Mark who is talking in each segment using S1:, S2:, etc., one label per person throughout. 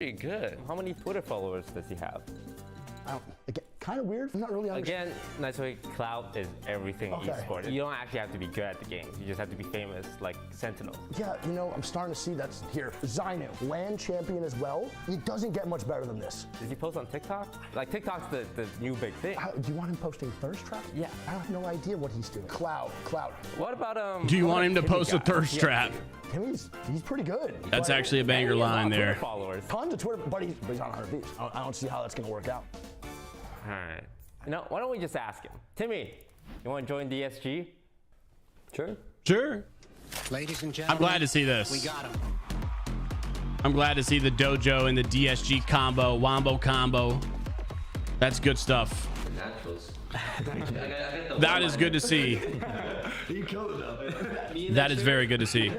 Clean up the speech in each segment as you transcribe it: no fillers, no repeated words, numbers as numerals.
S1: Pretty good. How many Twitter followers does he have?
S2: Again, kind of weird. I'm not really
S1: Again, nice way. Clout is everything esports. You don't actually have to be good at the game. You just have to be famous, like Sentinel.
S2: Yeah, you know, I'm starting to see that's here. Zainu, land champion as well. It doesn't get much better than this.
S1: Does he post on TikTok? Like TikTok's the new big thing.
S2: Do you want him posting thirst trap?
S1: Yeah.
S2: I have no idea what he's doing. Clout.
S1: What about
S3: Do you want him to post a thirst trap?
S2: He's pretty good.
S3: That's actually a banger line there.
S1: Followers.
S2: Tons of Twitter, but he's on 100 views. I don't see how that's gonna work out.
S1: All right. You know, why don't we just ask him? Timmy, you want to join DSG?
S3: Sure.
S4: Ladies and gentlemen,
S3: I'm glad to see this.
S4: We got him.
S3: I'm glad to see the dojo and the DSG combo, Wombo combo. That's good stuff. That is good to see.
S2: You killed it.
S3: That is very good to see.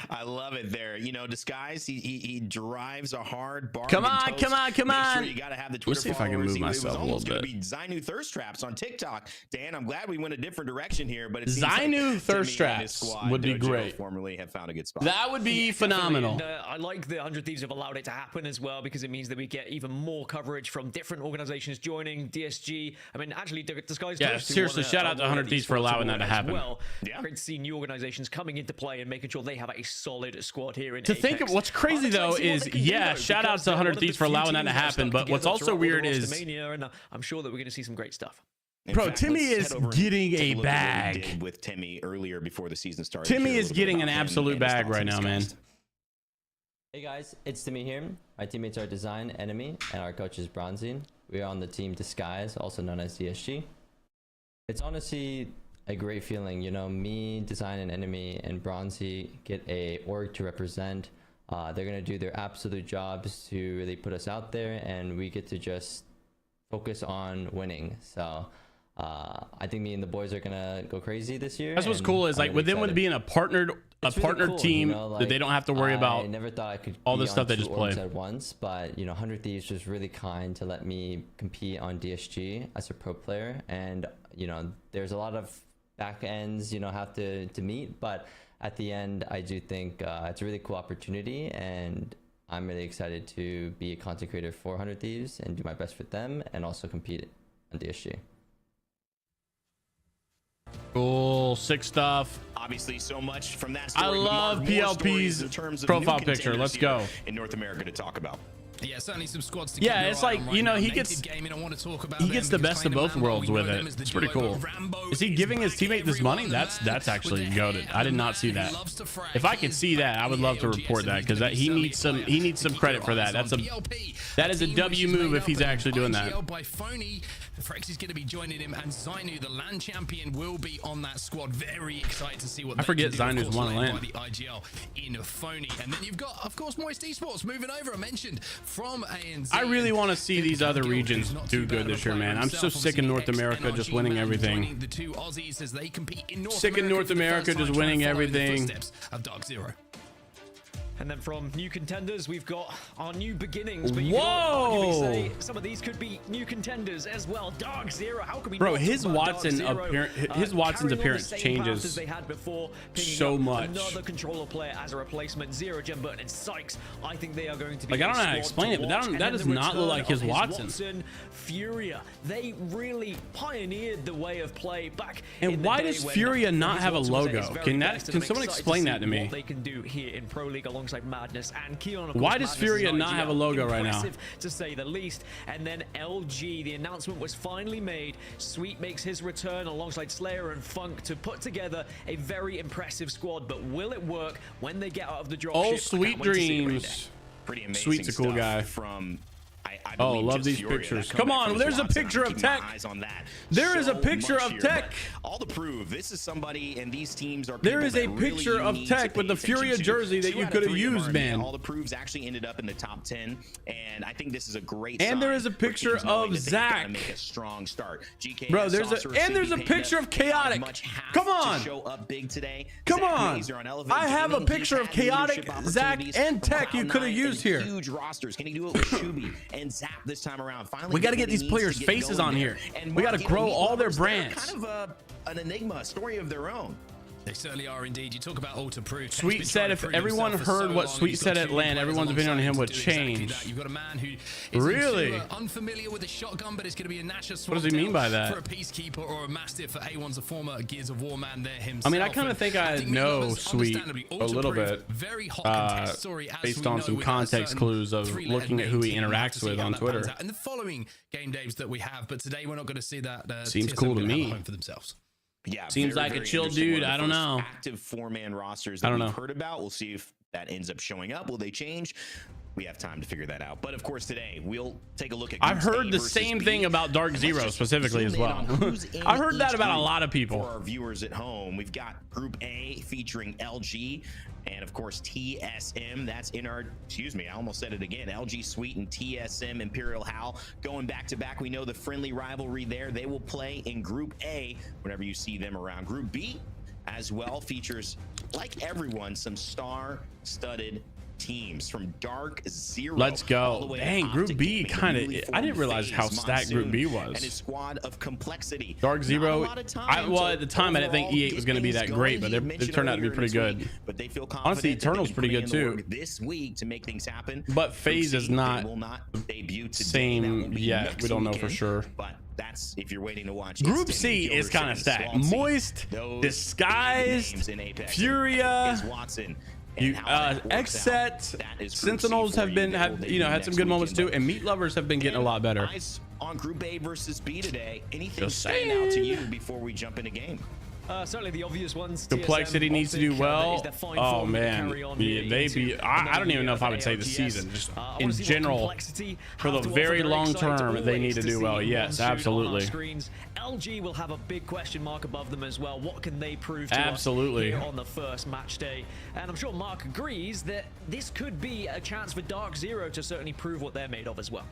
S5: I love it there. You know, Disguise, he drives a hard bar.
S3: Come on.
S5: Sure you got to have the Twitter
S3: Let's see if I can move
S5: followers.
S3: myself a little bit.
S5: Be Zainu thirst traps on TikTok. Dan, I'm glad we went a different direction here, but it
S3: Zainu
S5: like
S3: thirst traps would be great.
S5: Formerly have found a good spot.
S3: That would be phenomenal.
S6: And, I like the 100 Thieves have allowed it to happen as well, because it means that we get even more coverage from different organizations joining DSG. I mean, actually, Disguise.
S3: Yeah, seriously, shout out to 100 Thieves for allowing that to happen.
S6: Well, great to see new organizations coming into play and making sure they have a solid squad here in
S3: To
S6: Apex.
S3: think of what's crazy though is, yeah, shout out to 100 Thieves for allowing that to happen. But what's also weird is,
S6: and I'm sure that we're going to see some great stuff.
S3: Bro, Timmy is getting a bag.
S5: With Timmy earlier before the season started.
S3: Timmy is getting an absolute bag right now, man.
S7: Hey guys, it's Timmy here. My teammates are Design, Enemy, and our coach is Bronzy. We are on the team Disguise, also known as DSG. It's honestly a great feeling, you know, me, Design, and Enemy, and Bronzy get a org to represent. They're gonna do their absolute jobs to really put us out there, and we get to just focus on winning. So I think me and the boys are gonna go crazy this year.
S3: That's what's cool is, like, with them being a partnered cool, team, you know, like, that they don't have to worry about.
S7: I never thought I could
S3: all the stuff they just play
S7: at once, but you know, 100 Thieves was really kind to let me compete on DSG as a pro player, and you know, there's a lot of back ends, you know, have to meet, but at the end, I do think it's a really cool opportunity, and I'm really excited to be a content creator for 100 Thieves and do my best for them, and also compete on DSG.
S3: Cool, sick stuff.
S5: Obviously, so much from that story.
S3: I love PLP's profile picture. Let's go.
S5: In North America to talk about.
S8: Yeah, certainly some squads to
S3: yeah, it's like, you know, he gets the best of both worlds with it. It's pretty cool. Is he giving his teammate this money? That's actually goated. I did not see that. If I could see that, I would love to report that, because he needs some credit for that. That is a W move if he's actually doing that.
S8: Frex is going to be joining him, and Zainu, the land champion, will be on that squad. Very excited to see what
S3: I forget Zainu's won land.
S8: By the IGL in Phony. And then you've got, of course, Moist Esports moving over. I mentioned from ANZ.
S3: I really want to see these other regions do good this year, man. I'm so sick of North America just winning everything.
S8: The two Aussies as they compete in
S3: Sick of North America just winning everything.
S8: Of Dark Zero.
S6: And then from new contenders, we've got our new beginnings. But
S3: Whoa!
S6: Say some of these could be new contenders as well. Dark Zero, how can we?
S3: Bro, his Watson's appearance changes
S6: they had before,
S3: so much.
S6: Another controller player as a replacement. Zero, Gem Burton, and Sykes. I think they are going to be.
S3: Like, I don't know how to explain it, but that does not look like his Watson.
S6: Furia, they really pioneered the way of play back.
S3: And why does Furia not have a logo? Can someone explain that to me?
S6: What they can do here in Pro League alongside Madness and Keon.
S3: Why does Furia not have a logo right now?
S6: To say the least. And then LG, the announcement was finally made. Sweet makes his return alongside Slayer and Funk to put together a very impressive squad. But will it work when they get out of the dropship?
S3: Oh, sweet dreams.
S5: Pretty amazing.
S3: Sweet's a cool guy.
S5: From
S3: oh, love these pictures. Come on, there's a picture of Tech. There is a picture of Tech.
S5: All to prove, this is somebody, and these teams are.
S3: There is a picture of Tech with the Furia jersey that you could have used, man.
S5: All the proofs actually ended up in the top 10, and I think this is a great.
S3: And there is a picture of Zach.
S5: Make a strong start.
S3: Bro, there's a picture of Chaotic. Come on.
S5: Show up big today.
S3: Come on. I have a picture of Chaotic, Zach, and Tech you could have used here.
S5: Huge rosters. Can he do it with Shuby and Zach this time around? Finally,
S3: we got to get these players' faces on here. We got to grow all their brands.
S5: Kind of an enigma, a story of their own.
S8: They certainly are indeed. You talk about ultra-proof.
S3: Sweet said if everyone heard what Sweet said at LAN, everyone's opinion on him would change.
S8: You've got a man who is
S3: really
S8: unfamiliar with a shotgun, but it's going to be a natural swap.
S3: What does he mean by that?
S8: For a Peacekeeper or a Mastiff. For A1's a former Gears of War man there himself.
S3: I mean, I kind of think I know Sweet a little bit,
S8: very hot story,
S3: based on some context clues of looking at who he interacts with on Twitter.
S8: And the following game days that we have, but today we're not going to see that.
S3: Seems cool to me.
S8: For themselves.
S5: Yeah,
S3: seems like a chill dude. I don't know.
S5: Active 4-man rosters that we've heard about. We'll see if that ends up showing up. Will they change? We have time to figure that out. But of course, today we'll take a look at.
S3: I've heard the same thing about Dark Zero specifically as well. I've heard that about a lot of people.
S5: For our viewers at home, we've got Group A featuring LG. And of course, TSM, that's in our, excuse me, I almost said it again, LG Sweet and TSM Imperial Hal going back to back. We know the friendly rivalry there. They will play in Group A whenever you see them around. Group B as well features, like everyone, some star-studded teams from Dark Zero.
S3: Let's go. Dang, Group B kind of, I didn't realize how stacked Group B was.
S5: And his squad of complexity.
S3: Well, at the time I didn't think E8 was going to be that great, but it turned out to be pretty good.
S5: But they feel confident.
S3: Honestly, Eternal's pretty good too.
S5: This week to make things happen.
S3: But FaZe is not
S5: debut today.
S3: Same yet. We don't know for sure.
S5: But that's if you're waiting to watch.
S3: Group C is kind of stacked. Moist, Disguised, Furia,
S5: Watson.
S3: Xset, Sentinels have had some good moments too, and Meat Lovers have been getting a lot better.
S5: On Group A versus B today, anything stand out to you before we jump into game?
S6: Certainly the obvious ones.
S3: Complexity needs to do well. Oh man, I don't even know if I would say the season, just in general, for the very long term, they need to do well. Yes, absolutely.
S6: LG will have a big question mark above them as well. What can they prove to us here on the first match day? And I'm sure Mark agrees that this could be a chance for Dark Zero to certainly prove what they're made of as well.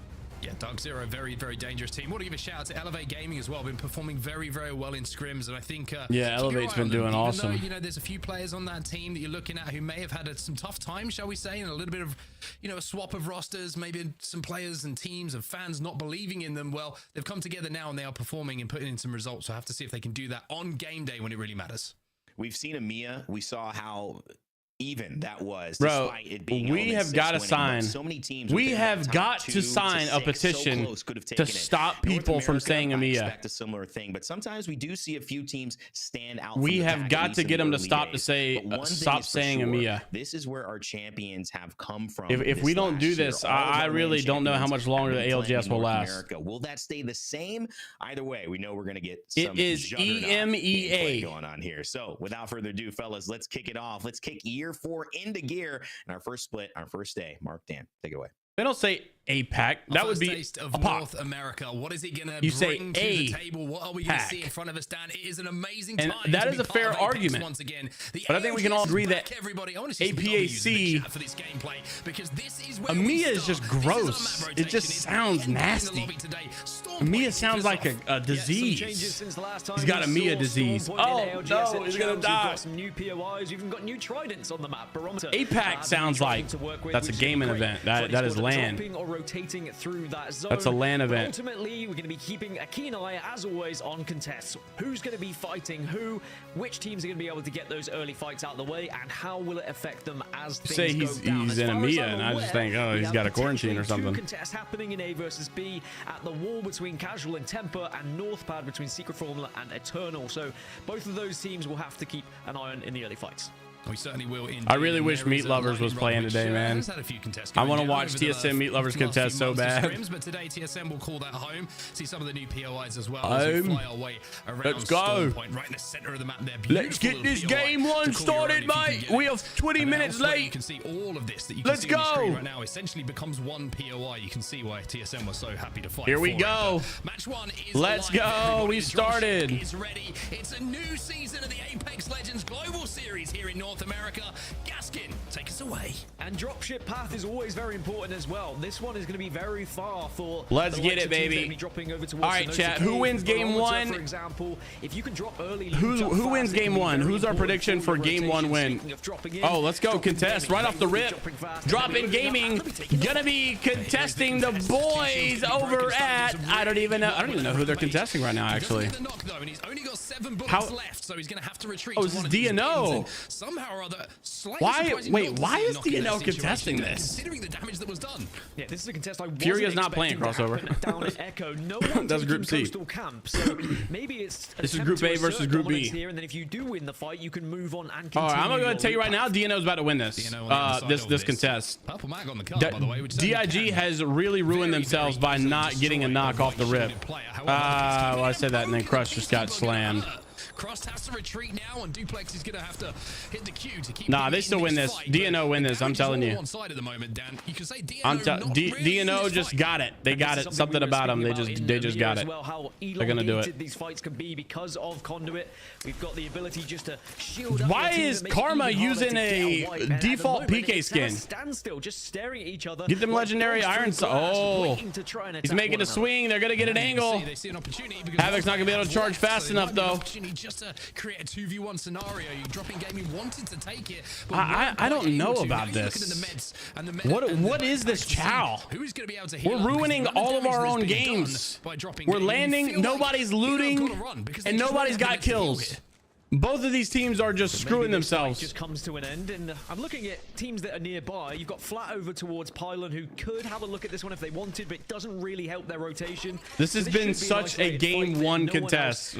S8: Yeah, Dark Zero, very, very dangerous team. Want to give a shout out to Elevate Gaming as well. Been performing very, very well in scrims, and I think
S3: yeah, Elevate's been doing awesome.
S8: Though, there's a few players on that team that you're looking at who may have had some tough times, shall we say, and a little bit of, a swap of rosters, maybe some players and teams and fans not believing in them. Well, they've come together now and they are performing and putting in some results. So I have to see if they can do that on game day when it really matters.
S5: We've seen EMEA. We saw how even that was,
S3: bro. We have got to sign.
S5: So many teams.
S3: We have got to sign a petition to stop people from saying EMEA.
S5: Expect a similar thing, but sometimes we do see a few teams stand out.
S3: We have got to get them to stop saying EMEA.
S5: This is where our champions have come from.
S3: If we don't do this, I really don't know how much longer the ALGS will last.
S5: Will that stay the same? Either way, we know we're going to get
S3: some. It is EMEA
S5: going on here. So without further ado, fellas, let's kick it off. Let's kick year 4 into gear, and our first split, our first day. Mark, Dan, take it away.
S3: They don't say APAC. That would be
S8: taste of North America. What is it going to bring to the table? What are we going to see in front of us, Dan? It is an amazing time.
S3: And that is a fair argument.
S8: Once again,
S3: but I think we can all agree that APAC,
S8: for this gameplay, because this is
S3: EMEA is just gross. It just sounds nasty. EMEA sounds like a disease. He's got EMEA disease. Oh no, he's gonna die.
S6: Got some new POIs. You've even got new tridents on the map. Barometer.
S3: APAC sounds like that's a gaming event. That is LAN.
S6: Rotating through that zone.
S3: That's a LAN event.
S6: Ultimately, we're going to be keeping a keen eye, as always, on contests. Who's going to be fighting who? Which teams are going to be able to get those early fights out of the way? And how will it affect them as things go down?
S3: He's in EMEA, and I just think, oh, he's got a quarantine or something.
S6: 2 contests happening in A versus B at the wall between Casual and Temper, and Northpad between Secret Formula and Eternal. So both of those teams will have to keep an eye on in the early fights.
S8: We certainly will.
S3: I really wish Meat Lovers was playing today, man. I want to watch TSM Meat Lovers contest so bad.
S8: But today TSM will call that home. See some of the new POIs as well. As we fly our way around.
S3: Let's go.
S8: Right in the center of the map there.
S3: Let's get this game one started, mate. We are 20 minutes late.
S8: You can see all of this that you can see on the screen right now. Essentially becomes one POI. You can see why TSM was so happy to fight.
S3: Here we go.
S8: Match 1 is
S3: Let's go. We started.
S8: It's ready. It's a new season of the Apex Legends Global Series here in North America. Gaskin, take us away.
S6: And dropship path is always very important as well. This one is going to be very far for.
S3: Let's get it, baby. All right, chat. Who wins game 1?
S6: For example, if you can drop early.
S3: Who wins game 1? Who's our prediction for game 1 win? Oh, let's go contest right off the rip. Drop in gaming. Gonna be contesting the boys over at. I don't even know who they're contesting right now. Actually. How?
S8: So he's gonna have to retreat.
S3: Oh, this is DNO.
S8: Somehow or other.
S3: Why? Wait, why is DNO contesting this?
S8: Considering the damage that was done.
S6: Yeah, this is a contest I wasn't
S3: Furia's not playing crossover.
S6: Down at Echo. No one
S3: That's Group C.
S6: Camp, so maybe it's
S3: this is Group A versus Group B.
S6: Here, and then if you do win the fight, you can move on and
S3: all right, I'm gonna go ahead and tell you right now, DNO's about to win this. This contest.
S8: Purple mag on the card, by the way,
S3: DIG has really ruined themselves by not getting a knock off the rip. Well, I said that, and then Crush just got slammed.
S8: Cross has to retreat now, and Duplex is gonna have to hit the Q to keep.
S3: Nah, they still win this. DNO win this. I'm telling you. DNO just got it. They got it. Something about them. They just got it. They're gonna do it.
S6: These fights can be because of Conduit. We've got the ability just to shield.
S3: Why is Karma using a default PK skin?
S6: Standstill, just staring at each other.
S3: Get them legendary Iron. Oh, he's making a swing. They're gonna get an angle. Havoc's not gonna be able to charge fast enough though.
S8: Just to create a 2v1 scenario. You dropping game, you wanted to take it.
S3: I don't know about this. What is this chow? We're ruining all of our own games. We're landing, nobody's looting, and nobody's got kills. Both of these teams are just screwing themselves.
S6: Just comes to an end, and I'm looking at teams that are nearby. You've got Flat over towards Pylon, who could have a look at this one if they wanted, but it doesn't really help their rotation.
S3: This has been such a game 1 contest,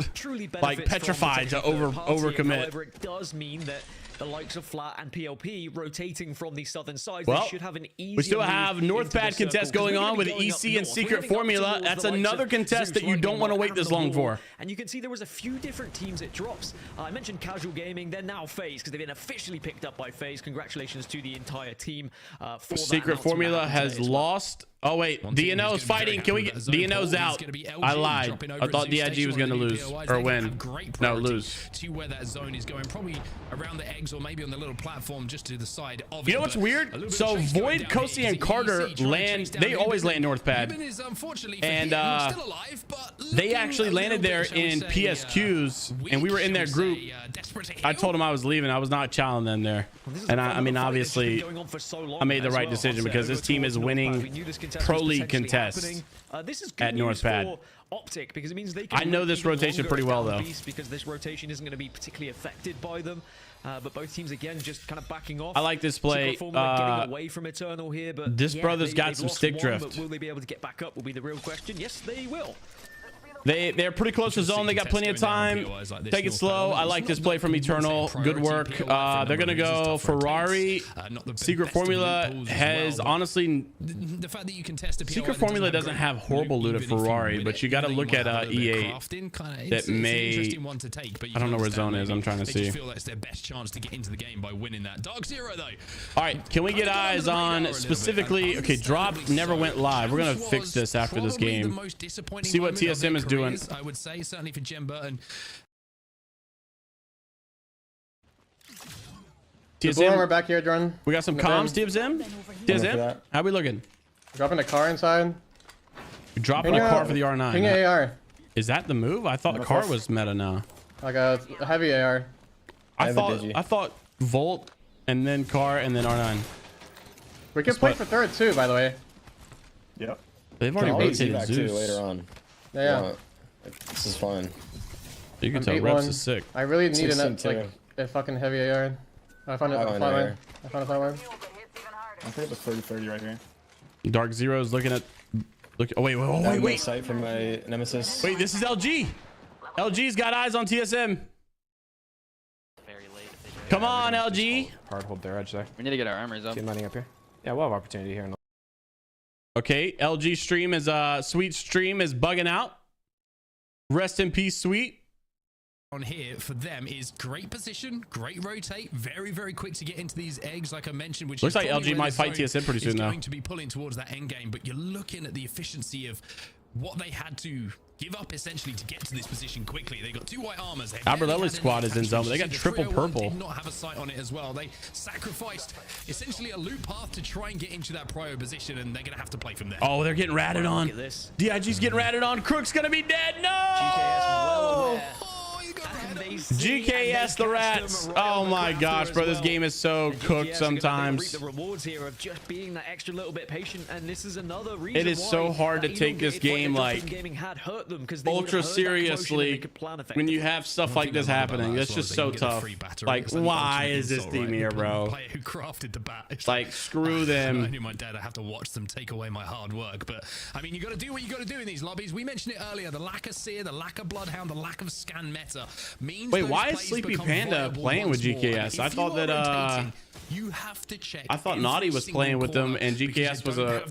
S3: like petrified to overcommit.
S6: However, it does mean that the likes of Flat and PLP rotating from the southern sides,
S3: well,
S6: they should have an easy.
S3: We still have North Pad contest going on with EC and Secret Formula. That's another contest that you don't want to wait this long for.
S6: And you can see there was a few different teams it drops. I mentioned Casual Gaming. They're now FaZe because they've been officially picked up by FaZe. Congratulations to the entire team. For
S3: Secret Formula has lost. Oh wait, DNO is fighting. Can we get DNO's out? I lied. I thought DIG was going to lose or win. No, lose.
S8: To where that zone is going, probably around the eggs or maybe on the little platform just to the side of
S3: it. You know what's weird? So Void, Kosi, and Carter land. They always land North Pad, and they actually landed there in PSQs, and we were in their group. I told them I was leaving. I was not challenging them there, and I mean, obviously, I made the right decision because this team is winning Pro League contests at North Pad.
S6: Optic, because it means they can
S3: I know this rotation pretty well though,
S6: because this rotation isn't going to be particularly affected by them. But both teams again just kind of backing off.
S3: I like this play.
S6: Getting away from Eternal here, but
S3: this brother's got some stick drift.
S6: But will they be able to get back up? Will be the real question. Yes, they will.
S3: They're pretty close to zone. They got plenty of time. Take it slow. I like this play from Eternal. Good work. They're gonna go Ferrari. Secret Formula has honestly. Secret Formula doesn't have horrible loot at Ferrari, but you got to look at E8. That may. I don't know where zone is. I'm trying to see. All right, can we get eyes on specifically? Okay, drop never went live. We're gonna fix this after this game. See what TSM is doing.
S8: I would say certainly for Jem Burton.
S4: TSM, we're back here, Jordan.
S3: We got some comms. TSM, how we looking?
S4: Dropping a car inside.
S3: Dropping a car for the R9.
S4: Ping AR.
S3: Is that the move? I thought the car was meta now.
S4: Like a heavy AR.
S3: I thought Volt and then car and then R9.
S4: We can play for third too, by the way.
S9: Yep.
S3: They've already rotated Zeus
S9: later on.
S4: Yeah.
S9: This is fine.
S3: You can tell Reps is sick.
S4: I really need a fucking heavy AR. I found a flatline.
S9: I'm pretty much 30-30 right here.
S3: Dark Zero's looking at. Oh wait.
S9: Sight from my nemesis.
S3: Wait, this is LG. LG's got eyes on TSM. Come on, LG.
S10: Hard hold their edge there.
S11: We need to get our armors up.
S10: Keep mining up here. Yeah, we'll have opportunity here.
S3: Okay, LG stream is Sweet stream is bugging out. Rest in peace, Sweet.
S8: On here for them is great position, great rotate, very quick to get into these eggs, like I mentioned. Which
S3: looks like LG might fight TSM pretty soon, though.
S8: Going to be pulling towards that end game, but you're looking at the efficiency of what they had to give up essentially to get to this position quickly. They got 2 white armors.
S3: Albertelli's squad is in zone, but they got triple purple.
S8: Did not have a sight on it as well. They sacrificed essentially a loop path to try and get into that prio position, and they're gonna have to play from there.
S3: Oh, they're getting ratted on. DIG's getting ratted on. Crook's gonna be dead. No. GKS the rats. Oh my gosh, bro, this game is so cooked sometimes.
S6: The rewards here of just being that extra little bit patient, and this is another reason
S3: it is so hard to take this game like ultra seriously when you have stuff like this happening. It's just so tough. Like, why is this team here, bro? Like, screw them.
S8: I knew my dad. I have to watch them take away my hard work, but I mean, you got to do what you got to do in these lobbies. We mentioned it earlier: the lack of seer, the lack of bloodhound, the lack of scan meta means.
S3: Wait, why is Sleepy Panda playing with GKS? I thought that
S8: you have to check.
S3: I thought Naughty was playing with them and GKS was a,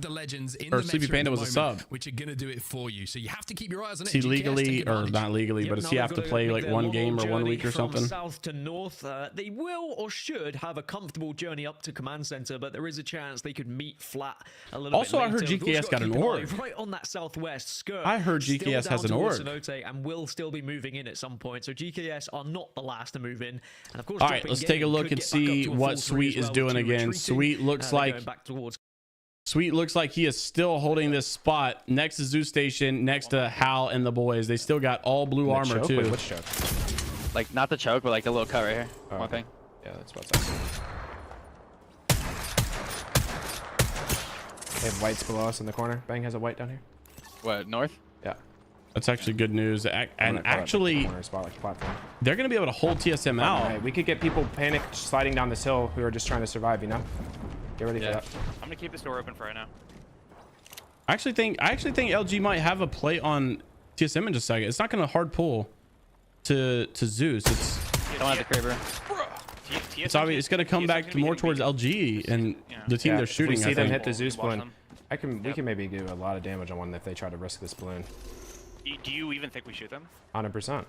S3: or Sleepy Panda was a sub.
S8: Which are gonna do it for you. So you have to keep your eyes on it.
S3: Is he legally, or not legally, but does he have to play like 1 game or 1 week or something?
S6: South to north, they will or should have a comfortable journey up to command center, but there is a chance they could meet flat a little
S3: also,
S6: bit
S3: I heard GKS got an org.
S6: Right on that southwest skirt.
S3: I heard GKS has an org.
S6: And will still be moving in at some point. So GKS are not the last to move in. And of course,
S3: all right, let's take a look and see what Sweet is doing again. Sweet looks like he is still holding this spot next to Zoo Station, next to Hal and the boys. They still got all blue armor too.
S10: Wait, which choke?
S11: Like not the choke, but like the little cut right here.
S10: Oh.
S11: One thing.
S10: Yeah, that's what's up. They have whites below us in the corner. Bang has a white down here.
S11: What, north?
S10: Yeah.
S3: That's actually good news. And actually, they're going to be able to hold TSM out.
S10: Right. We could get people panic sliding down this hill who are just trying to survive, you know? Get ready for that.
S11: I'm going to keep this door open for right now.
S3: I actually think LG might have a play on TSM in just a second. It's not going to hard pull to Zeus. It's
S11: don't have the Kraber.
S3: It's obvious. It's going to come back more towards LG and the team they're shooting.
S10: If we see them hit the Zeus balloon, we can maybe do a lot of damage on one if they try to risk this balloon.
S11: Do you even think we shoot them?
S10: 100%.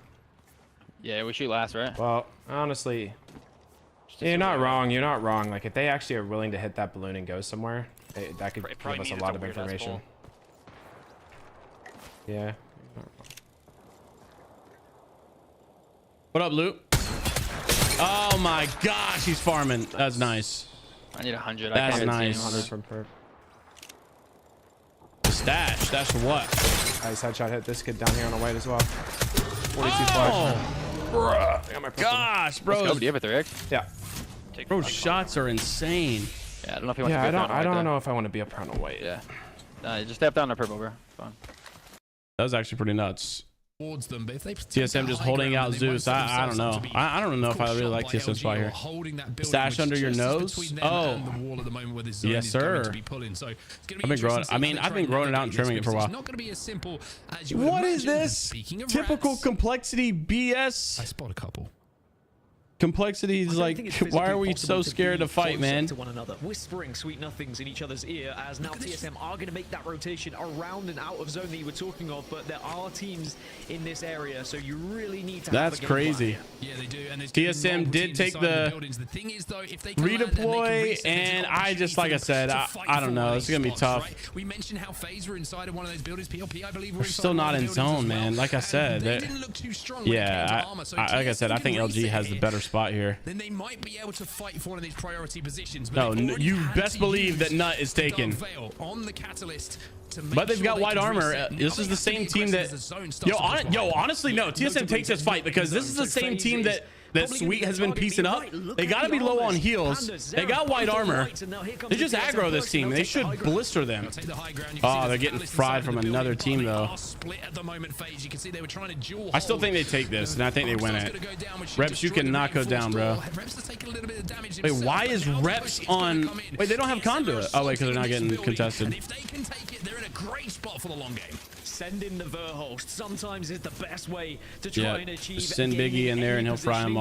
S11: Yeah, we shoot last, right?
S10: Well, honestly, you're not wrong. You're not wrong. Like, if they actually are willing to hit that balloon and go somewhere, that could give us a lot of information. Yeah.
S3: What up, Luke? Oh my gosh, he's farming. That's nice.
S11: I need 100.
S3: That's nice.
S10: 100 from perp.
S3: Stash. That's what?
S10: Nice headshot hit this kid down here on a white as well. 42
S3: flash.
S10: Bruh. I got my
S3: gosh, bro.
S11: Let's go. Do you have it, Rick?
S10: Yeah.
S3: Bro, shots are insane.
S11: Yeah, I don't know if you want to.
S10: Yeah, I don't know if I want to be up here on a white.
S11: Yeah. Just step down to purple, bro. Fine.
S3: That was actually pretty nuts.
S8: Towards them, but if they
S3: TSM just holding out Zeus. I don't know. I don't know if I really like TSM spot here. Stash under your nose. Oh, yes, sir. I've been growing. I mean, I've been growing it out and trimming it for a while. What is this? Typical complexity BS.
S8: I spot a couple.
S3: Complexity is like, why are we so scared to fight, man?
S6: To one another, whispering sweet nothings in each other's ear, as now TSM are going to make that rotation around and out of zone that you were talking of, but there are teams in this area, so you really need to
S3: That's crazy.
S8: Yeah, they do. And
S3: TSM did take the redeploy, and I just, like I said, I don't know. It's going to be tough.
S8: Right? We mentioned how FaZe were inside of one of those buildings. PLP, I believe,
S3: we're still not in zone, man. Like I said, yeah, like I said, I think LG has the better spot here.
S8: Then they might be able to fight for one of these priority positions.
S3: No, you best believe that Nut is taken.
S8: On the catalyst.
S3: But they've got white armor. This is the same team that honestly, no, TSM takes this fight because this is the same team that Sweet has been piecing up. They got to be low on heals. They got white armor. They just aggro this team. They should blister them. Oh, they're getting fried from another team, though. I still think they take this, and I think they win it. Reps, you can knock her down, bro. Wait, why is Reps on... Wait, they don't have Conduit. Oh, wait, because they're not getting contested.
S8: If they can take it, they're in a great spot for the long game.
S6: Send in the Verhost sometimes is the best way to try and achieve.
S3: Send Biggie in there, and he'll fry them all.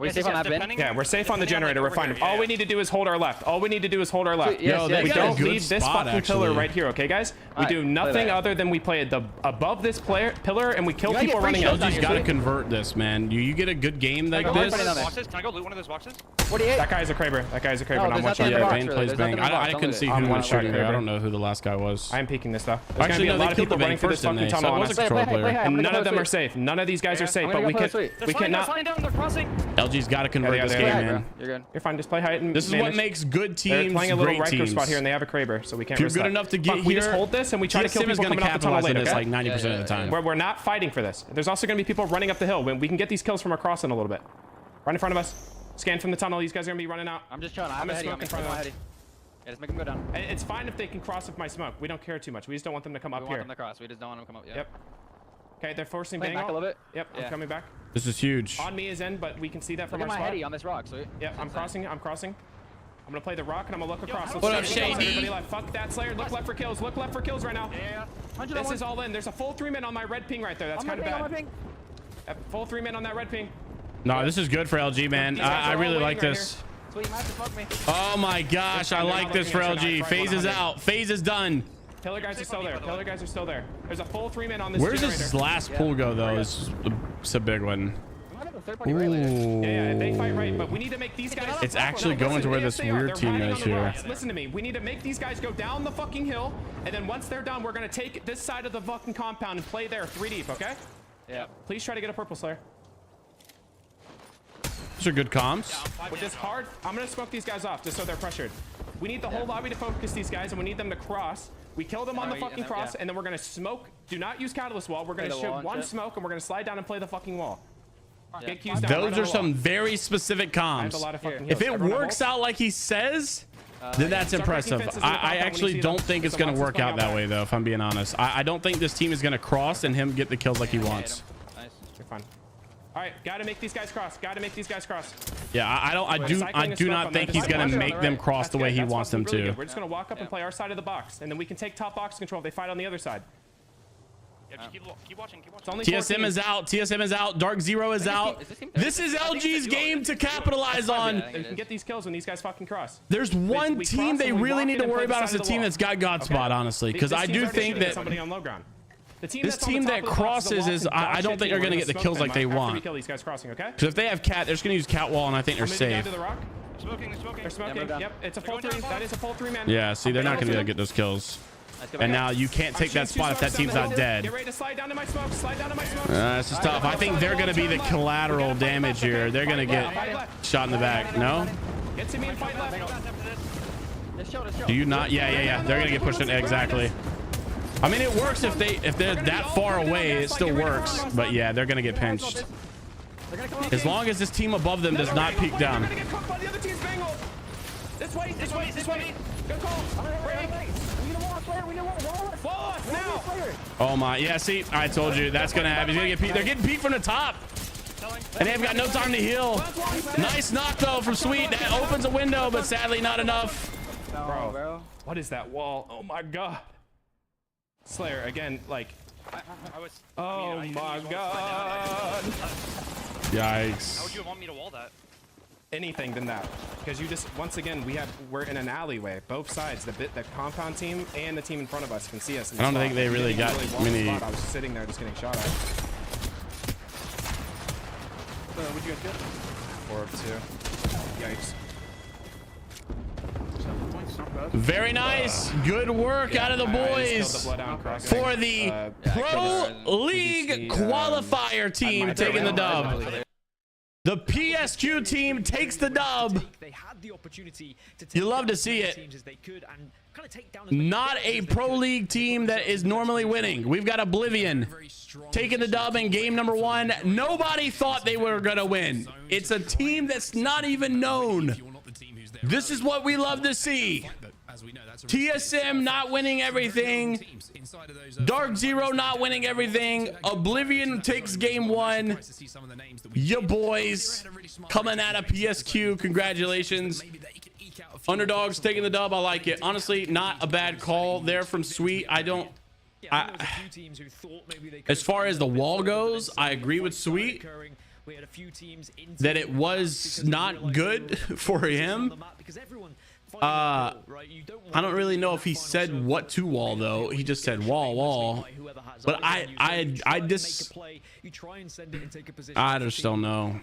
S11: we safe on that bin?
S10: Yeah, we're safe on the generator. We're fine. All we need to do is hold our left. All we need to do is hold our left.
S3: Yo, they
S10: we
S3: got a
S10: don't
S3: good
S10: leave this
S3: spot,
S10: fucking pillar
S3: actually.
S10: right here, okay, guys? We do nothing other than we play above this pillar and we kill people running out.
S3: LG's got to convert this, man. You get a good game like this.
S12: Can I go loot one of those boxes?
S11: 48.
S10: That guy's a Kraber. That guy's a Kraber.
S11: No,
S10: I'm one shot.
S3: Yeah,
S11: box,
S3: Vayne
S11: really.
S3: plays
S11: There's
S3: Bang.
S11: nothing in the box.
S3: I couldn't see
S10: I'm
S3: who
S10: one
S3: was
S10: shot
S3: shooting there. I
S10: Kraber.
S3: don't know who the last guy was.
S10: I am peeking this stuff. There's
S3: Actually,
S10: gonna be
S3: no,
S10: a lot
S3: they
S10: of
S3: killed
S10: people
S3: the
S10: running
S3: bank
S10: for this
S3: first, didn't
S10: fucking
S3: they? So
S10: tunnel
S3: it
S10: on
S3: was
S10: us.
S3: a control player.
S10: None of them are safe. None of these guys are safe, but we cannot.
S12: They're crossing.
S3: LG's got to convert this game, man.
S11: You're good.
S10: You're fine. Just play height and
S3: This is what makes good
S10: They're
S3: teams
S10: playing a little
S3: great
S10: Riker
S3: teams.
S10: spot here, and they have a Kraber, so we can't.
S3: If you're
S10: risk
S3: good
S10: that.
S3: enough to get
S10: We
S3: here,
S10: just hold this and we try to kill
S3: TSM is
S10: people
S3: going to
S10: coming off the tunnel
S3: capitalize on
S10: later.
S3: this like 90% of the time.
S10: We're not fighting for this. There's also going to be people running up the hill. We can get these kills from across in a little bit. Right in front of us. Scan from the tunnel. These guys are going to be running out.
S11: I'm just trying.
S10: I'm going to smoke in front of them.
S11: Yeah, just make them go down.
S10: It's fine if they can cross with my smoke. We don't care too much. We just don't want them to come up
S11: We
S10: here.
S11: want them to cross. We just don't want them to come up.
S10: Yep. Okay, they're forcing
S11: Playing
S10: Bangle.
S11: back a little bit.
S10: Yep, I'm coming back.
S3: This is huge.
S10: On me is in, but we can see that from
S11: Look at
S10: our
S11: my
S10: spot.
S11: heady on this rock, sweet.
S10: Yep, I'm crossing. I'm crossing. I'm gonna play the rock and I'm gonna look across.
S3: What up, Shady?
S10: Fuck that Slayer. Look left for kills. Look left for kills right now.
S12: Yeah.
S10: This is all in. There's a full 3-man on my red ping right there. That's kind of bad. Full 3-man on that red ping.
S3: No, this is good for LG, man. I really like this.
S11: Sweet, you might have to smoke me.
S3: Oh my gosh, I like this for LG. Phase is out. Phase is done.
S10: Pillar guys are still there. Pillar guys are still there. There's a full 3-man on this
S3: Where's
S10: generator.
S3: this last pool go, though? It's a big one.
S11: We might have a third party right later.
S10: Yeah, they fight right, but we need to make these guys.
S3: It's actually going to where this weird team is here.
S10: Listen to me. We need to make these guys go down the fucking hill, and then once they're done, we're gonna take this side of the fucking compound and play there 3 deep. Okay?
S11: Yeah.
S10: Please try to get a purple Slayer.
S3: These are good comms.
S10: With this hard, I'm gonna smoke these guys off just so they're pressured. We need the whole lobby to focus these guys, and we need them to cross. We kill them on the fucking cross, and then we're gonna smoke. Do not use catalyst wall. We're gonna shoot one smoke, and we're gonna slide down and play the fucking wall. Get Q's down.
S3: Those are some very specific comms. If it works out like he says, then that's impressive. I actually don't think it's going to work out that way, though, if I'm being honest. I don't think this team is going to cross and him get the kills like he wants.
S10: Nice. You're fine. All right, gotta make these guys cross. Gotta make these guys cross.
S3: Yeah, I do not think he's going to make them cross the way he wants them to.
S10: We're just gonna walk up and play our side of the box, and then we can take top box control if they fight on the other side.
S12: Yeah, just keep watching.
S3: TSM is out. TSM is out. Dark Zero is out. This is LG's game to capitalize on.
S10: They can get these kills when these guys fucking cross.
S3: There's one team they really need to worry about as a team that's got God spot, honestly, because I do think that
S10: somebody on low ground.
S3: This team that crosses is, I don't think they're going to get the kills like they want.
S10: We kill these guys crossing, okay?
S3: Because if they have cat, they're just going to use cat wall, and I think they're safe.
S12: Smoking.
S10: They're smoking. Yep, it's a full 3. That is a full 3-man.
S3: Yeah, see, they're not going to be able to get those kills. And now you can't take that spot if that team's not dead.
S10: Get ready to slide down to my smoke. Slide down to my smoke.
S3: This is tough. I think they're going to be the collateral damage here. They're going to get shot in the back. No?
S10: Get to me and fight left.
S3: Do you not? Yeah. They're going to get pushed in. Exactly. I mean, it works if they're that far away. It still works. But yeah, they're going to get pinched. As long as this team above them does not peek down.
S10: This way. Good call.
S3: Oh my, yeah, see, I told you that's gonna happen. He's gonna get peeked. They're getting peeked from the top, and they've got no time to heal. Nice knock though from Sweet. That opens a window, but sadly not enough.
S10: Bro, what is that wall? Oh my god. Slayer again, like. Oh my god.
S3: Yikes.
S12: How would you want me to wall that?
S10: Anything than that, because you just once again we're in an alleyway. Both sides, the compound team and the team in front of us can see us.
S3: I don't think they really got many.
S10: I was sitting there just getting shot at.
S9: Would you guys get?
S10: 4 of 2. Yikes.
S3: Very nice. Good work out of the boys for the Pro League qualifier team taking the dub. The PSQ team takes the dub. You love to see it. Not a Pro League team that is normally winning. We've got Oblivion taking the dub in game number 1. Nobody thought they were going to win. It's a team that's not even known. This is what we love to see. TSM not winning everything. Dark Zero not winning everything. Oblivion takes game 1. Ya boys coming out of PSQ. Congratulations. Underdogs taking the dub. I like it. Honestly, not a bad call there from Sweet. As far as the wall goes, I agree with Sweet. that it was not good for him. I don't really know if he said what to wall though. He just said wall. But I just don't know.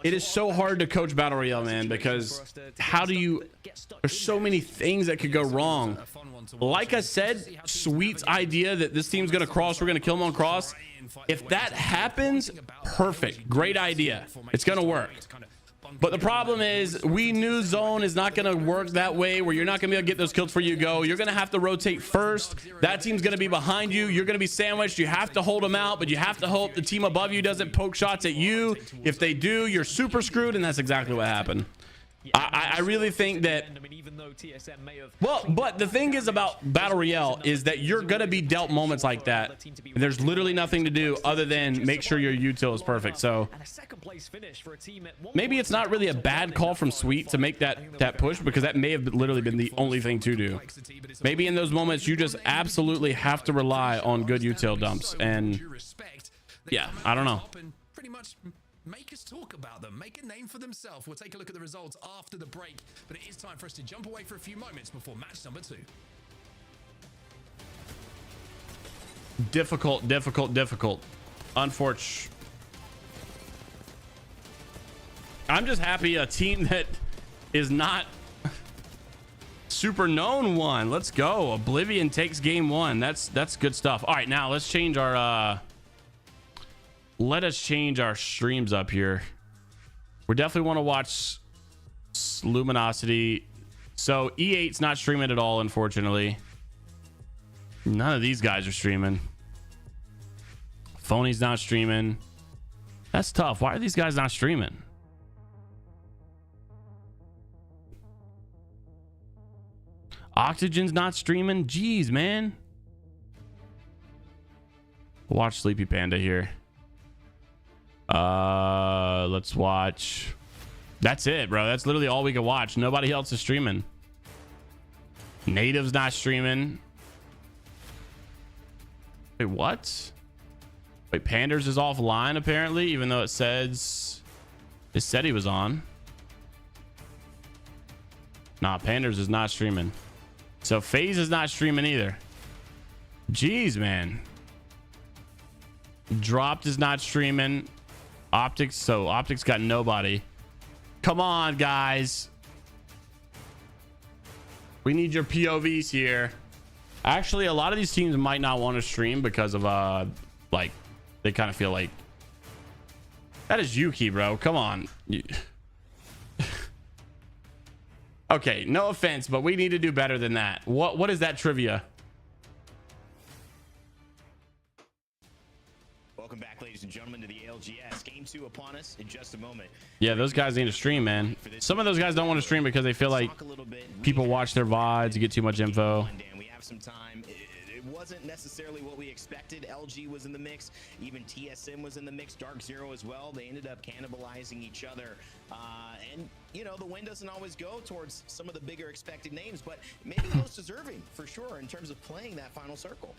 S3: It is so hard to coach Battle Royale, man, because how do you, there's so many things that could go wrong. Like I said, Sweet's idea that this team's gonna cross, we're gonna kill them on cross. If that happens, perfect, great idea. It's gonna work. But the problem is, we knew zone is not going to work that way, where you're not going to be able to get those kills before you go. You're going to have to rotate first. That team's going to be behind you. You're going to be sandwiched. You have to hold them out, but you have to hope the team above you doesn't poke shots at you. If they do, you're super screwed, and that's exactly what happened. I really think that, well, but the thing is about Battle Royale is that you're going to be dealt moments like that. There's literally nothing to do other than make sure your util is perfect. So maybe it's not really a bad call from Sweet to make that push, because that may have literally been the only thing to do. Maybe in those moments, you just absolutely have to rely on good util dumps. And yeah, I don't know.
S8: Pretty much make us talk about them, make a name for themselves. We'll take a look at the results after the break, but it is time for us to jump away for a few moments before match number 2.
S3: Difficult. Unfortunate. I'm just happy a team that is not super known won. Let's go. Oblivion takes game 1. That's good stuff. All right, now let's change our let us change our streams up here. We definitely want to watch Luminosity. So E8's not streaming at all, unfortunately. None of these guys are streaming. Phony's not streaming. That's tough. Why are these guys not streaming? Oxygen's not streaming. Jeez, man. Watch Sleepy Panda here. Let's watch. That's it, bro. That's literally all we can watch. Nobody else is streaming. Native's not streaming. Wait, what? Wait, Panders is offline apparently, even though it said he was on. Nah, Panders is not streaming. So FaZe is not streaming either. Jeez, man. Dropped is not streaming. Optics, so Optics got nobody. Come on, guys. We need your POVs here. Actually, a lot of these teams might not want to stream because of like they kind of feel like that is Yuki, bro. Come on. Okay, no offense, but we need to do better than that. What is that trivia?
S5: Welcome back, ladies and gentlemen, to the ALGS. Game 2 upon us in just a moment.
S3: Yeah, those guys need to stream, man. Some of those guys don't want to stream because they feel like people watch their VODs, you get too much info.
S5: We have some time. It wasn't necessarily what we expected. LG was in the mix. Even TSM was in the mix. Dark Zero as well. They ended up cannibalizing each other. And, you know, the win doesn't always go towards some of the bigger expected names, but maybe the most deserving for sure in terms of playing that final circle.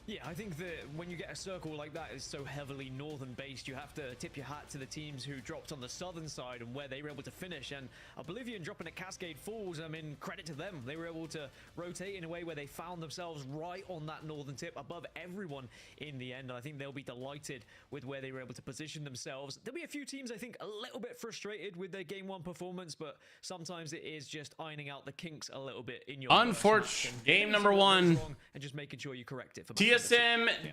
S6: Yeah, I think that when you get a circle like that is so heavily northern based, you have to tip your hat to the teams who dropped on the southern side and where they were able to finish. And Oblivion dropping at Cascade Falls, I mean, credit to them. They were able to rotate in a way where they found themselves right on that northern tip above everyone in the end. And I think they'll be delighted with where they were able to position themselves. There'll be a few teams, I think, a little bit frustrated with their game 1 performance, but sometimes it is just ironing out the kinks a little bit in your
S3: unfortunate game number 1
S6: and just making sure you correct it for
S3: TSM.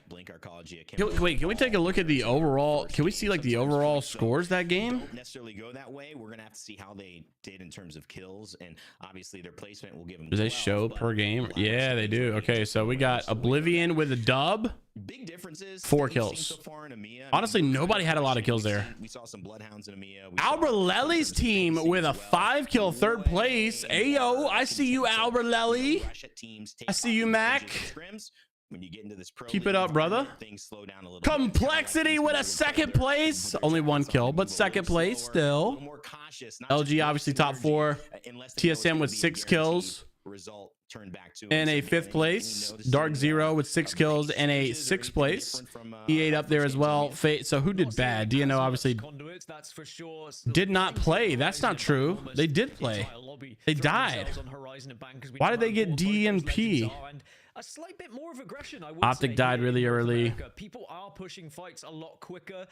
S5: Blink Arcology.
S3: Wait, can we take a look at the overall? Can we see like the overall scores that game?
S5: Don't necessarily go that way. We're gonna have to see how they did in terms of kills, and obviously their placement will give them.
S3: Do they show per game? Yeah, they do. Okay, so we got Oblivion with a dub.
S5: Big differences.
S3: 4 kills.
S5: So far in EMEA.
S3: Honestly, nobody had a lot of kills there.
S5: We saw some Bloodhounds in EMEA.
S3: Alberlelli's team with a 5-kill 3rd place. Ayo, I see you, Alberlelli. I see you, Mac.
S5: When you get into this pro
S3: keep it up, brother.
S5: Things slow down a little
S3: Complexity with a 2nd place. Only 1 kill, but 2nd place still. LG obviously top 4. TSM with 6 kills.
S5: turn back to
S3: in a 5th place. Dark Zero with 6 kills and a 6th place. E8 up there as well. So who did bad? DNO obviously did not play. That's not true. They did play. They died. Why did they get D and P?
S6: A slight bit more of aggression, I would
S3: Optic
S6: say,
S3: died really early.
S6: People are pushing fights a lot quicker.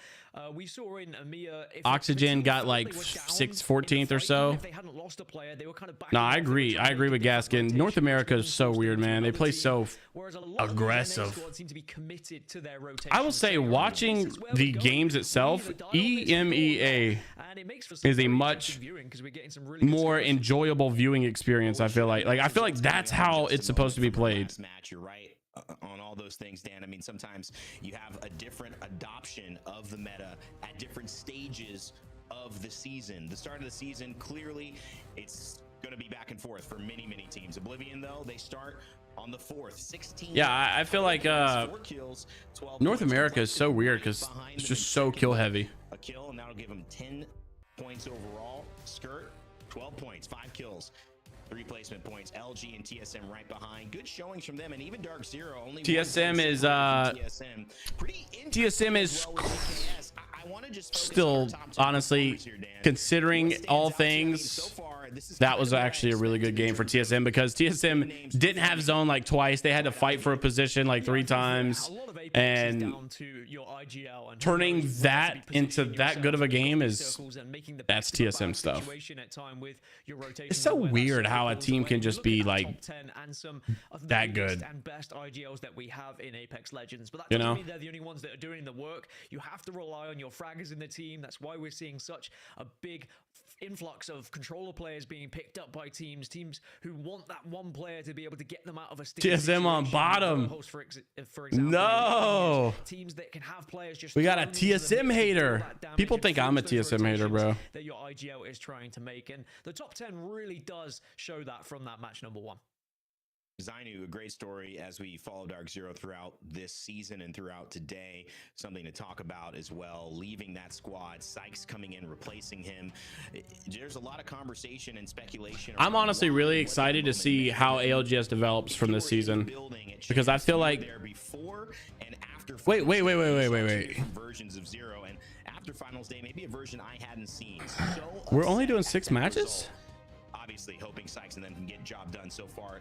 S6: We saw in EMEA,
S3: Oxygen got like 14th or so.
S6: If they hadn't lost a player, they were kind of
S3: No, I agree. I agree with Gaskin. North America is so weird, man. They play so aggressive. I will say, watching the games itself, EMEA is a much more enjoyable viewing experience. I feel like that's how it's supposed to be played.
S5: You're right on all those things, Dan. I mean, sometimes you have a different adoption of the meta at different stages of the season. The start of the season, clearly, it's going to be back and forth for many, many teams. Oblivion, though, they start on the 4th, 16.
S3: Yeah, I feel like
S5: 4 kills, 12
S3: North America is so weird because it's just so kill heavy.
S5: A kill, and that'll give them 10 points overall. Skirt, 12 points, 5 kills. 3 placement points. LG and TSM right behind. Good showings from them, and even Dark Zero only.
S3: TSM is TSM is still, honestly, considering all things, that was actually a really good game for TSM because TSM didn't have zone like twice. They had to fight for a position like 3 times, and turning that into that good of a game that's TSM stuff. It's so weird how a team can just be like that good.
S6: And best IGLs that we have in Apex Legends, but that
S3: you
S6: doesn't
S3: know,
S6: mean they're the only ones that are doing the work. You have to rely on your fraggers in the team. That's why we're seeing such a big influx of controller players being picked up by teams who want that one player to be able to get them out of a
S3: TSM on bottom.
S6: For example,
S3: no,
S6: teams that can have players just
S3: we got a TSM hater. People think I'm a TSM hater, bro.
S6: That your IGL is trying to make, and the top 10 really does show that from that match number 1.
S5: Zainu, a great story as we follow Dark Zero throughout this season and throughout today. Something to talk about as well. Leaving that squad, Sykes coming in, replacing him. There's a lot of conversation and speculation.
S3: I'm honestly really excited to see how ALGS develops from this season because I feel like wait.
S5: Versions of Zero, and after finals day, maybe a version I hadn't seen.
S3: We're only doing 6 matches.
S5: Obviously hoping Sykes and them can get job done so far.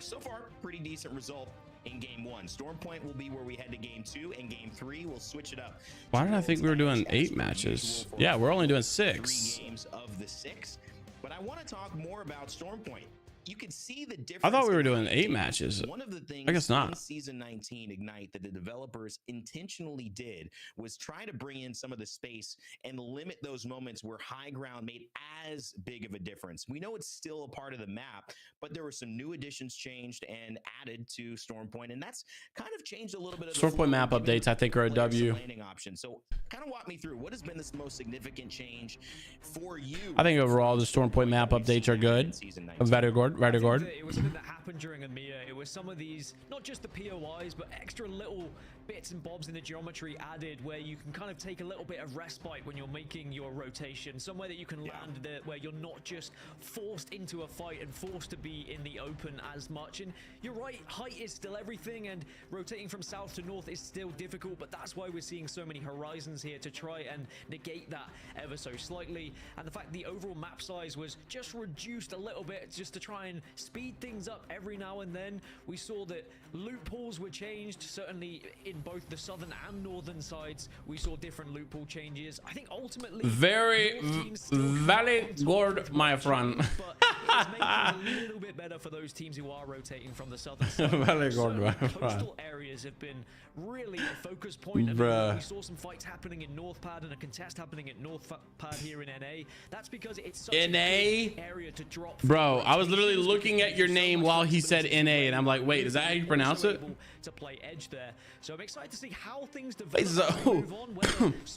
S5: Pretty decent result in game 1. Storm Point will be where we head to game 2, and game 3 we'll switch it up.
S3: Why did I think we were doing 8 matches? Yeah, we're only doing 6.
S5: 3 games of the 6. But I want to talk more about Storm Point. You can see the difference.
S3: I thought we were doing 8 matches.
S5: One of the things
S3: I guess not.
S5: in season 19 Ignite that the developers intentionally did was try to bring in some of the space and limit those moments where high ground made as big of a difference. We know it's still a part of the map, but there were some new additions changed and added to Storm Point, and that's kind of changed a little bit of
S3: Storm Point map updates, I think, are a W.
S5: Landing option. So kind of walk me through what has been this most significant change for you.
S3: I think overall the Storm Point map updates are good. Very good.
S6: It was something that happened during EMEA. It was some of these, not just the POIs, but extra little bits and bobs in the geometry added where you can kind of take a little bit of respite when you're making your rotation. Somewhere that you can land there where you're not just forced into a fight and forced to be in the open as much. And you're right, height is still everything, and rotating from south to north is still difficult, but that's why we're seeing so many horizons here to try and negate that ever so slightly. And the fact the overall map size was just reduced a little bit just to try and speed things up every now and then. We saw that loot pools were changed, certainly in both the southern and northern sides. We saw different loot pool changes. I think ultimately
S3: very good, my friend.
S6: But it's making it a little bit better for those teams who are rotating from the southern side.
S3: Very good, my friend.
S6: Coastal areas have been really a focus point. We saw some fights happening in North Pad and a contest happening at North Pad here in NA. That's because it's such a good area to drop.
S3: Bro, I was literally looking at your name while he said NA, and I'm like, wait, is that how you pronounce it?
S6: To play edge there. So I'm excited to see how things develop.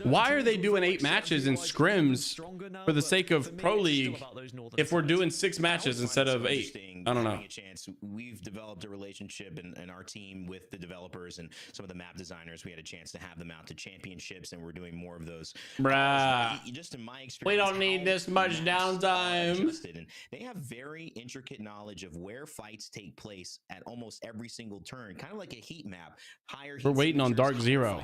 S3: Why are they doing 8 matches in scrims for the sake of Pro League if we're doing 6 matches instead of 8? I don't know.
S5: having a chance, we've developed a relationship in our team with the developers and some of the map designers. We had a chance to have them out to championships, and we're doing more of those.
S3: Bruh.
S5: Just in my experience,
S3: We don't need this much downtime.
S5: And they have very intricate knowledge of where fights take place at almost every single turn, kind of like a heat map.
S3: We're waiting on Dark Zero.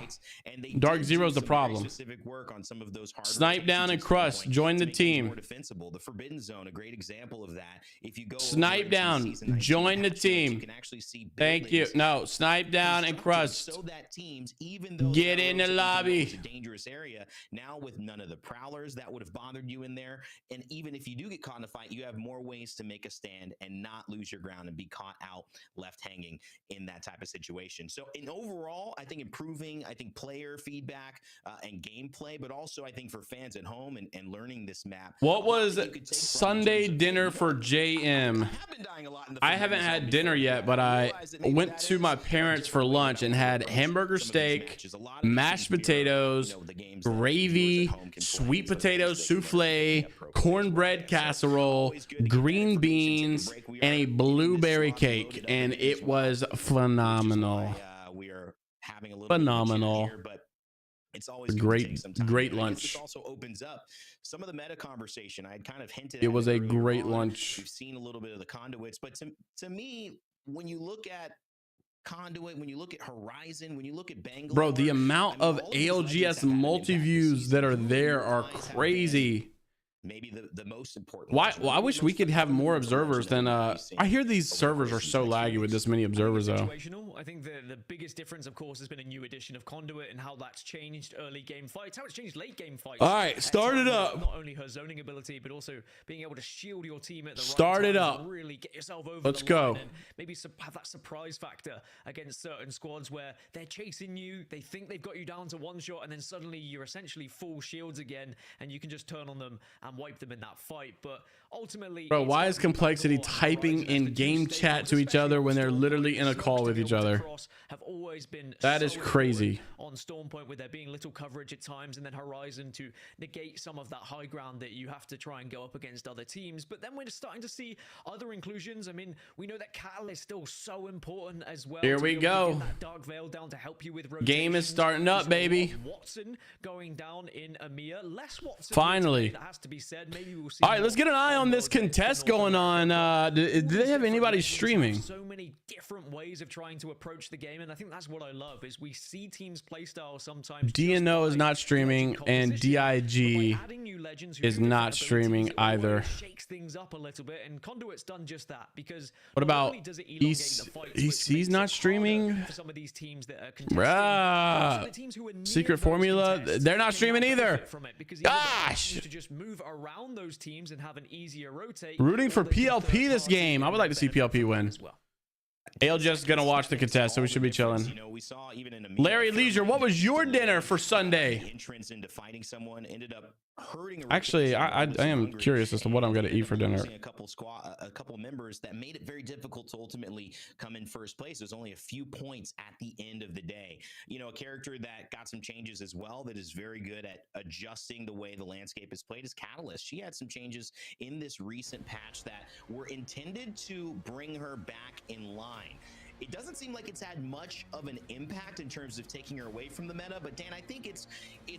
S3: Dark Zero's the problem.
S5: Specific work on some of those hard
S3: Snipe down and Crust. Join the team.
S5: more defensible. The Forbidden Zone, a great example of that. If you go
S3: Snipe down. Join the team.
S5: you can actually see
S3: Thank you. No, Snipe down and Crust.
S5: so that teams, even though
S3: Get in the lobby.
S5: it's a dangerous area, now with none of the prowlers that would have bothered you in there, and even if you do get caught in a fight, you have more ways to make a stand and not lose your ground and be caught out left hanging in that type of situation. So in overall, I think improving, I think player feedback and gameplay, but also I think for fans at home and learning this map.
S3: What was Sunday dinner for JM? I haven't had dinner yet, but I went to my parents for lunch and had hamburger steak, mashed potatoes, gravy, sweet potato souffle, cornbread casserole, green beans, and a blueberry cake, and it was phenomenal. Phenomenal.
S5: It's always
S3: great lunch.
S5: This also opens up some of the meta conversation. I had kind of hinted.
S3: It was a great lunch.
S5: We've seen a little bit of the conduits, but to me, when you look at Conduit, when you look at Horizon, when you look at Bangalore,
S3: bro, the amount of ALGS multi-views that are there are crazy.
S5: Maybe the most important.
S3: Why? Well, I wish we could have more observers than. I hear these servers are so laggy with this many observers, though.
S6: I think the biggest difference, of course, has been a new edition of Conduit and how that's changed early game fights, how it's changed late game fights.
S3: All right, start it up.
S6: Not only her zoning ability, but also being able to shield your team at the
S3: start
S6: right
S3: it
S6: time
S3: up.
S6: Really get yourself over.
S3: Let's go.
S6: And maybe have that surprise factor against certain squads where they're chasing you, they think they've got you down to one shot, and then suddenly you're essentially full shields again, and you can just turn on them and wipe them in that fight. But ultimately,
S3: bro, why is Complexity typing in game chat to each other when they're literally in a call with each other? That is crazy.
S6: On Storm Point, with there being little coverage at times, and then Horizon to negate some of that high ground that you have to try and go up against other teams. But then we're starting to see other inclusions. I mean, we know that Catalyst is still so important as well.
S3: Here we go.
S6: That Dark Veil down to help you with
S3: game is starting up, baby.
S6: Watson going down in EMEA. Less Watson.
S3: Finally.
S6: That has to be said. Maybe we'll see.
S3: All right, let's get an eye on this contest going on. Do they have anybody streaming?
S6: So many different ways of trying to approach the game, and I think that's what I love is we see teams play style sometimes.
S3: DNO is not streaming, and DIG is not streaming either.
S6: Shakes things up a little bit, and Conduit's done just that because.
S3: What about EC's not streaming?
S6: For some of these teams that are
S3: bruh. Secret Formula, they're not streaming either. Gosh.
S6: To just move around those teams and have an easier rotate.
S3: Rooting for PLP this game. I would like to see PLP win. ALGS is gonna watch the contest, so we should be chilling. Larry Leisure, what was your dinner for Sunday? Actually, I am curious as to what I'm gonna eat for dinner.
S5: A couple members that made it very difficult to ultimately come in first place. There's only a few points at the end of the day. You know, a character that got some changes as well, that is very good at adjusting the way the landscape is played, is Catalyst. She had some changes in this recent patch that were intended to bring her back in line. It doesn't seem like it's had much of an impact in terms of taking her away from the meta, but Dan, I think it's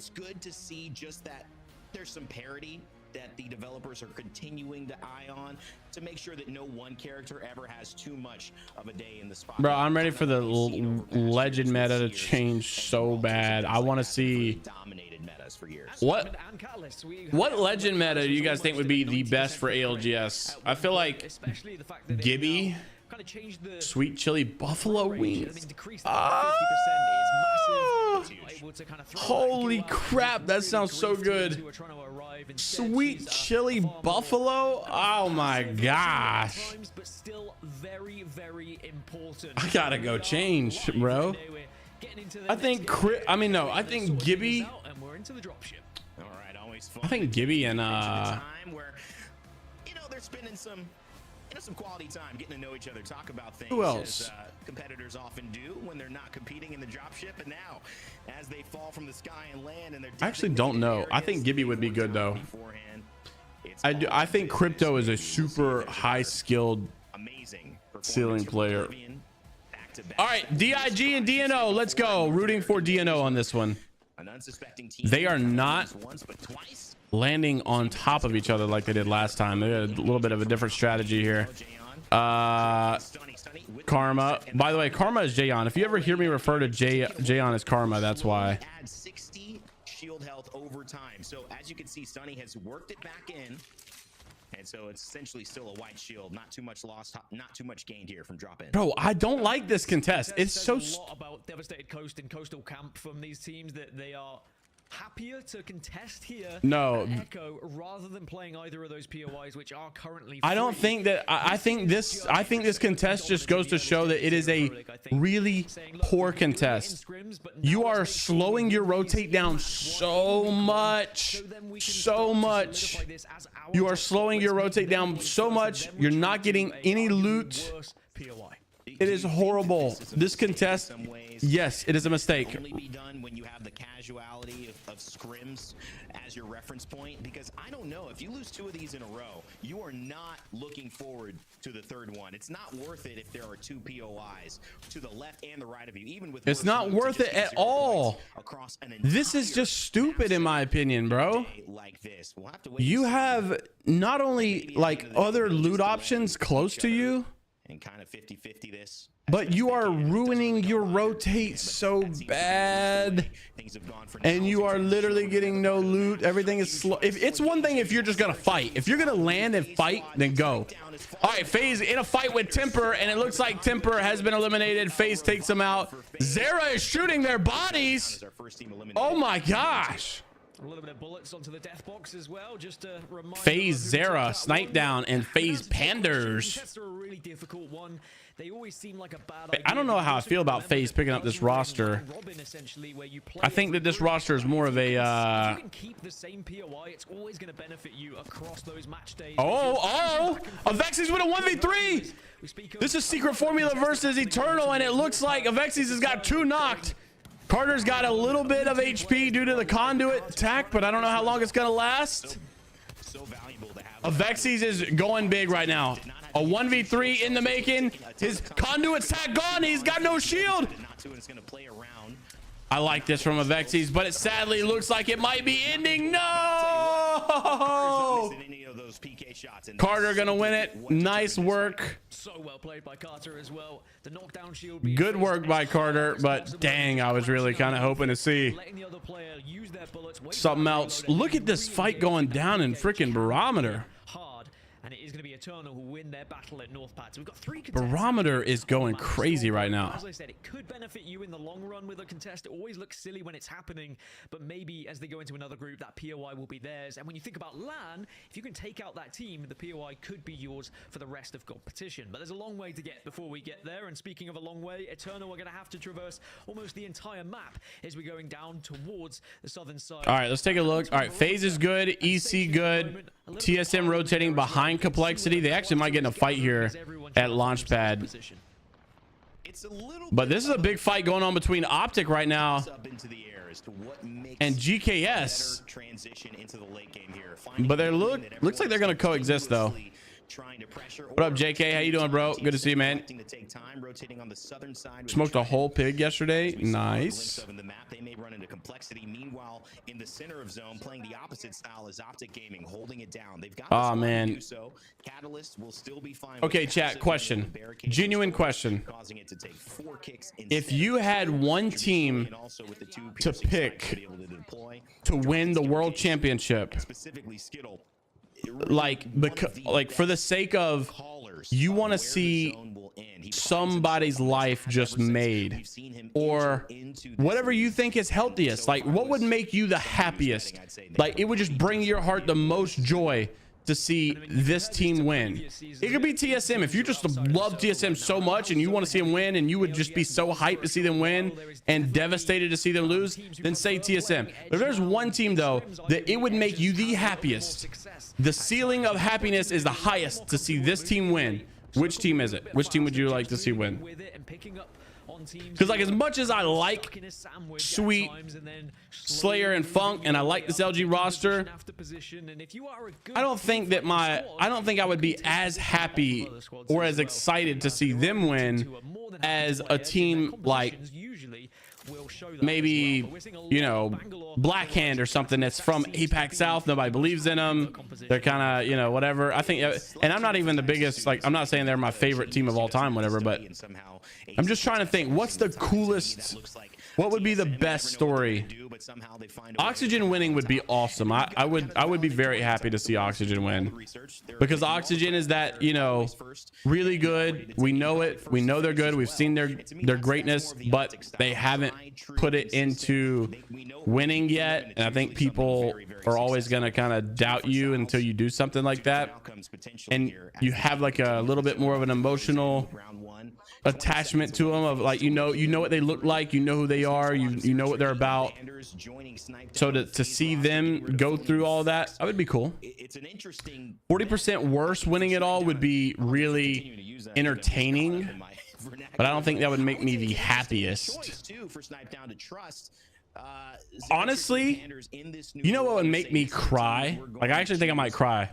S5: good to see just that there's some parity that the developers are continuing to eye on to make sure that no one character ever has too much of a day in the spot.
S3: Bro, I'm ready for the legend meta to change so bad. I want to see what legend meta do you guys think would be the best for ALGS? I feel like Gibby, sweet chili buffalo wings. Holy crap, that sounds so good. Sweet chili buffalo. Oh my gosh. I gotta go change, bro. I think I think Gibby. I think Gibby and
S5: they're spending some quality time getting to know each other, talk about things.
S3: Who else?
S5: As, competitors often do when they're not competing in the dropship, and now as they fall from the sky and land, and they're
S3: I actually don't know. I think Gibby would be good though. I think Crypto is a super high skilled
S5: amazing
S3: Ceiling player. All right, DIG and DNO. Let's go. Rooting for DNO on this one. They are not landing on top of each other like they did last time. They had a little bit of a different strategy here. Karma. By the way, Karma is Jayon. If you ever hear me refer to Jayon as Karma, that's why.
S5: Add 60 shield health over time. So as you can see, Stunny has worked it back in. And so it's essentially still a white shield. Not too much lost, not too much gained here from drop in.
S3: Bro, I don't like this contest. It's so...
S6: a lot about Devastated Coast and Coastal Camp from these teams that they are happier to contest here
S3: no
S6: Echo rather than playing either of those POIs, which are currently free.
S3: I don't think that I think this contest just goes to show that it is a really poor contest. You are slowing your rotate down so much. You are slowing your rotate down so much. You're not getting any loot. It is horrible. This contest, yes, it is a mistake.
S5: Only be done when you have the casuality of scrims as your reference point, because I don't know, if you lose 2 of these in a row, you are not looking forward to the third one. It's not worth it if there are 2 POIs to the left and the right of you, even with
S3: it's not worth it at all. This is just stupid in my opinion, bro. You have not only like other loot options close to you,
S5: and kind of 50-50 this,
S3: but you are ruining your rotate so bad, and you are literally getting no loot. Everything is slow. If it's one thing if you're just gonna fight, if you're gonna land and fight, then go. All right, FaZe in a fight with Temper, and it looks like Temper has been eliminated. FaZe takes him out. Zera is shooting their bodies. Oh my gosh.
S6: A little bit of bullets onto the death box as well, just to remind
S3: FaZe Zera snipe down and FaZe Panders.
S6: That's a really difficult one. They always seem like a bad idea.
S3: I don't know how I feel about FaZe picking up this roster. I think that this roster is more of a
S6: you can keep the same POI, it's always going to benefit you across those match days.
S3: AvsB with a 1v3. This is Secret Formula versus Eternal, and it looks like AvsB has got 2 knocked. Carter's got a little bit of HP due to the conduit attack, but I don't know how long it's gonna last. AvsB is going big right now. A 1v3 in the making. His conduit attack gone. He's got no shield. I like this from AvsB, but it sadly looks like it might be ending. No! Carter gonna win it. Nice work.
S6: So well played by Carter as well. The knockdown shield.
S3: Good work by Carter, but dang, I was really kind of hoping to see something else. Look at this fight going down in freaking Barometer.
S6: And it is going to be Eternal who win their battle at North Pad. So we've got 3
S3: Barometer is going crazy right now.
S6: As I said, it could benefit you in the long run with a contest. It always looks silly when it's happening, but maybe as they go into another group, that POI will be theirs. And when you think about LAN, if you can take out that team, the POI could be yours for the rest of competition. But there's a long way to get before we get there. And speaking of a long way, Eternal are going to have to traverse almost the entire map as we're going down towards the southern side.
S3: All right, let's take a look. All right, FaZe is good, EC good, TSM rotating behind Complexity. They actually might get in a fight here at Launchpad. But this is a big fight going on between Optic right now and GKS. But they looks like they're going to coexist though. What up, JK? How you doing, bro? Good to see you, man. Smoked a whole pig yesterday. Nice.
S5: They may run into complexity. Meanwhile, in the center of zone, playing the opposite style is Optic Gaming, holding it down. They've got
S3: oh man.
S5: Catalyst will still be fine.
S3: Okay, chat. Question. Genuine question. If you had one team to pick to win the world championship, like for the sake of you want to see somebody's life just made, or whatever you think is healthiest, like what would make you the happiest, like it would just bring your heart the most joy to see this team win. It could be TSM. If you just love TSM so much and you want to see them win and you would just be so hyped to see them win and devastated to see them lose, then say TSM. But if there's one team though that it would make you the happiest, the ceiling of happiness is the highest to see this team win, which team is it? Which team would you like to see win? Because like as much as I like Sweet, Slayer, and Funk, and I like this LG roster, I don't think I would be as happy or as excited to see them win as a team like maybe, you know, Blackhand or something that's from APAC South. Nobody believes in them. They're kind of, you know, whatever. I think, and I'm not even the biggest, like, I'm not saying they're my favorite team of all time, whatever, but I'm just trying to think, what's the coolest, what would be the best story? Oxygen winning would be awesome. I would be very happy to see Oxygen win, because Oxygen is that, you know, really good. We know it. We know they're good. We've seen their greatness, but they haven't put it into winning yet. And I think people are always going to kind of doubt you until you do something like that. And you have like a little bit more of an emotional attachment to them, of like, you know what they look like, you know who they are, you know what they're about. So to see them go through all that, that would be cool. 40% worse winning it all would be really entertaining, but I don't think that would make me the happiest. Honestly, you know what would make me cry? Like, I actually think I might cry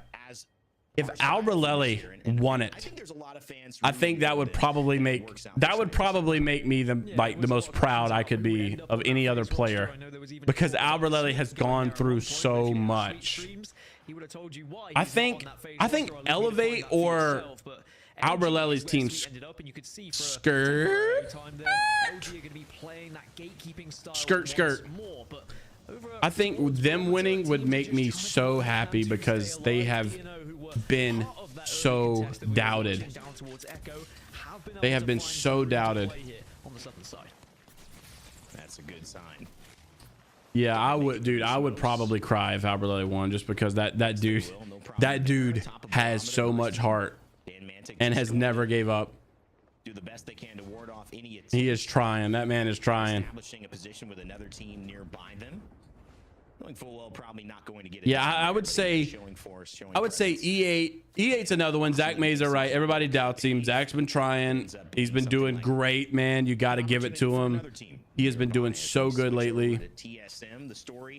S3: if AlGS won it. I think that would probably make me the most proud I could be of any other player, because AlGS has gone through so much. I think Elevate or AlGS team skirt. I think them winning would make me so happy, because they have been so doubted. They have been so doubted.
S5: That's a good sign.
S3: Yeah, I would probably cry if AlGS won, just because that dude has so much heart and has never gave up.
S5: Do the best they can to ward off any.
S3: He is trying. That man is trying.
S5: Establishing a position with another team nearby them. Knowing full well probably not going to get it.
S3: Yeah, I would say E8's another one. Zach Mazer, right? Everybody doubts him. Zach's been trying. He's been doing great, man. You got to give it to him. He has been doing so good lately.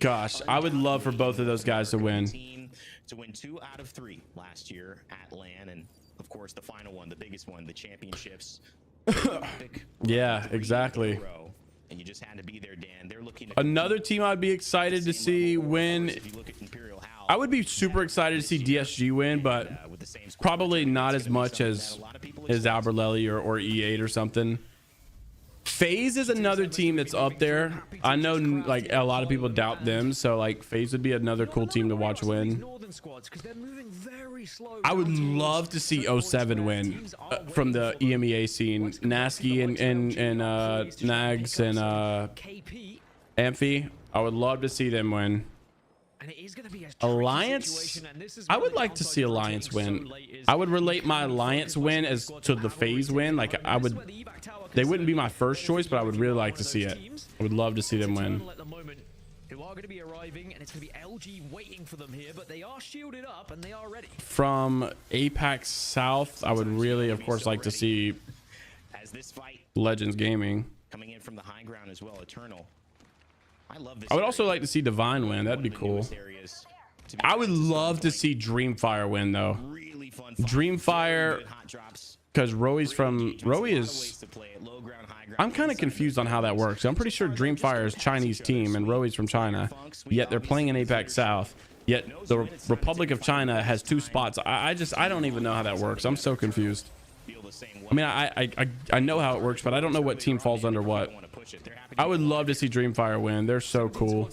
S3: Gosh, I would love for both of those guys to win.
S5: To win 2 out of 3 last year at LAN, and of course the final one, the biggest one, the championships.
S3: Yeah, exactly.
S5: And you just had to be there, Dan. They're looking.
S3: Another team I'd be excited to see win. I would be super excited to see DSG win, but probably not as much as AlGS or E8 or something. FaZe is another team that's up there. I know like a lot of people doubt them, so like FaZe would be another cool team to watch win. I would love to see 07 win from the EMEA scene. Nasky and Nags and Amphi. I would love to see them win. Alliance, I would like to see Alliance win. I would relate my Alliance win as to the FaZe win. Like, they wouldn't be my first choice, but I would really like to see it. I would love to see them win.
S6: Who are going to be arriving, and it's going to be LG waiting for them here, but they are shielded up and they are ready.
S3: From APAC South, I would really, of course, like to see Legends Gaming.
S5: Coming in from the high ground as well, Eternal.
S3: I would also like to see Divine win. That'd be cool. I would love to see Dreamfire win, though. Dreamfire, because Roe is. I'm kind of confused on how that works. I'm pretty sure Dreamfire is Chinese team and Roe's from China, yet they're playing in APAC South. Yet the Republic of China has 2 spots. I don't even know how that works. I'm so confused. I mean, I know how it works, but I don't know what team falls under what. I would love to see Dreamfire win. They're so cool.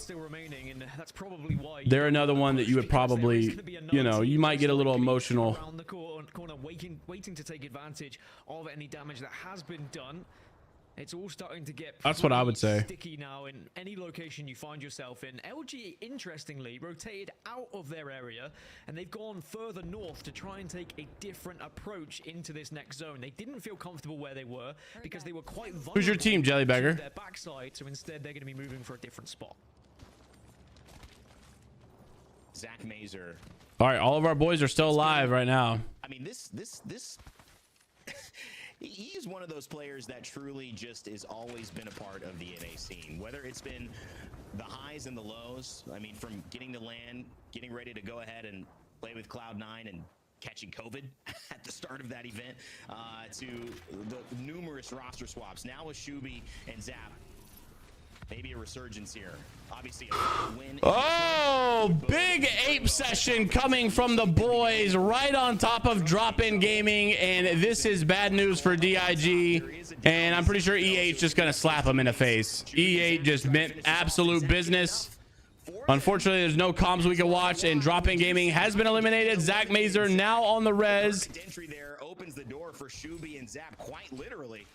S3: They're another one that you would probably, you know, you might get a little emotional.
S6: Waiting to take advantage of any damage that has been done. It's all starting to get
S3: That's what I would say.
S6: Sticky now in any location you find yourself in. LG, interestingly, rotated out of their area, and they've gone further north to try and take a different approach into this next zone. They didn't feel comfortable where they were because they were quite vulnerable.
S3: Who's your team, Jellybagger?
S6: Their backside, so instead they're going to be moving for a different spot.
S5: Zach Mazer.
S3: All right, all of our boys are still alive right now.
S5: I mean, this he's one of those players that truly just has always been a part of the NA scene, whether it's been the highs and the lows. I mean, from getting to land, getting ready to go ahead and play with Cloud9 and catching COVID at the start of that event, to the numerous roster swaps. Now with Shubi and Zap, maybe a resurgence here. Obviously a win.
S3: Oh, big ape session coming from the boys right on top of Drop-In Gaming, and this is bad news for DIG, and I'm pretty sure E8's just gonna slap him in the face. E8 just meant absolute business. Unfortunately, there's no comms we can watch, and Drop-In Gaming has been eliminated. Zach Mazer now on the res.
S5: Entry there opens the door for Shubi and Zap quite literally.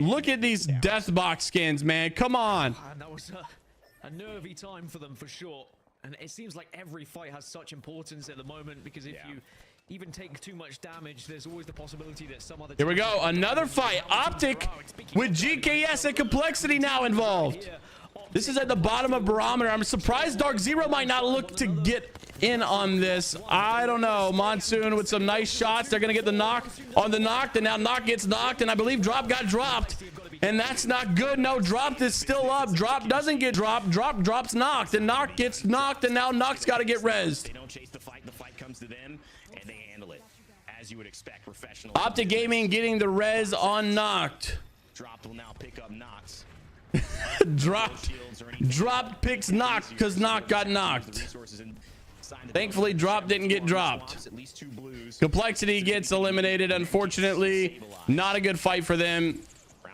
S3: Look at these death box skins, man. Come on.
S6: And that was a nervy time for them for sure. And it seems like every fight has such importance at the moment, because if you even take too much damage, there's always the possibility that some other...
S3: Here we go. Another fight. Optic with GKS and Complexity now involved. This is at the bottom of Barometer. I'm surprised Dark Zero might not look to get in on this. I don't know. Monsoon with some nice shots. They're going to get the knock on the knock. And now knock gets knocked. And I believe Drop got dropped. And that's not good. No, Drop is still up. Drop doesn't get dropped. Drops knocked. And knock gets knocked. And now knock's got to get rezzed.
S5: They don't chase the fight. The fight comes to them, and they handle it as you would expect. Professional.
S3: Optic Gaming getting the res on knocked.
S5: Drop will now pick up knocks.
S3: Drop picks knocked because knock got knocked. Thankfully, Drop didn't get dropped. Complexity gets eliminated. Unfortunately, not a good fight for them.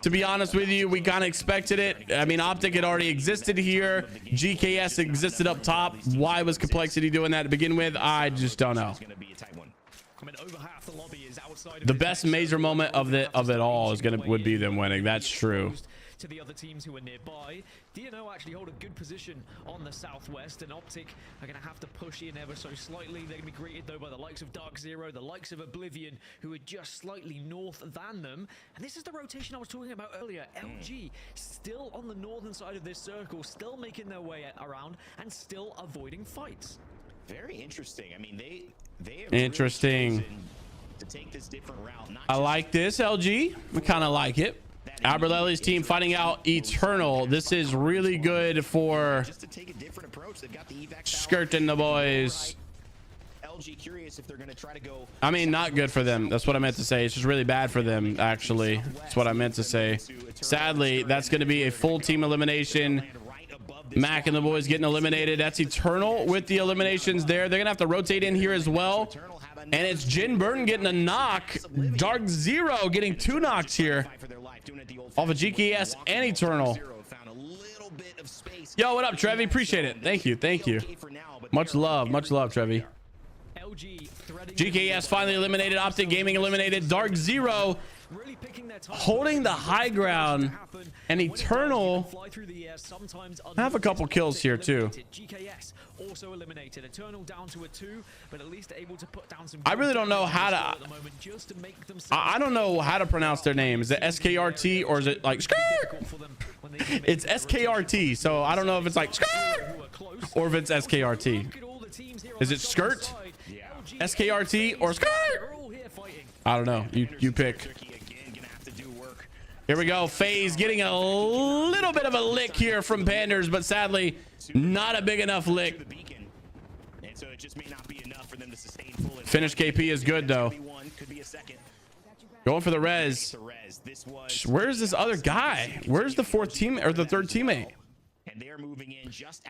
S3: To be honest with you, we kind of expected it. I mean, Optic had already existed here. GKS existed up top. Why was Complexity doing that to begin with? I just don't know. The best major moment of it all would be them winning. That's true.
S6: To the other teams who are nearby, DNO actually hold a good position on the southwest, and Optic are going to have to push in ever so slightly. They're going to be greeted though by the likes of Dark Zero, the likes of Oblivion, who are just slightly north than them. And this is the rotation I was talking about earlier. LG still on the northern side of this circle, still making their way around and still avoiding fights.
S5: Very interesting. I mean, they have
S3: interesting
S5: really to take this different route.
S3: I like this, LG. I kind of like it. Alberlelli's team fighting out Eternal. This is really good for skirting the boys.
S5: LG curious if they're going to try to go.
S3: I mean, not good for them. That's what I meant to say. It's just really bad for them, actually. That's what I meant to say. Sadly, that's going to be a full team elimination. Mac and the boys getting eliminated. That's Eternal with the eliminations there. They're going to have to rotate in here as well. And it's Jin Burton getting a knock. Dark Zero getting 2 knocks here off of GKS and Eternal. Yo, what up, Trevi? Appreciate it. Thank you. Thank you. Much love. Much love, Trevi. GKS finally eliminated. Optic Gaming eliminated. Dark Zero holding the high ground, and Eternal have a couple kills here too.
S6: Also eliminated. Eternal down to a 2, but at least able to put down some.
S3: I really don't know how to. I don't know how to pronounce their name. Is it SKRT or is it like skirt? It's SKRT, so I don't know if it's like skirt or if it's SKRT. Is it skirt? SKRT or skirt? I don't know. You pick. Here we go. FaZe getting a little bit of a lick here from Panders, but sadly, not a big enough lick. Finish KP is good, though. Going for the res. Where's this other guy? Where's the 4th team or the 3rd teammate?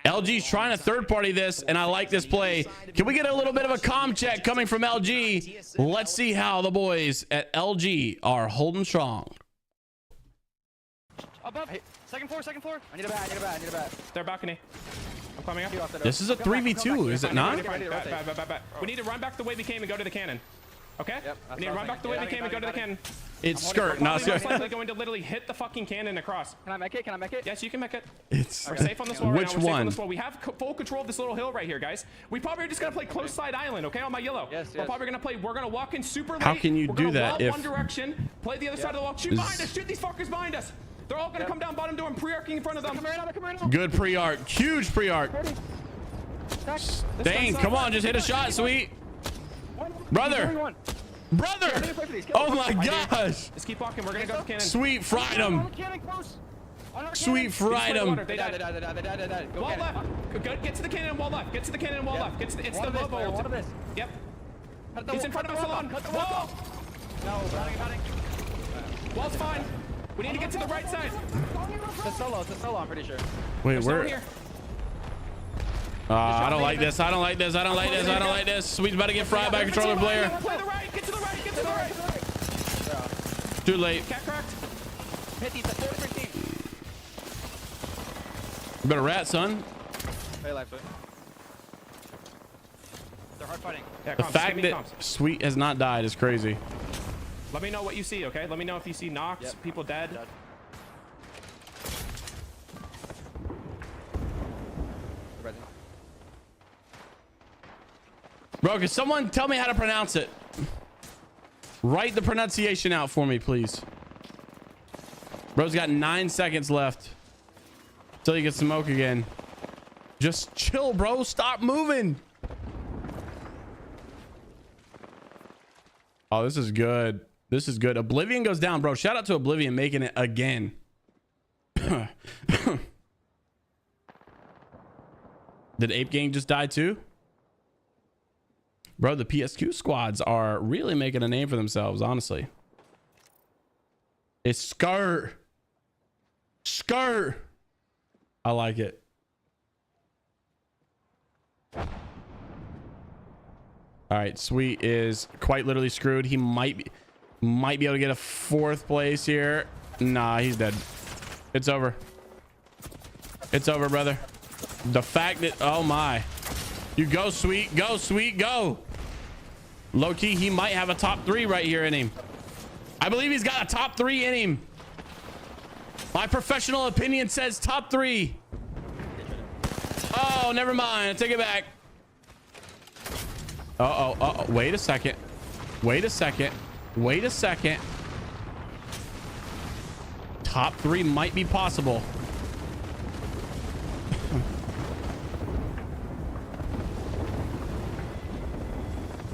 S3: LG's trying to third party this, and I like this play. Can we get a little bit of a comm check coming from LG? Let's see how the boys at LG are holding strong.
S11: Above. Hey, second floor.
S9: I need a bat.
S10: Their balcony. I'm coming up.
S3: This is a 3v2, is it not?
S10: We need to run back the way we came and go to the cannon. Okay?
S11: Yep,
S10: we need to run back the way we came and go to the cannon.
S3: It's skirt, not skirt.
S10: We're going to literally hit the fucking cannon across.
S11: Can I make it?
S10: Yes, you can make it.
S3: It's
S10: we're safe on this wall right
S3: which
S10: now. We're
S3: one?
S10: Safe on this wall. We have full control of this little hill right here, guys. We probably are just gonna play close side island, okay? On my yellow.
S11: Yes.
S10: We're probably gonna play. We're gonna walk in super late.
S3: How can you do that if
S10: one direction, play the other side of the wall, shoot behind us, shoot these fuckers behind us. They're all gonna come down bottom door and pre-arcing in front of them.
S3: Good pre-arc, huge pre-arc. Dang, come on, just hit a shot, sweet brother. Brother! Oh my gosh!
S10: Just keep walking. We're gonna go to cannon.
S3: Sweet fried him. Sweet fried him.
S10: They died. Wall left. Get to the cannon and wall left. Get to the cannon and wall left. It's the Lobo. Yep. He's in front of us alone. Wall.
S11: No, running.
S10: Wall's fine. We need to get to the right side.
S11: It's a solo, I'm pretty sure.
S3: Wait, where? I don't like this. I don't like this. Sweet's about to get fried by a controller player.
S10: Play the right. Get to the right.
S3: Too late.
S10: Cat cracked.
S11: Pitty, it's a 4-3 team.
S3: You better rat, son.
S11: Very life foot. They're hard fighting.
S10: Yeah,
S3: The fact that Sweet has not died is crazy.
S10: Let me know what you see, okay? Let me know if you see knocks, people dead.
S3: Bro, can someone tell me how to pronounce it? Write the pronunciation out for me, please. Bro's got 9 seconds left till he gets smoke again. Just chill, bro. Stop moving. Oh, this is good. This is good. Oblivion goes down, bro. Shout out to Oblivion making it again. Did Ape Gang just die too? Bro, the PSQ squads are really making a name for themselves, honestly. It's skirt. I like it. All right, Sweet is quite literally screwed. He might be able to get a 4th place here. Nah, he's dead. It's over. It's over, brother. The fact that, oh my. You go, Sweet. Go, Sweet, go. Low key, he might have a top 3 right here in him. I believe he's got a top 3 in him. My professional opinion says top 3. Oh, never mind. I take it back. Uh-oh. Wait a second. Top 3 might be possible.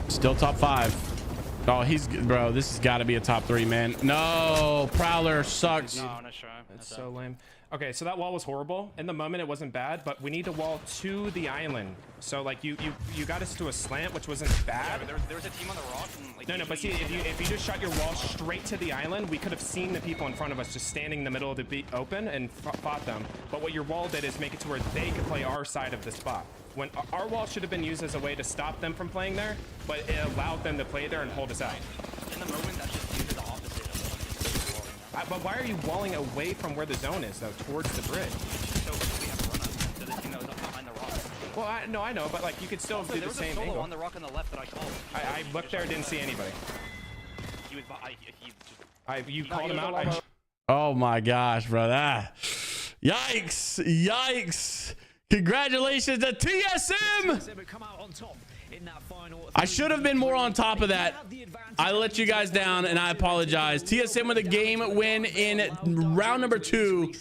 S3: Still top 5. Oh, bro, this has got to be a top 3, man. No, Prowler sucks.
S12: No, not sure.
S10: It's so lame. Okay, so that wall was horrible. In the moment, it wasn't bad, but we need to wall to the island. So like you got us to a slant, which wasn't bad.
S12: Yeah, but there was a team on the rock. And, like,
S10: No, but see, if you just shot your wall straight to the island, we could have seen the people in front of us just standing in the middle of the beat open and fought them. But what your wall did is make it to where they could play our side of the spot. When our wall should have been used as a way to stop them from playing there, but it allowed them to play there and hold us out.
S12: In the moment, that's just due to the opposite of what
S10: But why are you walling away from where the zone is, though, towards the bridge?
S12: So we have a run up to the team that was up behind the rock.
S10: Well, I know, but like you could still do the same
S12: There was a
S10: angle.
S12: solo on the rock on the left that I called.
S10: I looked there, didn't see anybody.
S12: He was.
S10: You called him out.
S3: Oh my gosh, brother. Yikes. Congratulations to TSM. I should have been more on top of that. I let you guys down and I apologize. TSM with a game win in round number 2.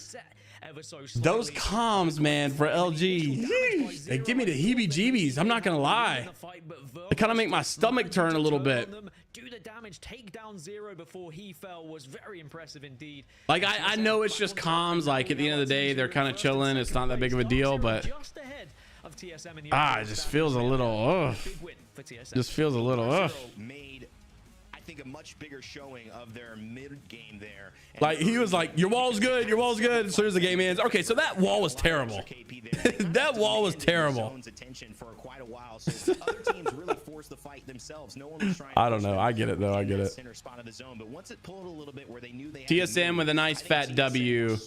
S3: Those comms, man, for LG, they give me the heebie-jeebies. I'm not gonna lie. They kind of make my stomach turn a little bit.
S6: Do the damage, take down 0 before he fell was very impressive indeed.
S3: Like I know it's just comms. Like at the end of the day, they're kind of chilling. It's not that big of a deal, but it just feels a little. Just feels a little.
S5: I think a much bigger showing of their mid game there.
S3: Like he was like, your wall's good, as soon as the game ends. Okay, so that wall was terrible. That wall was terrible. I don't know. I get it though. I get it. TSM with a nice fat W.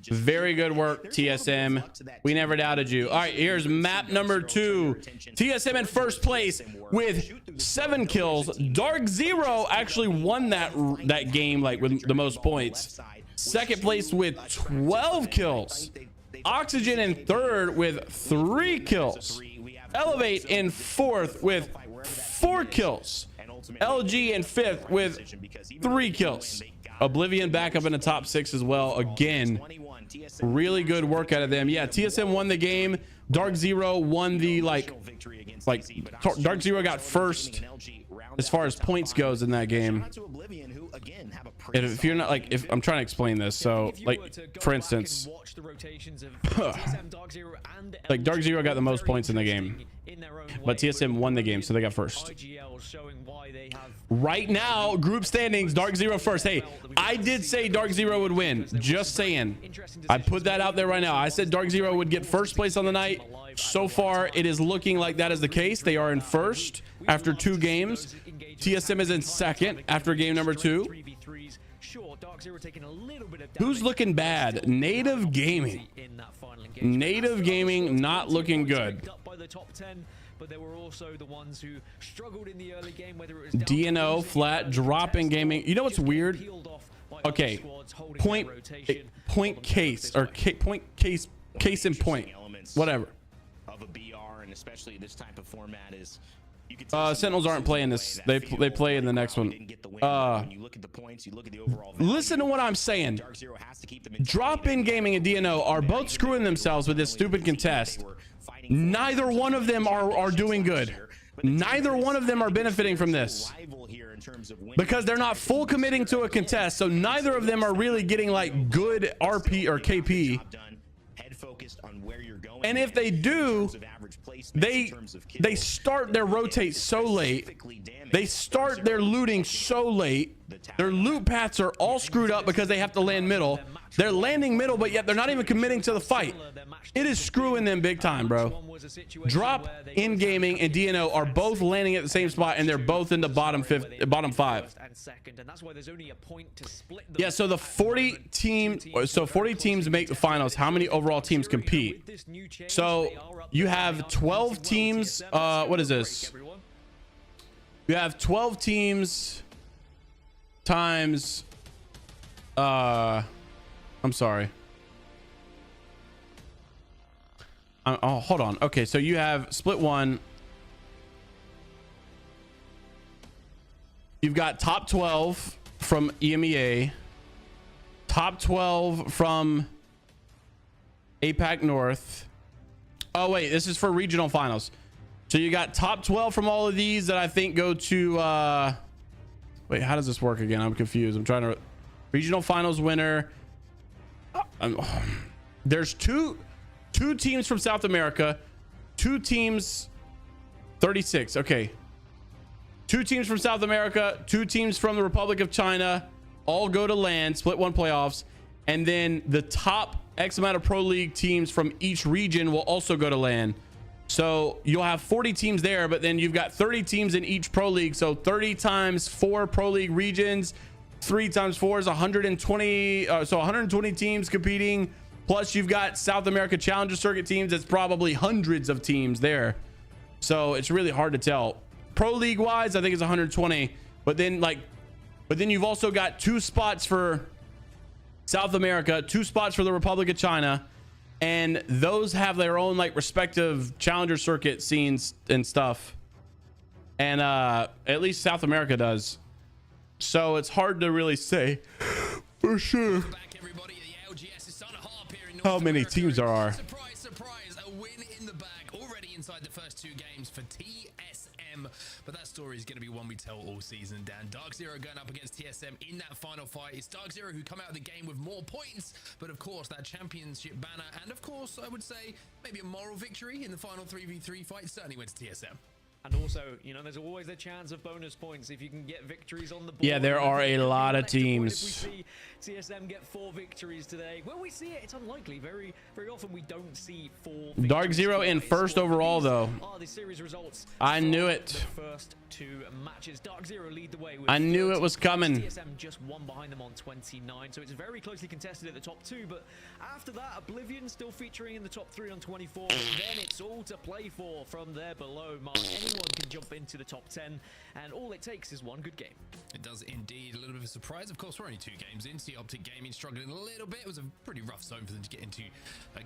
S3: Very good work, TSM. We never doubted you. All right, here's map number 2. TSM in first place with 7 kills. Dark Zero actually won that game like with the most points. Second place with 12 kills. Oxygen in third with 3 kills. Elevate in 4th with 4 kills. LG in 5th with 3 kills. Oblivion back up in the top 6 as well. Again, really good work out of them. Yeah, TSM won the game. Dark Zero won the Dark Zero got first as far as points goes in that game. If you're not like, if I'm trying to explain this, so like for instance, like Dark Zero got the most points in the game, but TSM won the game, so they got first. Right now, group standings, Dark Zero first. Hey, I did say Dark Zero would win. Just saying. I put that out there right now. I said Dark Zero would get first place on the night. So far, it is looking like that is the case. They are in first after 2 games. TSM is in second after game number 2. Who's looking bad? Native Gaming. Native Gaming not looking good. But there were also the ones who struggled in the early game, whether it was DNO, flat, dropping gaming. You know what's weird? Okay, point case or case in point, whatever.
S5: Of a BR, and especially this type of format is
S3: Sentinels aren't playing this. They play in the next one. Listen to what I'm saying. Drop-in Gaming and DNO are both screwing themselves with this stupid contest. Neither one of them are doing good. Neither one of them are benefiting from this because they're not full committing to a contest. So neither of them are really getting like good RP or KP. And if they do, they start their rotate so late. They start their looting so late. Their loot paths are all screwed up because they have to land middle. They're landing middle, but yet they're not even committing to the fight. It is screwing them big time, bro. Drop in Gaming and DNO are both landing at the same spot, and they're both in the bottom 5. Yeah, so the 40 teams make the finals. How many overall teams compete? So you have 12 teams. What is this? You have 12 teams times I'm sorry. Oh, hold on. Okay, so you have split 1. You've got top 12 from EMEA, top 12 from APAC North. Oh wait, this is for regional finals. So you got top 12 from all of these that I think go to wait, how does this work again? I'm confused. I'm trying to regional finals winner. There's two teams from South America, 2 teams 36. Okay. 2 teams from South America, 2 teams from the Republic of China, all go to LAN, split 1 playoffs, and then the top X amount of Pro League teams from each region will also go to LAN. So you'll have 40 teams there, but then you've got 30 teams in each Pro League. So 30 times 4 Pro League regions, 3 times 4 is 120. So 120 teams competing. Plus you've got South America Challenger Circuit teams. It's probably hundreds of teams there. So it's really hard to tell. Pro League wise, I think it's 120. But then you've also got 2 spots for South America, 2 spots for the Republic of China. And those have their own like respective Challenger Circuit scenes and stuff. And at least South America does. So it's hard to really say for sure how many teams there are.
S8: Surprise, surprise, a win in the bag already inside the first 2 games for TSM. But that story is going to be one we tell all season, Dan. Dark Zero going up against TSM in that final fight. It's Dark Zero who come out of the game with more points, but of course that championship banner, and of course I would say maybe a moral victory in the final 3v3 fight certainly went to TSM.
S6: And also, you know, there's always a chance of bonus points if you can get victories on the board.
S3: Yeah, there are a lot of teams.
S6: If we see TSM get 4 victories today, when we see it, it's unlikely. Very, very often we don't see 4 victories.
S3: Dark Zero in first overall, though.
S6: The series results.
S3: I knew it.
S6: The first 2 matches. Dark Zero lead the way with
S3: I knew it was coming.
S6: TSM just 1 behind them on 29, so it's very closely contested at the top 2. But after that, Oblivion still featuring in the top 3 on 24. Then it's all to play for from there below. Mark, anyone can jump into the top 10, and all it takes is 1 good game.
S8: It does indeed. A little bit of a surprise. Of course, we're only 2 games in. See Optic Gaming struggling a little bit. It was a pretty rough zone for them to get into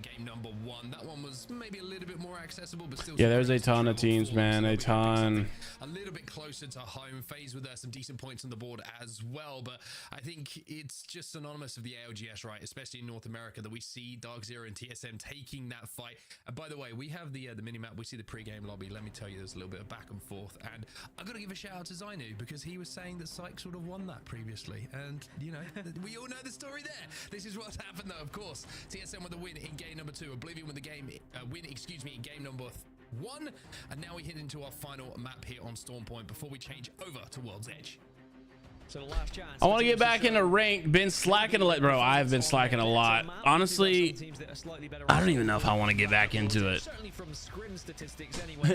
S8: game number 1. That one was maybe a little bit more accessible, but still.
S3: Yeah, there's a ton of teams, man. A ton.
S8: a little bit closer to home. FaZe with some decent points on the board as well, but I think it's just synonymous of the ALGS, right? Especially in North America, that we see Dark Zero and TSM taking that fight. And by the way, we have the mini-map. We see the pre-game lobby. Let me tell you, there's a little bit of back and forth. And I've got to give a shout out to Zainu, because he was saying that Sykes would have won that previously. And, you know, we all know the story there. This is what's happened, though, of course. TSM with a win in game number 2. Oblivion with the game win, excuse me, in game number 1. And now we head into our final map here on Storm Point before we change over to World's Edge.
S6: So the last chance.
S3: I want to get back into rank. Been slacking a lot, bro. I've been slacking a lot. Honestly, I don't even know if I want to get back into it.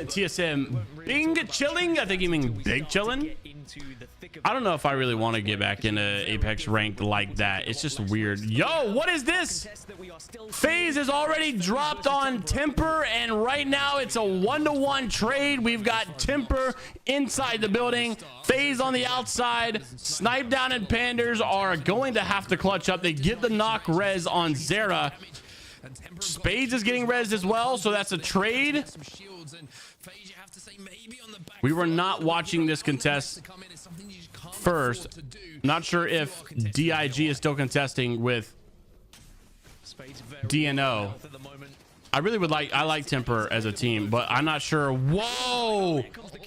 S3: TSM Bing chilling. I think you mean big chilling. I don't know if I really want to get back into Apex ranked like that. It's just weird. Yo, what is this? FaZe has already dropped on Temper, and right now it's a 1-to-1 trade. We've got Temper inside the building, FaZe on the outside. Snipe Down and Panders are going to have to clutch up. They get the knock res on Zera. Spades is getting res as well, so that's a trade. We were not watching this contest first. Not sure if DIG is still contesting with DNO. I really would like, I like Temper as a team, but I'm not sure. Whoa!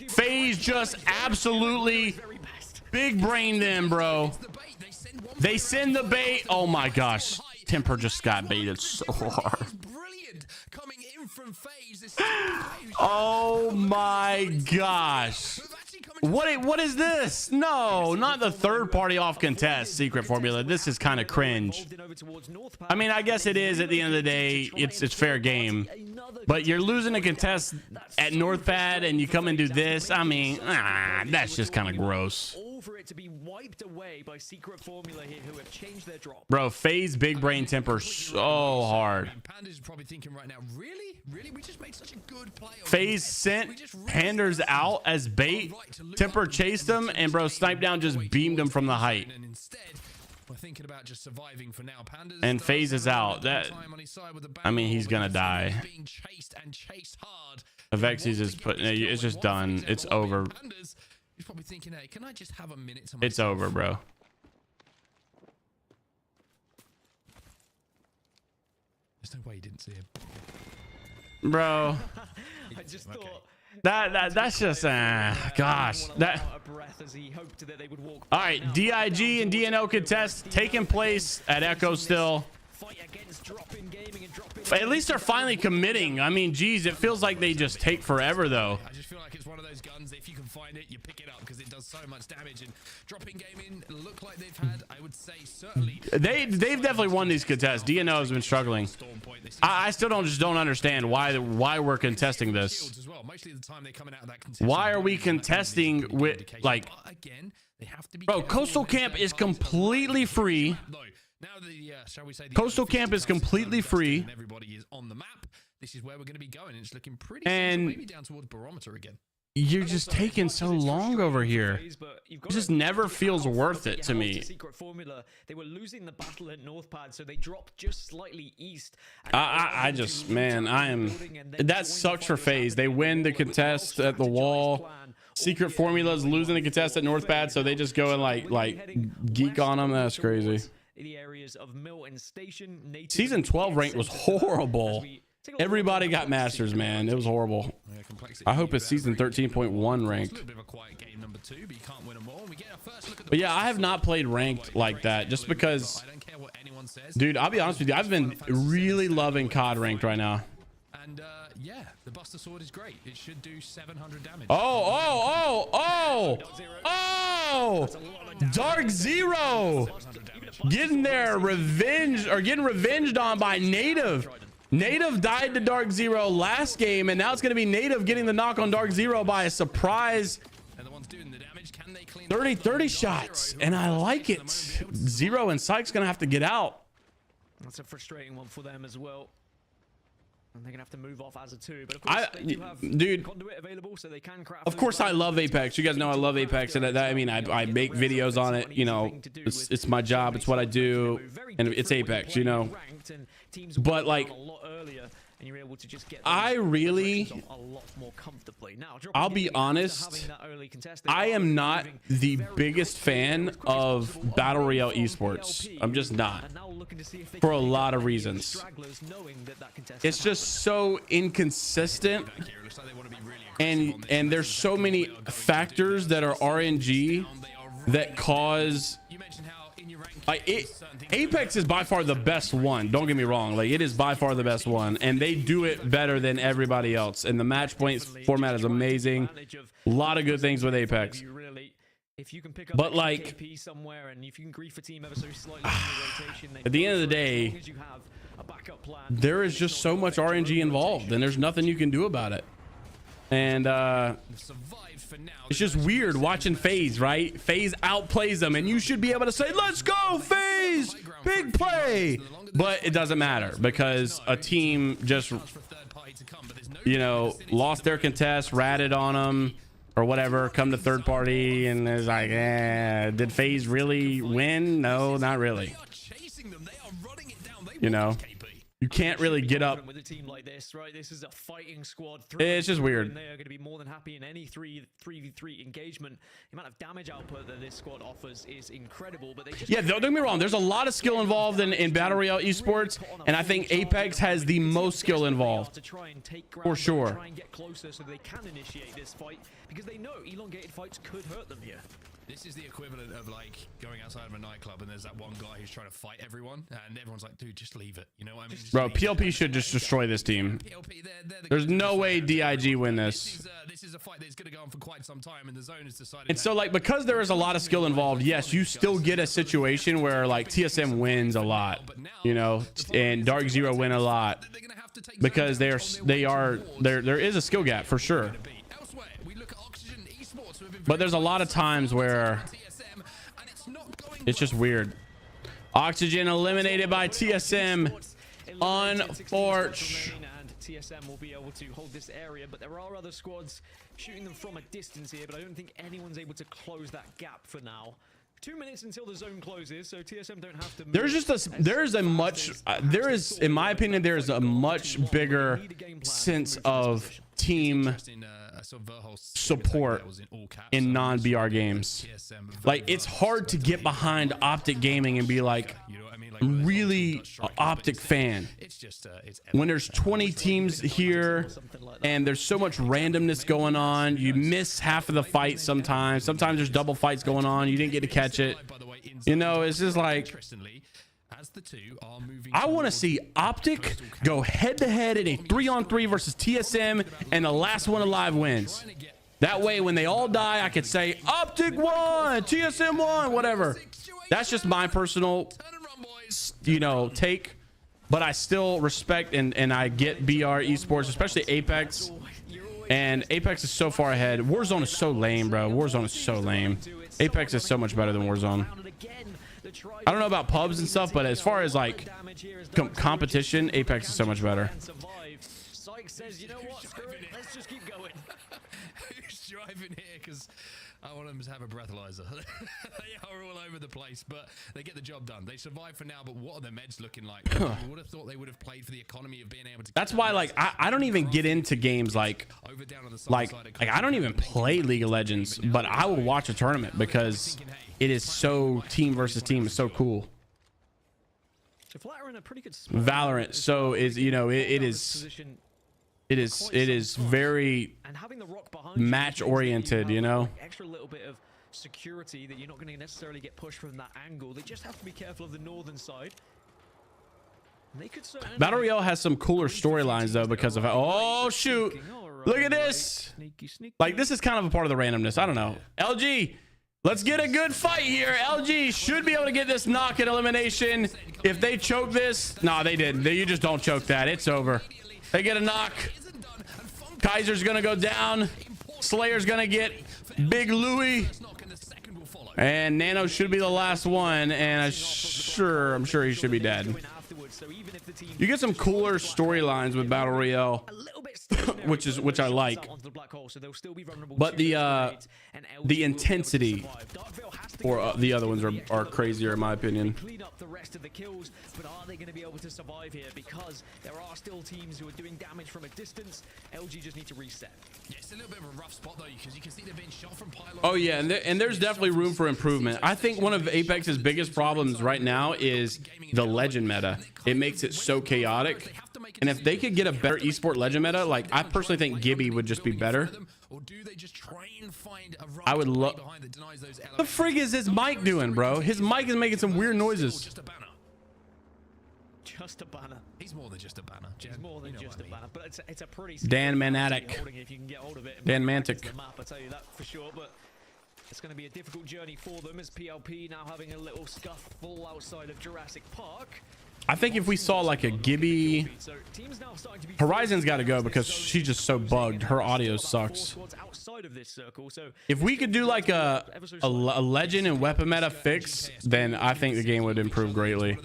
S3: FaZe just absolutely big brain them, bro. They send the bait. Oh my gosh. Temper just got baited so hard. Oh my gosh. What is this? No, not the third party off contest secret formula. This is kind of cringe. I mean, I guess it is at the end of the day. It's fair game. But you're losing a contest at Northpad and you come and do this. I mean, that's just kind of gross.
S6: For it to be wiped away by secret formula here, who have changed their drop.
S3: Bro, FaZe big brain Temper so hard.
S8: Panda's probably thinking right now, really? We just made such a good play.
S3: FaZe sent Panders out as bait. Temper chased him, and bro, Snipe Down just beamed him from the height.
S8: And instead, we're thinking about just surviving for now. Pandas
S3: and FaZe is out. That, I mean, he's gonna die. AvsB is put. It's just done. It's over.
S8: He's probably thinking, hey, can I just have a minute to myself?
S3: It's over, bro.
S8: There's no way you didn't see him.
S3: Bro.
S6: I just thought
S3: that's just gosh. That all right, DIG and DNO contest taking place at Echo still. At least they're finally committing. I mean, geez, it feels like they just take forever though.
S8: I just feel like it's one of those guns, if you can find it, you pick it up because it does so much damage. And dropping game in look like they've had, I would say, certainly
S3: they've definitely won these contests. DNO has been struggling. I still don't understand why we're contesting this. Why are we contesting with, like, bro, Coastal Camp is completely free. Coastal Camp is completely free.
S8: Everybody is on the map. This is where we're going to be going. It's looking pretty
S3: and
S8: maybe down towards Barometer again.
S3: You're just taking so long over here. It just never feels worth it to me.
S6: Secret formula. They were losing the battle at Northpad, so they dropped just slightly east.
S3: I just, man, that sucks for FaZe. They win the contest at the wall. Secret formula's losing the contest at Northpad, so they just go and like geek on them. That's crazy.
S6: The areas of Milton Station.
S3: Season 12 rank was horrible. Everybody got masters, man. It was horrible. I hope it's season 13.1 ranked. But yeah, I have not played ranked like that just because, dude, I'll be honest with you, I've been really loving COD ranked right now.
S8: And yeah, the Buster Sword is great. It should do 700 damage.
S3: Oh, Dark Zero getting their revenge, or getting revenged on by Native. Native died to Dark Zero last game, and now it's going to be Native getting the knock on Dark Zero by a surprise 30 shots, and I like it. Zero and Sykes going to have to get out.
S6: That's a frustrating one for them as well. And they're gonna have to move off as a 2, but of course they do have conduit available, so they can craft.
S3: Of course, I love Apex. You guys know I love Apex, and I mean, I make videos on it. You know, it's my job. It's what I do, and it's Apex. You know, but like,
S6: and you're able to just get
S3: I really,
S6: a lot more comfortably. Now,
S3: I'll be honest, I am not the biggest fan of Battle Royale esports. I'm just not, for a lot of reasons. It's just so inconsistent, and there's so many factors that are RNG that cause Apex is by far the best one. Don't get me wrong, like it is by far the best one, and they do it better than everybody else, and the match points format is amazing. A lot of good things with Apex, but like at the end of the day, there is just so much RNG involved, and there's nothing you can do about it. And it's just weird watching FaZe, right? FaZe outplays them, and you should be able to say, let's go FaZe, big play, but it doesn't matter because a team just, you know, lost their contest, ratted on them or whatever, come to third party, and it's like, did FaZe really win? No, not really. You know, you can't really get up
S6: with a team like this, right? This is a fighting squad.
S3: It's just weird.
S6: They are going to be more than happy in any 3v3 engagement. The amount of damage output that this squad offers is incredible. But they just
S3: don't get me wrong. There's a lot of skill involved in Battle Royale esports, and I think Apex has the most skill involved, for sure.
S6: Try and get closer so they can initiate this fight because they know elongated fights could hurt them here.
S8: This is the equivalent of like going outside of a nightclub and there's that one guy who's trying to fight everyone, and everyone's like, dude, just leave it. You know what I mean?
S3: Bro, PLP should just destroy this team. There's no way DIG win this.
S8: This is a fight that's going to go on for quite some time, and the zone has decided.
S3: And so, like, because there is a lot of skill involved, yes, you still get a situation where like TSM wins a lot, you know, and Dark Zero win a lot because there is a skill gap for sure. But there's a lot of times where it's just weird. Oxygen eliminated by TSM. Unfortunate.
S6: TSM will be able to hold this area, but there are other squads shooting them from a distance here, but I don't think anyone's able to close that gap for now. 2 minutes until the zone closes, so TSM don't have to move.
S3: There is, in my opinion, there is a much bigger sense of team support in non-BR games. Like, it's hard to get behind Optic Gaming and be like, I'm really an Optic fan. When there's 20 teams here and there's so much randomness going on, you miss half of the fight sometimes. Sometimes there's double fights going on, you didn't get to catch it. You know, it's just like, I want to see Optic go head-to-head in a 3-on-3 versus TSM, and the last one alive wins. That way, when they all die, I could say, Optic won, TSM won, whatever. That's just my personal, you know, take. But I still respect and I get BR esports, especially Apex. And Apex is so far ahead. Warzone is so lame, bro. Warzone is so lame. Apex is so much better than Warzone. I don't know about pubs and stuff, but as far as like competition, Apex is so much better.
S6: Sykes says, you know what, screw it, let's just keep going.
S8: Who's driving here? Because I want them to have a breathalyzer. They are all over the place, but they get the job done. They survive for now, but what are their meds looking like? You would have thought they would have played for the economy of being able to.
S3: That's why, like, I don't even get into games like I don't even play League of Legends, but I will watch a tournament because it is so team versus team. It's so cool. Valorant, so is, you know, it is very match oriented, you know.
S6: Extra little bit of security that you're not going to necessarily get pushed from that angle. They just have to be careful of the northern side.
S3: Battle Royale has some cooler storylines though because of oh shoot, look at this. Like, this is kind of a part of the randomness. I don't know. LG, let's get a good fight here. LG should be able to get this knock and elimination. If they choke this, no, they didn't. You just don't choke that. It's over. They get a knock. Kaiser's gonna go down. Slayer's gonna get Big Louie. And Nano should be the last one. And I'm sure he should be dead. You get some cooler storylines with Battle Royale. which I like. But the intensity for the other ones are crazier in my opinion.
S6: Clean up the rest of the kills, but are they going to be able to survive here? Because there are still teams who are doing damage from a distance. LG just need to reset.
S8: Yeah, it's a little bit of a rough spot though, because you can see they're being shot from pylon.
S3: Oh yeah, and there's definitely room for improvement. I think one of Apex's biggest problems right now is the legend meta. It makes it so chaotic. And if they could get a better esport legend meta, like I personally think Gibby would just be better. I would love. The frig is his mic doing, bro? His mic is making some weird noises.
S6: Just a banner.
S8: He's more than just a banner.
S6: He's more than just a banner, but it's a pretty.
S3: Dan Manatic.
S6: If you can get hold of it.
S3: Dan Mantic.
S6: The map, I tell you that for sure, but. It's going to be a difficult journey for them as PLP now having a little scuffle outside of Jurassic Park.
S3: I think if we saw like a Gibby, Horizon's got to go because she's just so bugged. Her audio sucks. If we could do like a legend and weapon meta fix, then I think the game would improve greatly.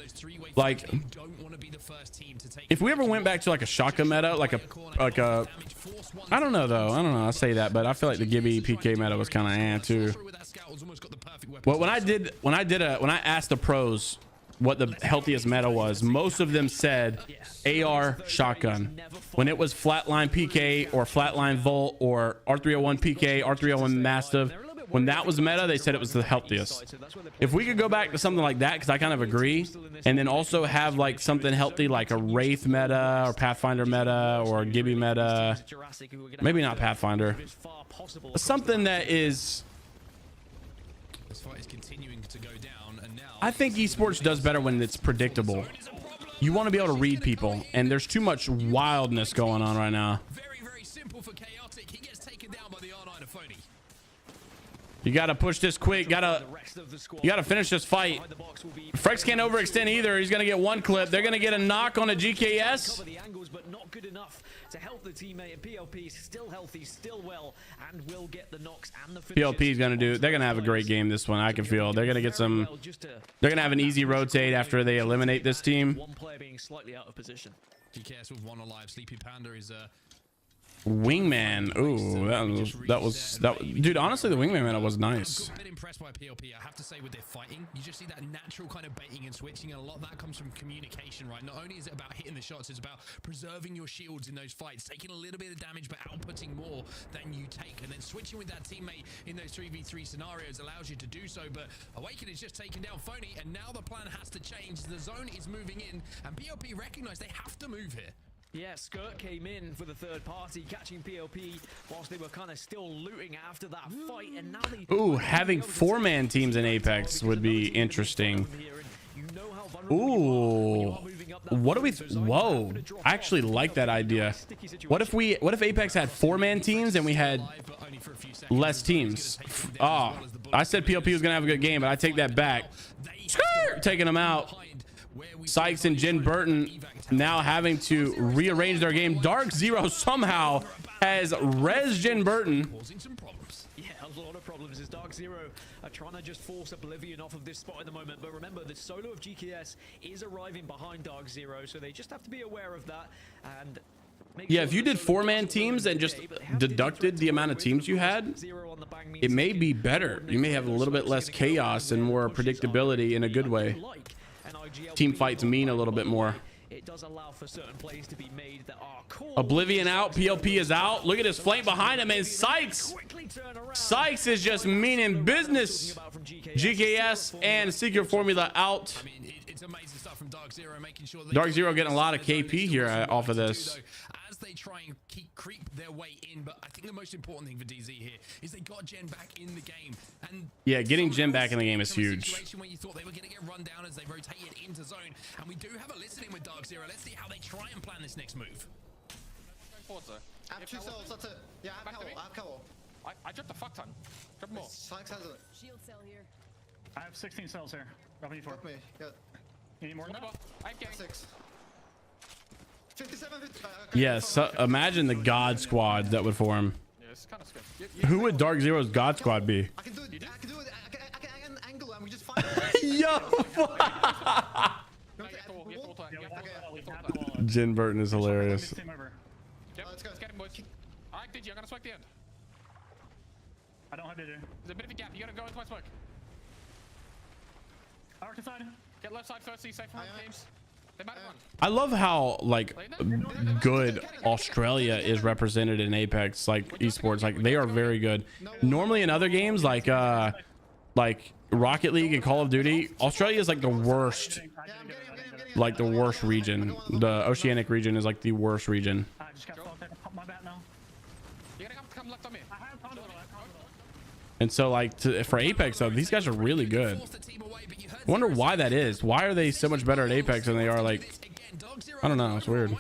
S3: Like if we ever went back to like a shotgun meta, like a I don't know though. I don't know. I say that, but I feel like the Gibby PK meta was kind of too. Well, when I asked the pros what the healthiest meta was, most of them said AR shotgun. When it was flatline PK or flatline Volt or R301 PK, R301 Mastiff, when that was meta, they said it was the healthiest. If we could go back to something like that, because I kind of agree, and then also have like something healthy like a Wraith meta or Pathfinder meta or a Gibby meta, maybe not Pathfinder, something that is.
S8: This fight is continuing to go down, and now
S3: I think esports does better when it's predictable. You want to be able to read people, and there's too much wildness going on right now.
S8: Very, very simple for Chaotic. He gets taken down by the R9 of Phony.
S3: You gotta push this quick. You gotta finish this fight. Frex can't overextend either. He's gonna get one clip. They're gonna get a knock on a GKS.
S6: But not good enough to help the teammate, and PLP is still healthy, still well, and will get the knocks and the finishes.
S3: PLP is gonna do. They're gonna have a great game this one. I can feel. They're gonna get some. They're gonna have an easy rotate after they eliminate this team.
S6: One player being slightly out of position.
S8: GKS with one alive. Sleepy Panda is
S3: Wingman. Ooh, that was dude, honestly the Wingman meta was nice.
S8: I'm a bit impressed by PLP, I have to say, with their fighting. You just see that natural kind of baiting and switching, and a lot of that comes from communication, right? Not only is it about hitting the shots, it's about preserving your shields in those fights, taking a little bit of damage but outputting more than you take, and then switching with that teammate in those 3v3 scenarios allows you to do so. But Awaken is just taking down Phony, and now the plan has to change. The zone is moving in, and PLP recognize they have to move here.
S6: Yeah, Skirt came in for the third party, catching PLP whilst they were kind of still looting after that fight, and now they...
S3: Ooh, having 4-man teams in Apex would be interesting. Ooh, what do we? Whoa, I actually like that idea. What if Apex had 4-man teams and we had less teams? Ah, I said PLP was gonna have a good game, but I take that back. Skirt, taking them out. Sykes and Jin Burton now having to rearrange their game. Dark Zero somehow has res Jin Burton.
S6: Yeah, a lot of problems as Dark Zero are trying to just force Oblivion off of this spot at the moment. But remember, the solo of GKS is arriving behind Dark Zero, so they just have to be aware of that. And
S3: yeah, if you did 4-man teams and just deducted the amount of teams you had, it may be better. You may have a little bit less chaos and more predictability in a good way. Team fights mean a little bit more.
S6: It does allow for certain plays to be made that are cool.
S3: Oblivion out, PLP is out. Look at his flank behind him, and Sykes is just meaning business. GKS and Secret Formula out.
S8: It's amazing stuff from Dark Zero, making sure
S3: Dark Zero getting a lot of KP here off of this.
S8: As they try and creep their way in, but I think the most important thing for DZ here is they got Jen back in the game. And
S3: yeah, getting Jen back in the game is huge.
S8: Where you thought they were going to get run down as they rotated into zone, and we do have a listening with Dark Zero. Let's see how they try and plan this next move.
S4: I have 2 cells, that's it. Yeah, I have cowl.
S9: I dropped a fuck ton. Drop more.
S4: Sykes has it.
S13: Shield cell here.
S9: I have 16 cells here. Dropping 4.
S4: Me. Yeah.
S9: You need more than that? I have
S4: 6. 57, 50.
S3: Yes, imagine the God Squad that would form.
S9: Yeah, it's kind of scary.
S3: Who would Dark Zero's God Squad be?
S4: I can do it. I can do it. I can angle and we just find
S3: Yo! Jin Burton is hilarious.
S9: Let's go.
S8: Digi. I'm gonna smoke the end.
S9: I don't have Digi.
S8: There's a bit of a gap. You gotta go into my smoke.
S9: Arc side.
S8: Get left side first so you safe from teams. They might have run.
S3: I love how like good Australia is represented in Apex, like esports. Like they are very good. Normally in other games like Rocket League and Call of Duty, Australia is like the worst. Like the worst region. The Oceanic region is like the worst region.
S9: I just got fucked. I can pop my bat now.
S8: You gotta come left on me.
S9: I have Condor.
S3: And so like for Apex though, these guys are really good. I wonder why that is. Why are they so much better at Apex than they are like, I don't know, it's weird.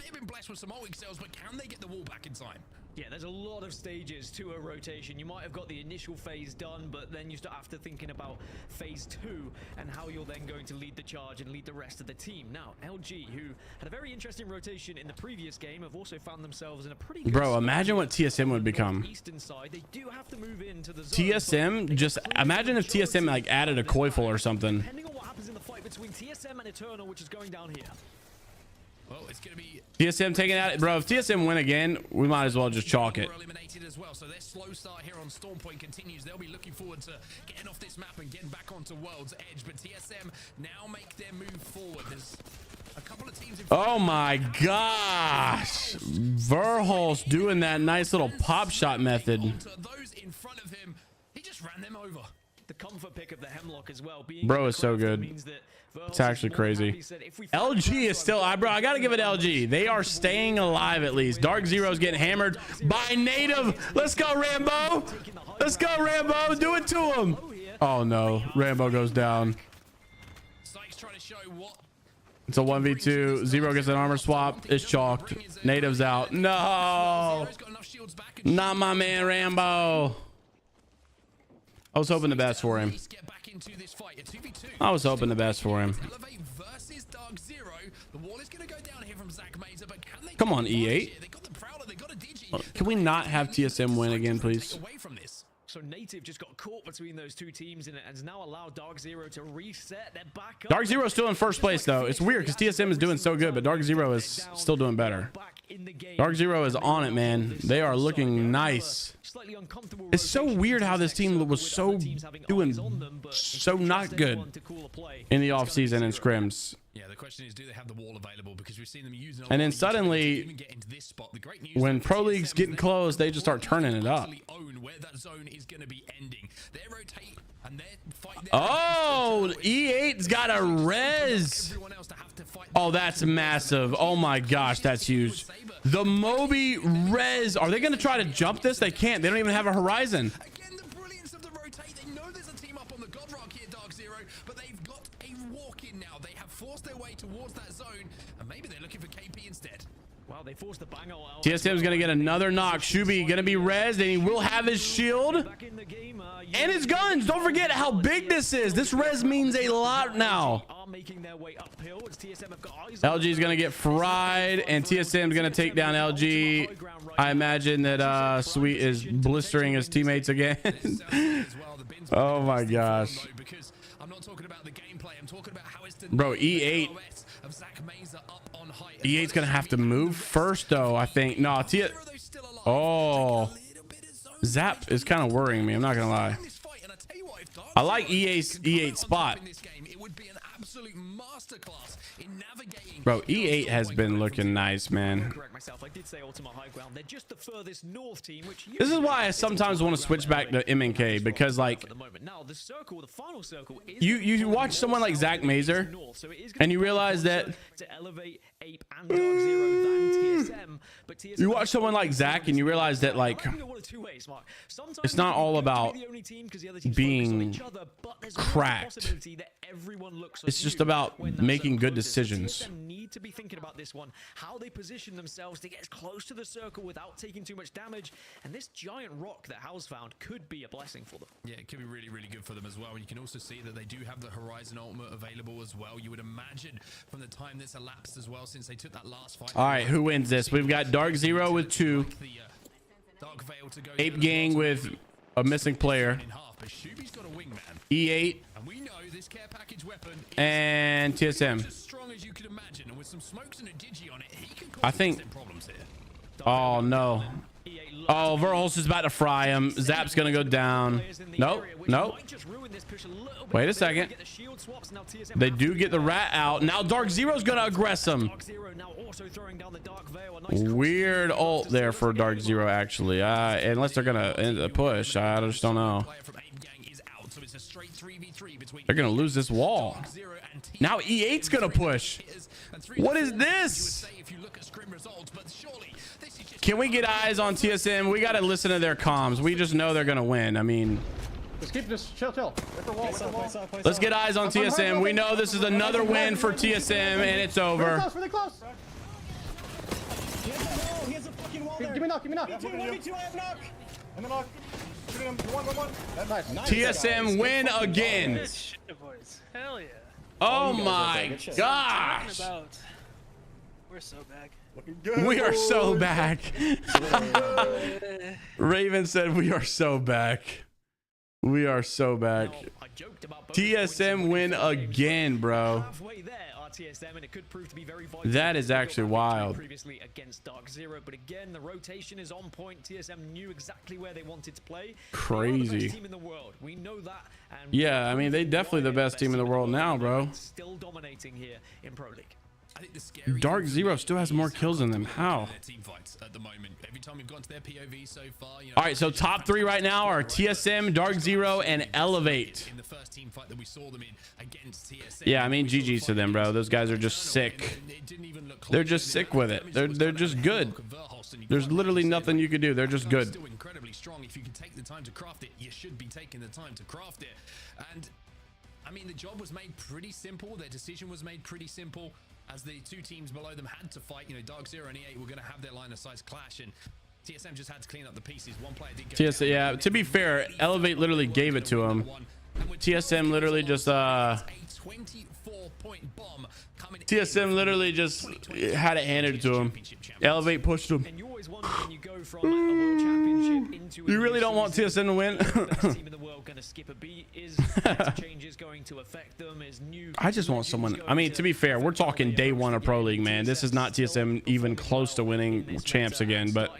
S6: Yeah, there's a lot of stages to a rotation. You might have got the initial phase done, but then you start after thinking about phase 2 and how you're then going to lead the charge and lead the rest of the team. Now, LG, who had a very interesting rotation in the previous game, have also found themselves in a pretty good
S3: Bro, imagine what TSM would become.
S6: eastern side. They do have to move into the zone,
S3: TSM, just imagine if TSM like added a Koifel or something.
S6: depending on what happens in the fight between TSM and Eternal, which is going down here.
S8: Well, it's gonna be
S3: TSM taking out, bro. If TSM win again, we might as well just chalk it.
S8: eliminated as well. So their slow start here on Storm Point continues. They'll be looking forward to getting off this map and getting back onto World's Edge. But TSM now make their move forward. There's a couple of teams in
S3: Oh my gosh, Verholst doing that nice little pop shot method.
S8: those in front of him. He just ran them over.
S6: The comfort pick of the Hemlock as well. Being
S3: Bro is so good. It's actually crazy. LG is still, bro, I gotta give it LG. They are staying alive at least. Dark Zero's getting hammered by Native. Let's go, Rambo. Let's go, Rambo. Do it to him. Oh no, Rambo goes down. It's a 1v2. Zero gets an armor swap. It's chalked. Native's out. No, not my man, Rambo. I was hoping the best for him. I was hoping the best for him. Come on, E8. Can we not have TSM win again, please?
S6: So Native just got caught between those two teams and has now allowed Dark Zero to reset. They're back up.
S3: Dark Zero is still in first place though. It's weird because TSM is doing so good, but Dark Zero is still doing better. Dark Zero is on it, man. They are looking nice. It's so weird how this team was so doing so not good in the off season in scrims.
S8: Yeah, the question is, do they have the wall available? Because we've seen them using it.
S3: And then suddenly, when Pro League's getting close, they just start turning it up. Oh, E8's got a res. Oh, that's massive. Oh my gosh, that's huge. The Moby res. Are they going to try to jump this? They can't. They don't even have a horizon.
S8: Again, the brilliance of the rotate. They know there's a team up on the God Rock here, Dark Zero, but they've got a walk in now. They have forced their way towards that zone, and maybe they're looking for KP instead.
S6: Wow, they forced the banger out.
S3: TSM's going to get another knock. Shubi going to be rezzed, and he will have his shield and his guns. Don't forget how big this is. This res means a lot now. LG is going to get fried, and TSM is going to take down LG. I imagine that Sweet is blistering his teammates again. Oh my gosh. Bro, E8. E8's gonna have to move first though, I think. No, oh, Zap is kind of worrying me, I'm not gonna lie. I like E8's spot. Bro, E8 has been looking nice, man. This is why I sometimes want to switch back to MNK, because like you watch someone like Zach Mazer and you realize that you watch someone like Zach and you realize that like it's not all about being cracked. It's just about making good decisions.
S6: Need to be thinking about this one, how they position themselves to get as close to the circle without taking too much damage, and this giant rock that House found could be a blessing for them.
S8: Yeah, it could be really, really good for them as well. And you can also see that they do have the Horizon ultimate available as well. You would imagine from the time this elapsed as well, since they took that last fight.
S3: All right, who wins this? We've got Dark Zero with 2, Ape Gang with a missing player, E8, and TSM. I think. Oh no, Oh, Verholz is about to fry him. Zap's gonna go down. Nope, nope. Wait a second. They do get the rat out. Now Dark Zero's gonna aggress him. Weird ult there for Dark Zero, actually. Unless they're gonna end the push. I just don't know. They're gonna lose this wall. Now E8's gonna push. What is this? Can we get eyes on TSM? We gotta listen to their comms. We just know they're gonna win. I mean,
S4: just keep this chill.
S3: Let's get eyes on TSM. We know this is another win for TSM, and it's over.
S4: Really close. He has a fucking wall there. Give me knock. Me too, I have knock. I'm the knock.
S3: TSM win again.
S11: Hell yeah.
S3: Oh my gosh.
S11: We're so back.
S3: We are so back. Raven said we are so back. We are so back. TSM win again, bro. That is actually wild.
S6: Previously against Dark Zero, but again, the rotation is on point. TSM knew exactly where they wanted to play.
S3: Crazy.
S6: Team in the world. We know that. And
S3: yeah, I mean, they definitely the best team in the world now, bro.
S6: Still dominating here in Pro League.
S3: Dark Zero still has more kills than them. How? All right, so top 3 right now are TSM, Dark Zero, and Elevate. Yeah, I mean, GG's to them, bro. Those guys are just sick. They're just sick with it. They're just good. There's literally nothing you could do. They're just good.
S8: Incredibly strong. If you can take the time to craft it, you should be taking the time to craft it. And I mean, the job was made pretty simple. Their decision was made pretty simple, as the two teams below them had to fight. You know, Dark Zero and E8 were going to have their line of sight clash, and TSM just had to clean up the pieces. One player did go
S3: TSM, yeah, to be fair, Elevate literally gave it to him. TSM literally just TSM literally just had it handed to him. Elevate pushed him. You really don't want TSM to win? I just want someone. I mean, to be fair, we're talking day 1 of Pro League, man. This is not TSM even close to winning champs again, but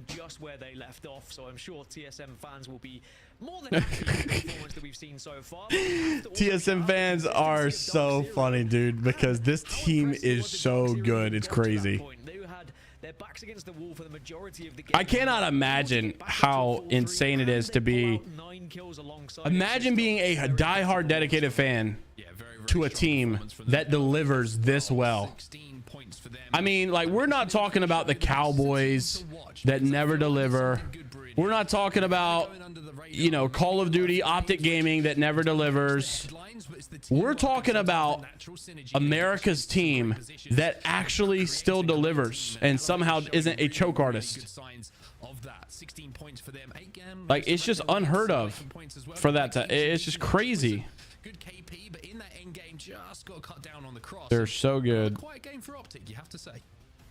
S6: just where they left off, so I'm sure TSM fans will be more than happy with the performance that we've seen so far.
S3: TSM fans are so funny, dude, because this team is so good. It's crazy. I cannot imagine how insane it is to be. Imagine being a diehard dedicated fan to a team that delivers this well. I mean, like, we're not talking about the Cowboys that never deliver. We're not talking about, you know, Call of Duty, Optic Gaming that never delivers. We're talking about America's team that actually still delivers and somehow isn't a choke artist. Like, it's just unheard of for that to, it's just crazy. They're so good.
S8: Quiet game for Optic, you have to say.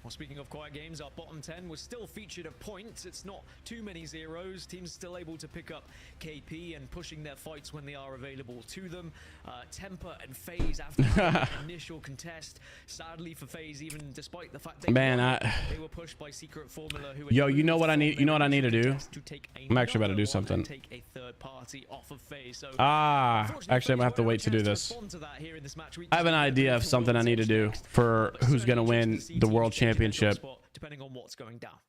S6: Well, speaking of quiet games, our bottom 10 was still featured at points. It's not too many zeros. Teams still able to pick up KP and pushing their fights when they are available to them. Temper and FaZe after the initial contest. Sadly for FaZe, even despite the fact they were pushed by Secret Formula.
S3: Yo, you know what I need? You know what I need to do? I'm actually about to do something.
S6: Take a third party off of FaZe. So,
S3: actually, I'm gonna have to wait to do this. I have an idea of something I need to do for who's gonna win the World Championship.
S6: Depending on what's going down.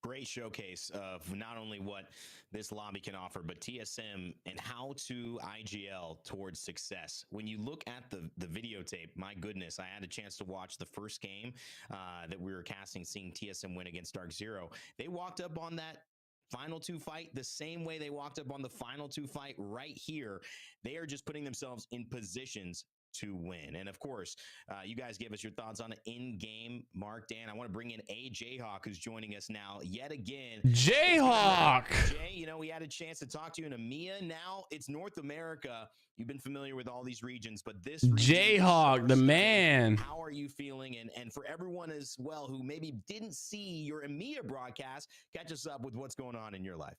S5: Great showcase of not only what this lobby can offer, but TSM and how to IGL towards success. When you look at the videotape, my goodness, I had a chance to watch the first game that we were casting, seeing TSM win against Dark Zero. They walked up on that final 2 fight the same way they walked up on the final 2 fight right here. They are just putting themselves in positions to win. And of course, you guys give us your thoughts on it in game. Mark, Dan, I want to bring in a Jayhawk who's joining us now yet again.
S3: Jayhawk!
S5: Jay, you know, we had a chance to talk to you in EMEA. Now it's North America. You've been familiar with all these regions, but this
S3: Jayhawk, the man.
S5: How are you feeling? And for everyone as well who maybe didn't see your EMEA broadcast, catch us up with what's going on in your life.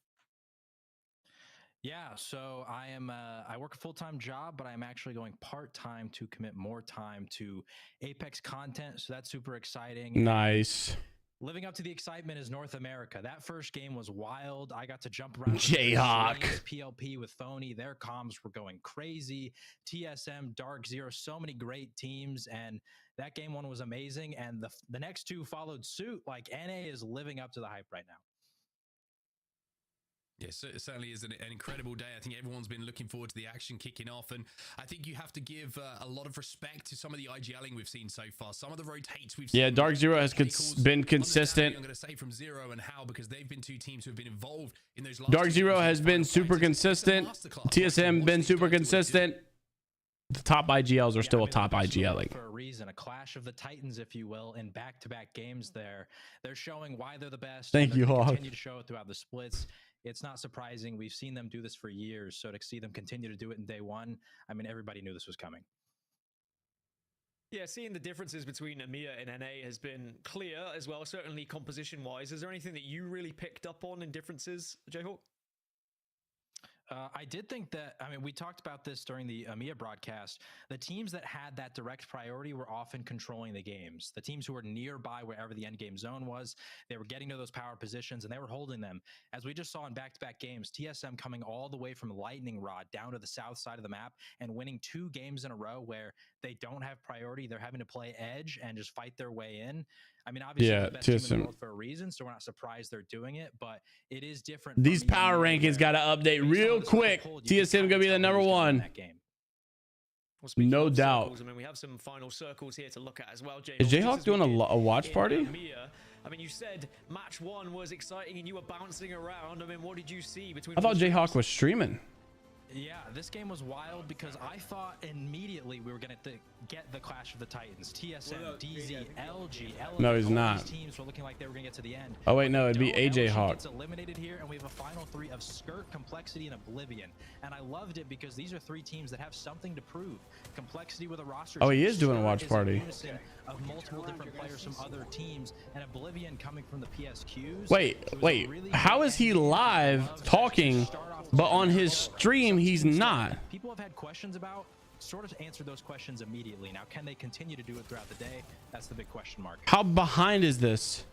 S13: Yeah, so I work a full-time job, but I'm actually going part-time to commit more time to Apex content. So that's super exciting.
S3: Nice.
S13: Living up to the excitement is North America. That first game was wild. I got to jump around.
S3: Jayhawk.
S13: PLP with Phony. Their comms were going crazy. TSM, Dark Zero, so many great teams. And that game one was amazing. And the next two followed suit. Like, NA is living up to the hype right now.
S8: Yes, it certainly is an incredible day. I think everyone's been looking forward to the action kicking off, and I think you have to give a lot of respect to some of the IGLing we've seen so far. Some of the rotates we've seen.
S3: Yeah, Dark Zero has been consistent.
S8: I'm going to say from Zero and How, because they've been two teams who have been involved in those last
S3: Dark Zero has been super consistent. TSM been super consistent. The top IGLs are still a top IGLing.
S13: For a reason, a clash of the Titans, if you will, in back-to-back games there. They're showing why they're the best.
S3: Thank you, Hawk.
S13: Continue to show it throughout the splits. It's not surprising. We've seen them do this for years. So to see them continue to do it in day one, I mean, everybody knew this was coming.
S6: Yeah, seeing the differences between EMEA and NA has been clear as well, certainly composition-wise. Is there anything that you really picked up on in differences, Jayhawk?
S13: I did think that, I mean, we talked about this during the EMEA broadcast. The teams that had that direct priority were often controlling the games. The teams who were nearby wherever the end game zone was, they were getting to those power positions and they were holding them. As we just saw in back-to-back games, TSM coming all the way from Lightning Rod down to the south side of the map and winning 2 games in a row where they don't have priority. They're having to play edge and just fight their way in. I mean, obviously,
S3: yeah,
S13: the best team in the
S3: TSM
S13: world for a reason, so we're not surprised they're doing it, but it is different.
S3: These power rankings got to update real quick. TSM gonna be the number 1. No doubt.
S6: I mean, we have some final circles here to look at as well.
S3: Is Jayhawk doing a watch party?
S6: I mean, you said match 1 was exciting and you were bouncing around. I mean, what did you see between?
S3: I thought Jayhawk was streaming.
S13: Yeah, this game was wild because I thought immediately we were going to get the clash of the Titans. TSM, DZ, LG, LG.
S3: No, he's not.
S13: These teams were looking like they were going to get to the end.
S3: Oh wait, no, it'd be AJ Hawk.
S13: Gets eliminated here, and we have a final 3 of Skirt, Complexity, and Oblivion. And I loved it because these are 3 teams that have something to prove. Complexity with a roster.
S3: Oh, he is doing a watch party.
S13: Of multiple different players from other teams, and Oblivion coming from the PSQs.
S3: Wait, how is he live talking, but on his stream he's not?
S13: People have had questions about, sort of answered those questions immediately. Now, can they continue to do it throughout the day? That's the big question mark.
S3: How behind is this?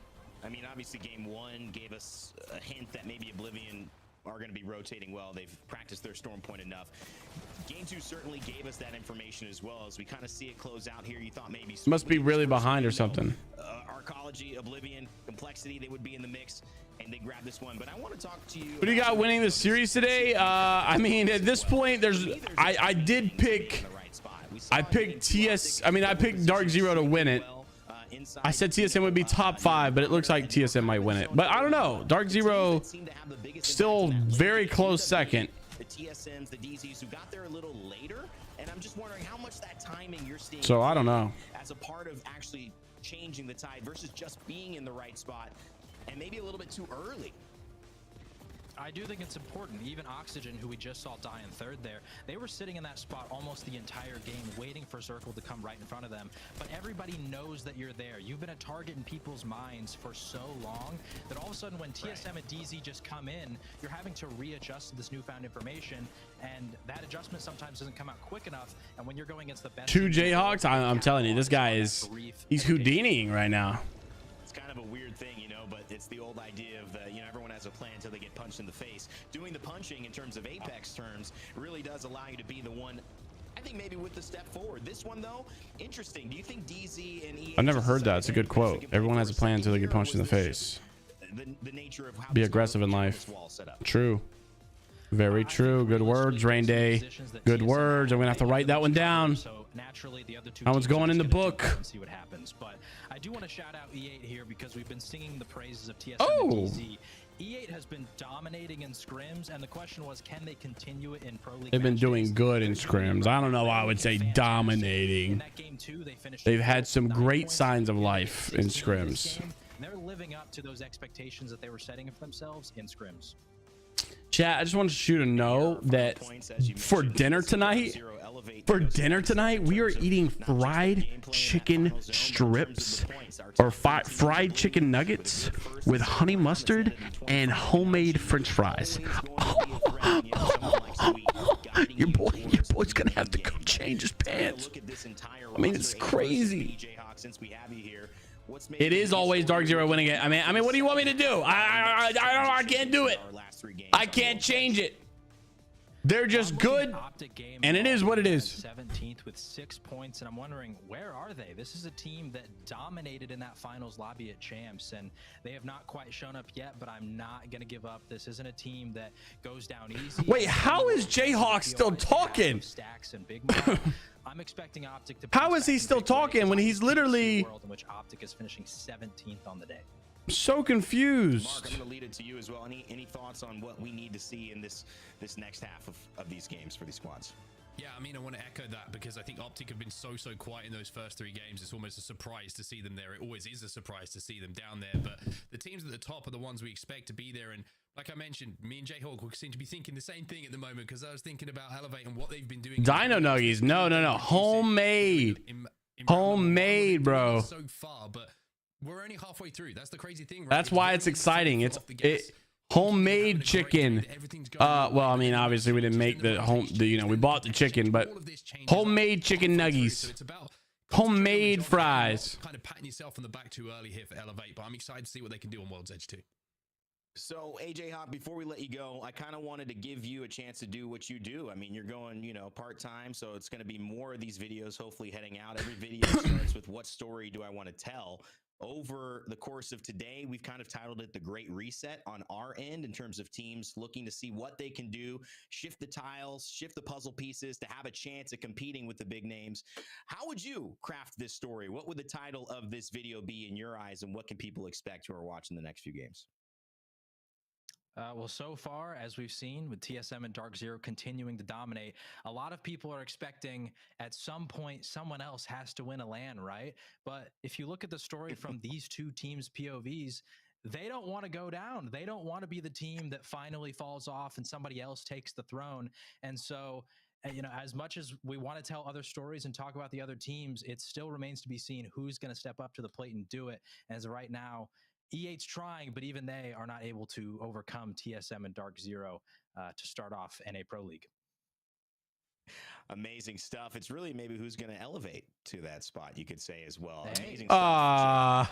S5: I mean, obviously game 1 gave us a hint that maybe Oblivion are going to be rotating well. They've practiced their storm point enough. Game 2 certainly gave us that information as well. As we kind of see it close out here, you thought maybe
S3: must be really behind or something.
S5: Arcology, Oblivion, Complexity, they would be in the mix, and they grabbed this one. But I want to talk to you.
S3: What do you got winning the series today? I mean, at this point, I did pick. I picked I picked Dark Zero to win it. I said TSM would be top 5, but it looks like TSM might win it. But I don't know. Dark Zero still very close second.
S5: The TSMs, the DZs who got there a little later, and I'm just wondering how much that timing you're seeing.
S3: So I don't know.
S5: As a part of actually changing the tide versus just being in the right spot, and maybe a little bit too early.
S13: I do think it's important. Even Oxygen, who we just saw die in 3rd there, they were sitting in that spot almost the entire game, waiting for Circle to come right in front of them. But everybody knows that you're there. You've been a target in people's minds for so long that all of a sudden when TSM and DZ just come in, you're having to readjust to this newfound information, and that adjustment sometimes doesn't come out quick enough. And when you're going against the best
S3: 2 Jayhawks, I'm telling you, this guy is, he's Houdiniing right now.
S5: It's kind of a weird thing, you know, but it's the old idea of, everyone has a plan until they get punched in the face. Doing the punching in terms of Apex terms really does allow you to be the one, I think, maybe with the step forward. This one, though, interesting. Do you think DZ and EA...
S3: I've never heard that. It's a good quote. Everyone has a plan until they get punched in the face.
S5: The nature of how
S3: be aggressive in life. True. Very true. Good words, Rain Day. Good words. I'm going to have to write that one down. That one's going in the book.
S13: See what happens. But I do want to shout out E8 here because we've been singing the praises of TSM and DZ. E8 has been dominating in scrims, and the question was, can they continue it in Pro League?
S3: They've been doing good in scrims. I don't know why I would say dominating.
S13: In that game too, they finished.
S3: They've had some great signs of life in scrims.
S13: They're living up to those expectations that they were setting for themselves in scrims.
S3: Chat, I just wanted you to know that for dinner tonight, we are eating fried chicken strips or fried chicken nuggets with honey mustard and homemade French fries. Your boy's gonna have to go change his pants. I mean, it's crazy.
S5: Since we have you here,
S3: It is always Dark Zero winning it. I mean, what do you want me to do? I can't do it. I can't change it. They're just good, and it is what it is.
S13: 17th with 6 points, and I'm wondering, where are they? This is a team that dominated in that finals lobby at Champs, and they have not quite shown up yet, but I'm not going to give up. This isn't a team that goes down easy.
S3: Wait, how is Jayhawk still talking?
S13: Stacks and big I'm expecting Optic to.
S3: How is he still talking when he's literally
S13: world in which Optic is finishing 17th on the day?
S3: So confused.
S5: Mark, I'm going to lead it to you as well. Any thoughts on what we need to see in this next half of these games for these squads?
S8: Yeah, I mean, I want to echo that because I think Optic have been so quiet in those first 3 games. It's almost a surprise to see them there. It always is a surprise to see them down there. But the teams at the top are the ones we expect to be there. And like I mentioned, me and Jayhawk seem to be thinking the same thing at the moment because I was thinking about Elevate and what they've been doing.
S3: Dino Nuggies. No. Homemade. Homemade, bro.
S8: So far, but we're only halfway through. That's the crazy thing, right?
S3: That's why it's exciting. It's homemade chicken. Well, I mean, obviously we didn't make we bought the chicken, but homemade chicken nuggies, homemade fries.
S8: Kind of patting yourself on the back too early here for Elevate, but I'm excited to see what they can do on World's Edge too.
S5: So AJ Hawk, before we let you go, I kind of wanted to give you a chance to do what you do. I mean, you're going, part-time, so it's going to be more of these videos hopefully heading out. Every video starts with what story do I want to tell? Over the course of today, we've kind of titled it the Great Reset on our end in terms of teams looking to see what they can do, shift the tiles, shift the puzzle pieces to have a chance at competing with the big names. How would you craft this story? What would the title of this video be in your eyes, and what can people expect who are watching the next few games?
S13: Well, so far, as we've seen with TSM and Dark Zero continuing to dominate, a lot of people are expecting at some point someone else has to win a LAN, right? But if you look at the story from these two teams' POVs, they don't want to go down. They don't want to be the team that finally falls off and somebody else takes the throne. And so, as much as we want to tell other stories and talk about the other teams, it still remains to be seen who's going to step up to the plate and do it. As of right now, E8's trying, but even they are not able to overcome TSM and Dark Zero to start off NA Pro League.
S5: Amazing stuff. It's really maybe who's going to elevate to that spot, you could say as well. Amazing
S3: stuff.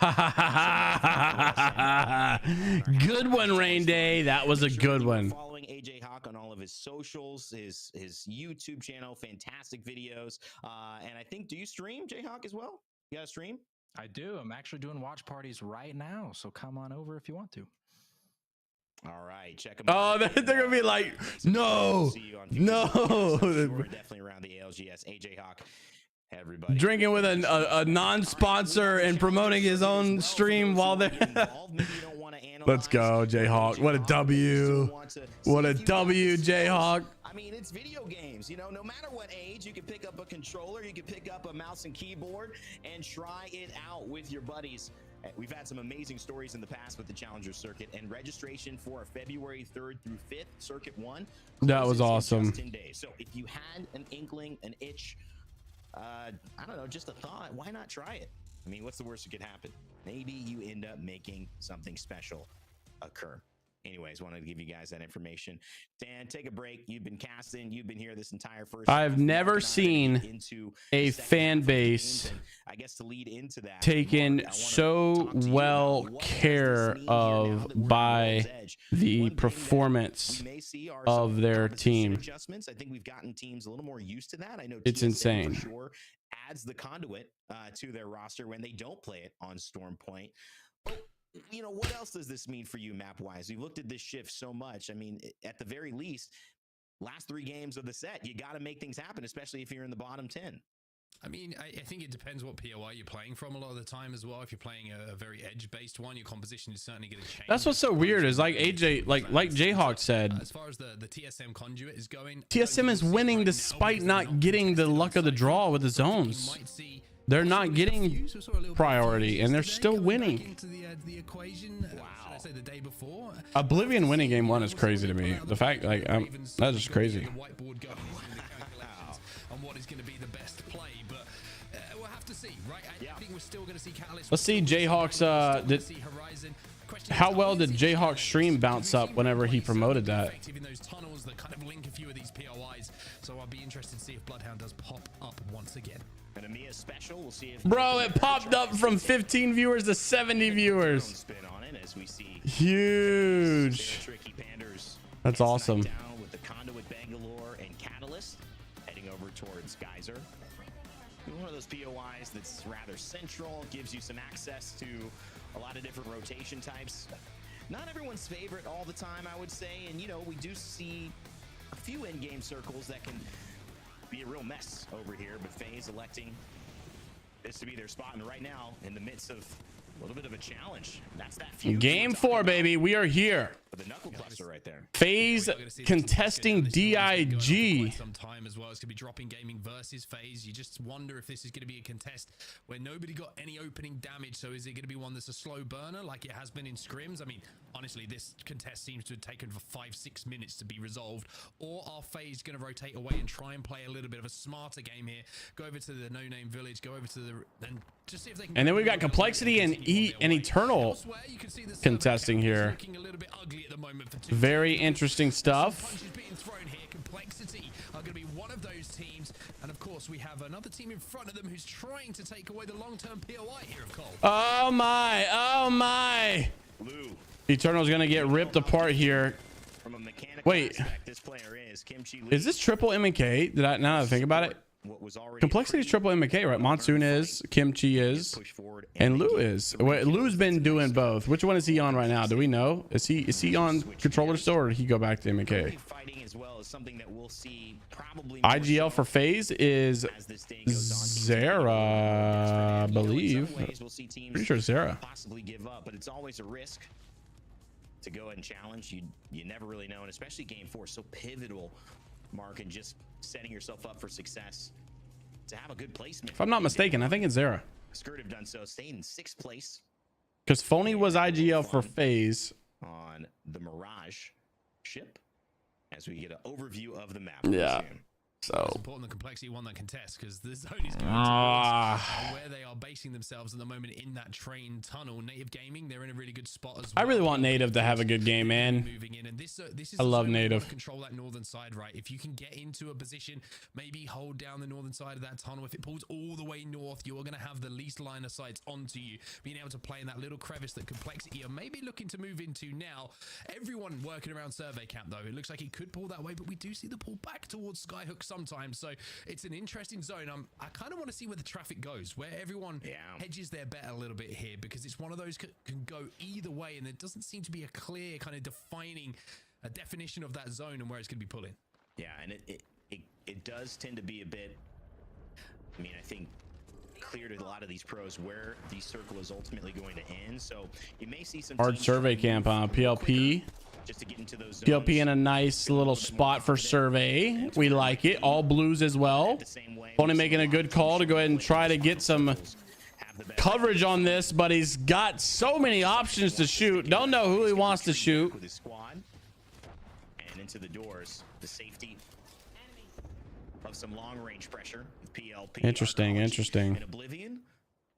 S3: Good one, Rain Day. That was a good one.
S5: Following AJ Hawk on all of his socials, his YouTube channel, fantastic videos. And I think, do you stream, Jayhawk, as well? You got a stream?
S13: I do. I'm actually doing watch parties right now, so come on over if you want to.
S5: All right, check them
S3: out. Oh, they're gonna be like, no.
S5: We're definitely around the ALGS. AJ Hawk, everybody
S3: drinking with a non-sponsor and promoting his own stream while they're. Let's go, Jayhawk. What a W. What a W, Jayhawk.
S5: I mean, it's video games, no matter what age, you can pick up a controller, you can pick up a mouse and keyboard and try it out with your buddies. We've had some amazing stories in the past with the Challenger Circuit, and registration for February 3rd through 5th, Circuit 1.
S3: That was awesome.
S5: 10 days. So if you had an inkling, an itch, I don't know, just a thought, why not try it? I mean, what's the worst that could happen? Maybe you end up making something special occur. Anyways, wanted to give you guys that information. Dan, take a break. You've been casting. You've been here this entire first.
S3: I've never seen a fan base,
S5: I guess, to lead into that,
S3: taken so well care of by the performance of their team.
S5: Adjustments. I think we've gotten teams a little more used to that. I know
S3: it's insane.
S5: For sure adds the conduit to their roster when they don't play it on Storm Point. What else does this mean for you map-wise? We've looked at this shift so much. I mean, at the very least, last 3 games of the set, you got to make things happen, especially if you're in the bottom 10.
S8: I mean, I think it depends what POI you're playing from a lot of the time as well. If you're playing a very edge-based one, your composition is certainly going to change.
S3: That's what's so weird is like AJ, like Jayhawk said.
S8: As far as the TSM conduit is going,
S3: TSM is winning despite not getting the luck of the draw with the zones. They're not getting priority, and they're still winning. Oblivion winning game 1 is crazy to me. The fact, that's just crazy. Let's see Jayhawk's. how well did Jayhawk's stream bounce up whenever he promoted that?
S8: In those tunnels that kind of link a few of these POIs. So I'll be interested to see if Bloodhound does pop up once again.
S5: An EMEA special. We'll see if
S3: Bro, it popped up from 15 viewers to 70 viewers.
S5: Spin on it as we see
S3: Huge.
S5: Tricky Panders.
S3: That's awesome.
S5: Down with the Conduit Bangalore and Catalyst heading over towards Geyser. One of those POIs that's rather central, gives you some access to a lot of different rotation types. Not everyone's favorite all the time, I would say, and you know, we do see a few in-game circles that can be a real mess over here, but FaZe electing this to be their spot, and right now in the midst of a little bit of a challenge. That's that
S3: Game 4, baby. We are here.
S5: The knuckle cluster right there.
S3: FaZe contesting DIG.
S8: Some time as well. It's gonna be Dropping Gaming versus FaZe. You just wonder if this is gonna be a contest where nobody got any opening damage. So is it gonna be one that's a slow burner like it has been in scrims? I mean, honestly, this contest seems to have taken for 5-6 minutes to be resolved. Or are FaZe gonna rotate away and try and play a little bit of a smarter game here? Go over to the No Name Village. Go over to the and just see if they can.
S3: And then we've got Complexity and Eternal contesting here.
S8: At the moment for
S3: Very interesting stuff.
S8: punches being thrown here. Complexity are going to be one of those teams, and of course we have another team in front of them who's trying to take away the long-term POI here of Cole.
S3: Oh my, oh my. Eternal's gonna get ripped apart here.
S5: From a mechanical
S3: Wait,
S5: aspect, this player is Kimchi Lee.
S3: is this triple M&K? Did I, now that I think about it, Complexity is triple M&K, right? Monsoon is, Kimchi is, and Lou is. Wait, Lou's been doing both. Which one is he on right now? Do we know? Is he on controller still, or did he go back to M&K? IGL for FaZe is Zera, I believe. Pretty sure Zera.
S5: Possibly give up, but it's always a risk to go ahead and challenge. You never really know, and especially game 4, so pivotal, Mark, and just setting yourself up for success to have a good placement.
S3: If I'm not mistaken, I think it's Zera.
S5: Skirt have done so, staying in 6th place.
S3: Because Phony was IGL for FaZe.
S5: On the Mirage ship, as we get an overview of the map.
S3: Yeah. So
S8: it's important the Complexity won that contest because the zone is going to where they are basing themselves at the moment in that train tunnel. Native Gaming, they're in a really good spot as well.
S3: I really want Native to have a good game, man.
S8: Moving in, and this is
S3: I love Native.
S8: Control that northern side, right? If you can get into a position, maybe hold down the northern side of that tunnel. If it pulls all the way north, you're going to have the least line of sight onto you. Being able to play in that little crevice that Complexity are maybe looking to move into now. Everyone working around Survey Camp, though, it looks like he could pull that way, but we do see the pull back towards Skyhook sometimes. So it's an interesting zone. I kind of want to see where the traffic goes, where everyone hedges their bet a little bit here, because it's one of those can go either way, and there doesn't seem to be a clear kind of defining a definition of that zone and where it's going to be pulling.
S5: Yeah, and it does tend to be a bit, I mean, I think clear to a lot of these pros where the circle is ultimately going to end. So you may see some
S3: hard Survey Camp on PLP.
S5: Just to get into those
S3: PLP in a nice little spot for Survey. We like it. All blues as well. Phony making a good call to go ahead and try to get some coverage on this, but he's got so many options to shoot. Don't know who he wants to shoot.
S5: With his squad and into the doors, the safety of some long range pressure with PLP.
S3: Interesting.
S5: And Oblivion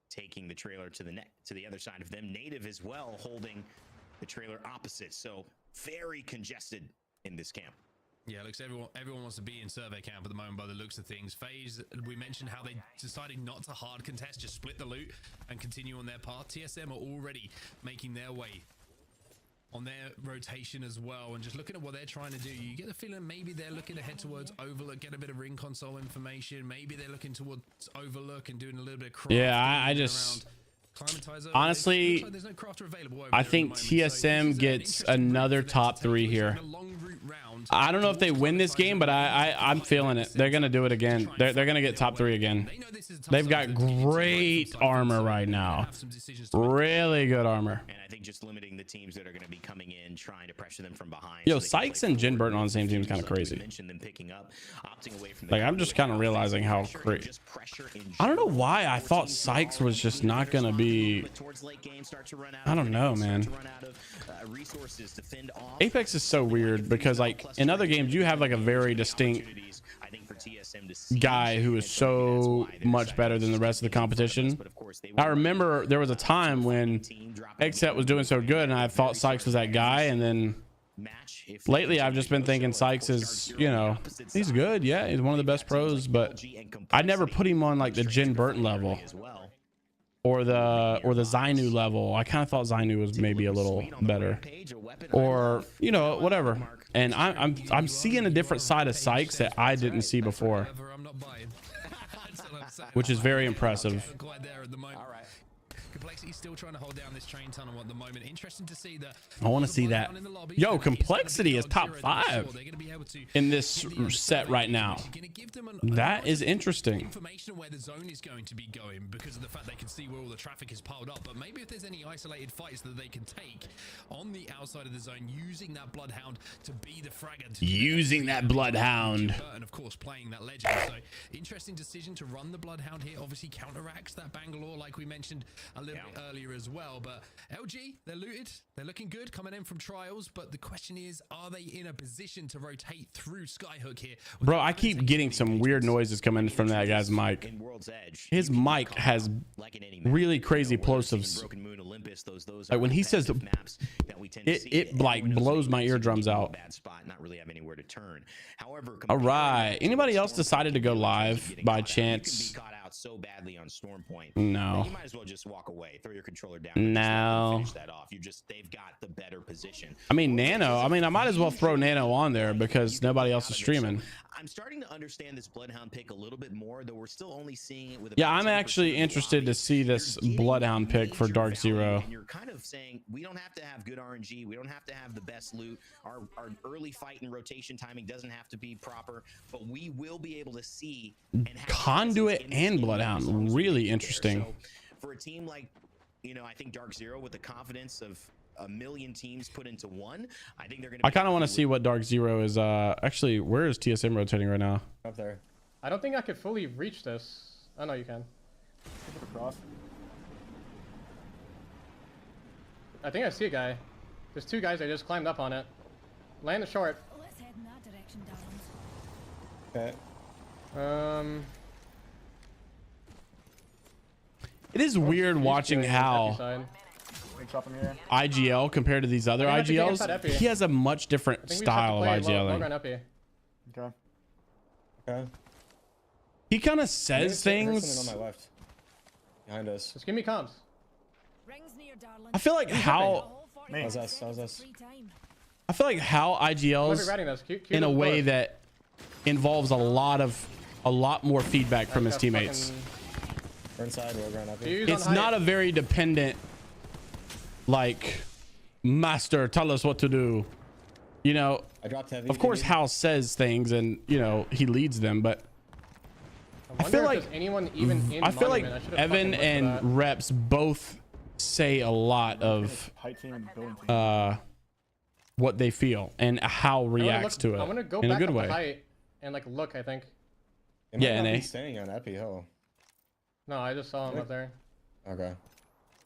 S5: taking the trailer to the other side of them. Native as well holding the trailer opposite. So very congested in this camp.
S8: Yeah, looks everyone wants to be in Survey Camp at the moment by the looks of things. FaZe, we mentioned how they decided not to hard contest, just split the loot and continue on their path. TSM are already making their way on their rotation as well, and just looking at what they're trying to do, you get the feeling maybe they're looking to head towards Overlook, get a bit of ring console information. Maybe they're looking towards Overlook and doing a little bit of crafting.
S3: Yeah, I just honestly, like there's no crafter available I think TSM gets another top 3 here. I don't know if they win this game, but I'm feeling it. They're gonna do it again. They're gonna get top 3 again. They've got great armor right now. Really good armor.
S5: And I think just limiting the teams that are going to be coming in, trying to pressure them from behind.
S3: Yo, Sykes and Jin Burton on the same team is kind of crazy. Like, I'm just kind of realizing how crazy. I don't know why I thought Sykes was just not gonna be. I don't know, man. Apex is so weird because, like, in other games you have like a very distinct guy who is so much better than the rest of the competition, I remember there was a time when Xset was doing so good and I thought Sykes was that guy, and then lately I've just been thinking Sykes is, you know, he's good, yeah, he's one of the best pros, but I never put him on like the Jin Burton level or the Zainu level. I kind of thought Zainu was maybe a little better, or you know, whatever. And I'm seeing a different side of Sykes that I didn't see before, which is very impressive.
S8: Complexity's still trying to hold down this train tunnel at the moment. Interesting to see that.
S3: I want to see that. Yo, Complexity is top 5 in this set right now. That is interesting.
S8: Information of where the zone is going to be going because of the fact they can see where all the traffic is piled up. But maybe if there's any isolated fights that they can take on the outside of the zone, using that Bloodhound to be the fragger.
S3: Using that Bloodhound.
S8: And of course, playing that legend. So interesting decision to run the Bloodhound here. Obviously counteracts that Bangalore, like we mentioned a little bit earlier as well. But LG, they're looted, they're looking good coming in from trials, but the question is, are they in a position to rotate through Skyhook here?
S3: Bro, I keep getting some weird noises coming from that guy's mic. His mic has really crazy plosives. Like when he says it like blows my eardrums out. All right, anybody else decided to go live by chance?
S5: So badly on Storm Point.
S3: No.
S5: You might as well just walk away. Throw your controller down.
S3: No.
S5: Finish that off. They've got the better position.
S3: I mean, Nano. I mean, I might as well throw Nano on there because nobody else is streaming.
S5: I'm starting to understand this Bloodhound pick a little bit more, though we're still only seeing it with.
S3: Yeah, I'm actually interested to see this Bloodhound pick for Dark Zero.
S5: And you're kind of saying we don't have to have good RNG. We don't have to have the best loot. Our early fight and rotation timing doesn't have to be proper, but we will be able to see and have
S3: Conduit and Bloodhound. Really interesting.
S5: So for a team like, you know, I think Dark Zero with the confidence of a million teams put into one, I think they're gonna.
S3: I kind of want to see what Dark Zero is. Actually, where is TSM rotating right now?
S4: Up there. I don't think I could fully reach this. I know you can. I think I see a guy. There's 2 guys that just climbed up on it. Land the short.
S14: Let's head in that direction, darlings.
S4: Okay.
S3: It is weird watching how IGL compared to these other IGLs. He has a much different style of IGLing.
S4: Okay.
S3: He kind of says things.
S4: On my left. Behind us. Just give me comms.
S3: I feel like how.
S4: How's us?
S3: I feel like how IGLs in a way that involves a lot more feedback from his teammates.
S4: We're inside.
S3: It's not a very dependent, like, master, tell us what to do. You know, of course, Hal says things and, you know, he leads them, but I feel like Evan and Reps both say a lot of what they feel and how reacts to it
S4: I'm gonna go
S3: in
S4: back
S3: a good
S4: up
S3: way.
S4: the height and like look. I think.
S3: Yeah, NA.
S4: Staying on Epi Hill. No, I just saw him up there. Okay.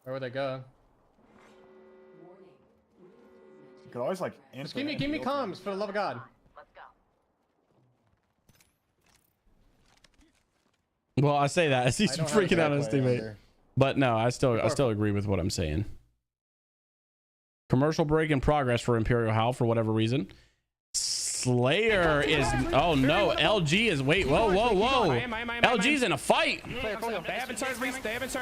S4: Where would they go?
S9: You could always like.
S4: Just give me comms for the love of God.
S3: Well, I say that as he's freaking out on his teammate, but no, I still agree with what I'm saying. Commercial break in progress for Imperial Hal for whatever reason. Slayer is, oh no, LG is, wait, whoa. LG's in a fight.
S10: They haven't started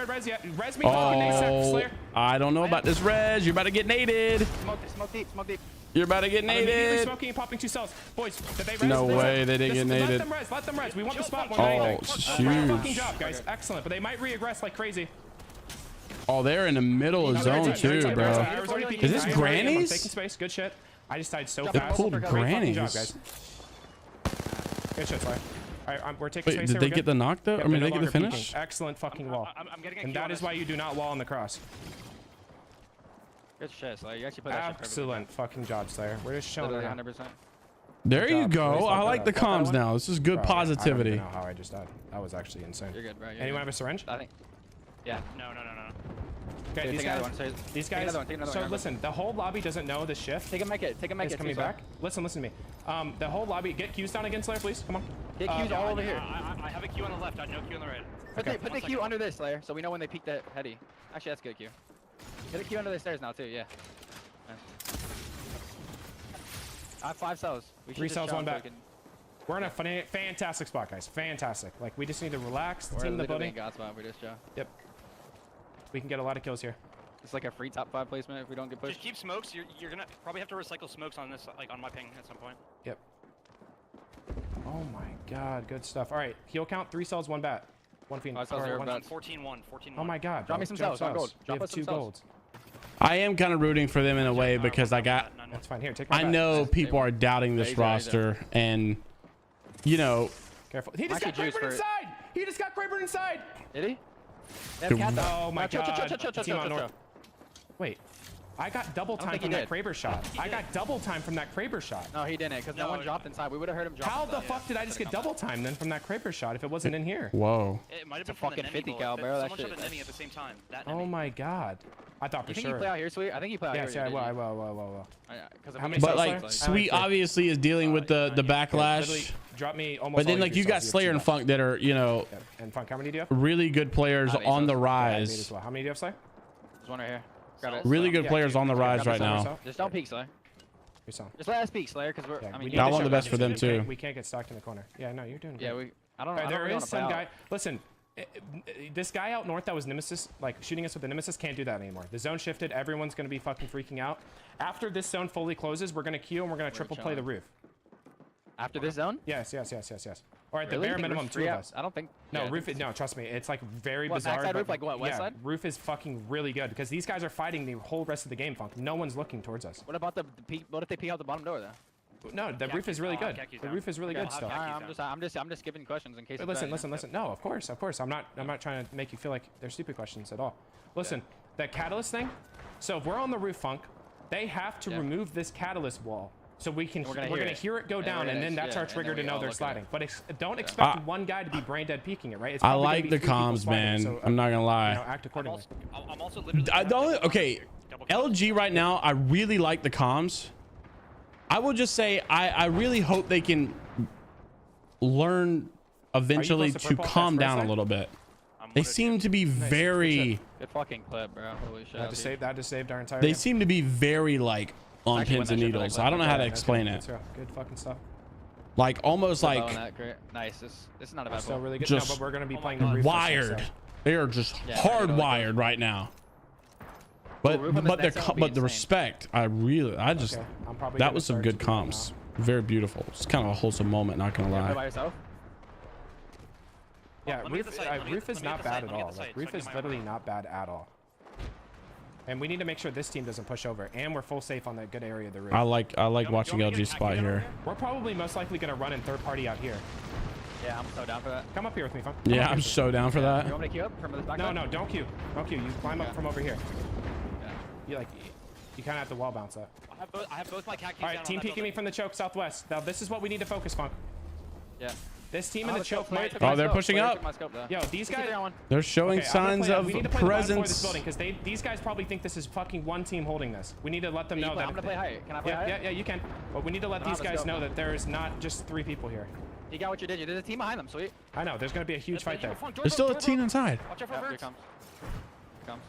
S10: res yet. Res me.
S3: Oh, I don't know about this res. You're about to get naded.
S11: Smoke deep.
S3: You're about to get naded.
S10: Smoking and popping 2 cells. Boys, did they res?
S3: No way, they didn't get naded.
S10: Let them res. We want the spot.
S3: Oh,
S10: huge. Fucking job, guys. Excellent, but they might re-aggress like crazy.
S3: Oh, they're in the middle of zone too, bro. Is this Grannies?
S10: Taking space. Good shit. I just died so
S3: They
S10: fast.
S3: pulled Grannies.
S10: Job, guys. Good shit, Slayer. All right, we're taking space.
S3: Did they get the knock though? I mean, they get the finish?
S10: Excellent fucking wall. And that is why you do not wall on the cross.
S11: Good shit, Slayer. You actually put that shit perfectly.
S10: Excellent fucking job, Slayer. We're just showing
S11: 100%.
S3: There you go. I like the comms now. This is good positivity.
S10: I don't know how I just died. That was actually insane.
S11: You're good, bro.
S10: Anyone have a syringe?
S11: I think. Yeah. No.
S10: Okay, these guys. So listen, the whole lobby doesn't know the shift.
S11: Take a mic it. Take a mic it.
S10: It's coming back. Listen to me. The whole lobby. Get Q's down again, Slayer, please. Come on.
S11: Get Q's all over here.
S12: I have a Q on the left. I know Q on the right.
S11: Put the Q under this, Slayer, so we know when they peek the heady. Actually, that's good, Q. Get a Q under the stairs now, too. Yeah. Nice. I have 5 cells.
S10: 3 cells, 1 back. We're in a fantastic spot, guys. Fantastic. Like, we just need to relax. The team in the building. Yep. We can get a lot of kills here.
S11: It's like a free top 5 placement if we don't get pushed.
S12: Just keep smokes. You're gonna probably have to recycle smokes on this, like on my ping at some point.
S10: Yep. Oh my god, good stuff. All right, heal count 3 cells, 1 bat. 1 fiend.
S12: 14-1.
S10: Oh my god.
S11: Drop me some cells. Gold.
S10: Drop us 2 golds.
S3: I am kind of rooting for them in a way because I got.
S10: That's fine. Here, take my
S3: I
S10: bat.
S3: know people are doubting this roster, and you know.
S10: Careful. He just got Crayburn inside. He just got Crayburn inside.
S11: Did he?
S10: Oh my god. Team on north. Wait. I got double time from that Kraber shot. I got double time from that Kraber shot.
S11: No, he didn't, because no one dropped inside. We would have heard him drop.
S10: How the fuck did I just get double time then from that Kraber shot if it wasn't in here?
S3: Whoa.
S12: It might have been
S11: fucking 50 cal barrel.
S12: Someone shot an enemy at the same time.
S10: Oh my god. I thought for sure.
S11: You think you play out here, Sweet? I think you play out here.
S10: Yes, yeah, I will.
S3: But like, Sweet obviously is dealing with the backlash.
S10: Drop me almost.
S3: But then like you got Slayer and Funk that are, you know,
S10: and Funk, how many do you have?
S3: Really good players on the rise.
S10: How many do you have, Slayer?
S11: There's one right here.
S3: Really good players on the rise right now.
S11: Just don't peek, Slayer. Just let us peek, Slayer, because we're. I mean,
S3: I want the best for them too.
S10: We can't get stuck in the corner. Yeah, no, you're doing good.
S11: Yeah, I don't know.
S10: There is some guy. Listen, this guy out north that was Nemesis, like shooting us with the Nemesis, can't do that anymore. The zone shifted. Everyone's gonna be fucking freaking out. After this zone fully closes, we're gonna queue and we're gonna triple play the roof.
S11: After this zone?
S10: Yes. Or at the bare minimum, 2 of us.
S11: I don't think.
S10: No, roof. No, trust me. It's like very bizarre.
S11: Backside roof, like what? West side?
S10: Roof is fucking really good because these guys are fighting the whole rest of the game. Funk. No one's looking towards us.
S11: What about the peek? What if they peek out the bottom door though?
S10: No, the roof is really good. The roof is really good still.
S11: I'm just giving questions in case.
S10: Listen. No, of course. I'm not trying to make you feel like they're stupid questions at all. Listen, that catalyst thing. So if we're on the roof, Funk, they have to remove this catalyst wall. So we're gonna hear it go down, and then that's our trigger to know they're sliding. But don't expect one guy to be brain dead peeking it, right? It's
S3: I like the comms, man. So, I'm not gonna lie.
S10: Act accordingly.
S12: I'm also literally.
S3: Okay, LG right now. I really like the comms. I will just say I really hope they can learn eventually to calm down a little bit. They seem to be very.
S11: Good fucking clip, bro. Holy shit.
S10: That just saved our entire.
S3: They seem to be very like on pins and needles. I don't know how to explain it.
S10: Good fucking stuff.
S3: Like almost like
S11: nice. This is not a bad
S10: still really good.
S3: Just
S10: but we're gonna be playing the
S3: wired. They are just hardwired right now. But the respect, that was some good comms. Very beautiful. It's kind of a wholesome moment, not gonna lie.
S11: By yourself?
S10: Yeah, roof is not bad at all. Roof is literally not bad at all. And we need to make sure this team doesn't push over, and we're full safe on that good area of the roof.
S3: I like watching LG's spot here.
S10: We're probably most likely gonna run in third party out here.
S11: Yeah, I'm so down for that.
S10: Come up here with me, Funk.
S3: Yeah, I'm so down for that.
S11: You want me to queue up from this back?
S10: No, don't queue. Don't queue. You climb up from over here. Yeah. You kind of have to wall bounce that.
S12: I have both my cat keys.
S10: All right, team peeking me from the choke southwest. Now this is what we need to focus, Funk.
S11: Yeah.
S10: This team in the choke might.
S3: Oh, they're pushing up.
S10: Yo, these guys.
S3: They're showing signs of presence.
S10: Because these guys probably think this is fucking one team holding this. We need to let them know that.
S11: I'm gonna play high. Can I play high?
S10: Yeah, you can. But we need to let these guys know that there is not just 3 people here.
S11: You got what you did. There's a team behind them. Sweet.
S10: I know. There's gonna be a huge fight there.
S3: There's still a team inside.
S11: Watch out for Verts. Here comes.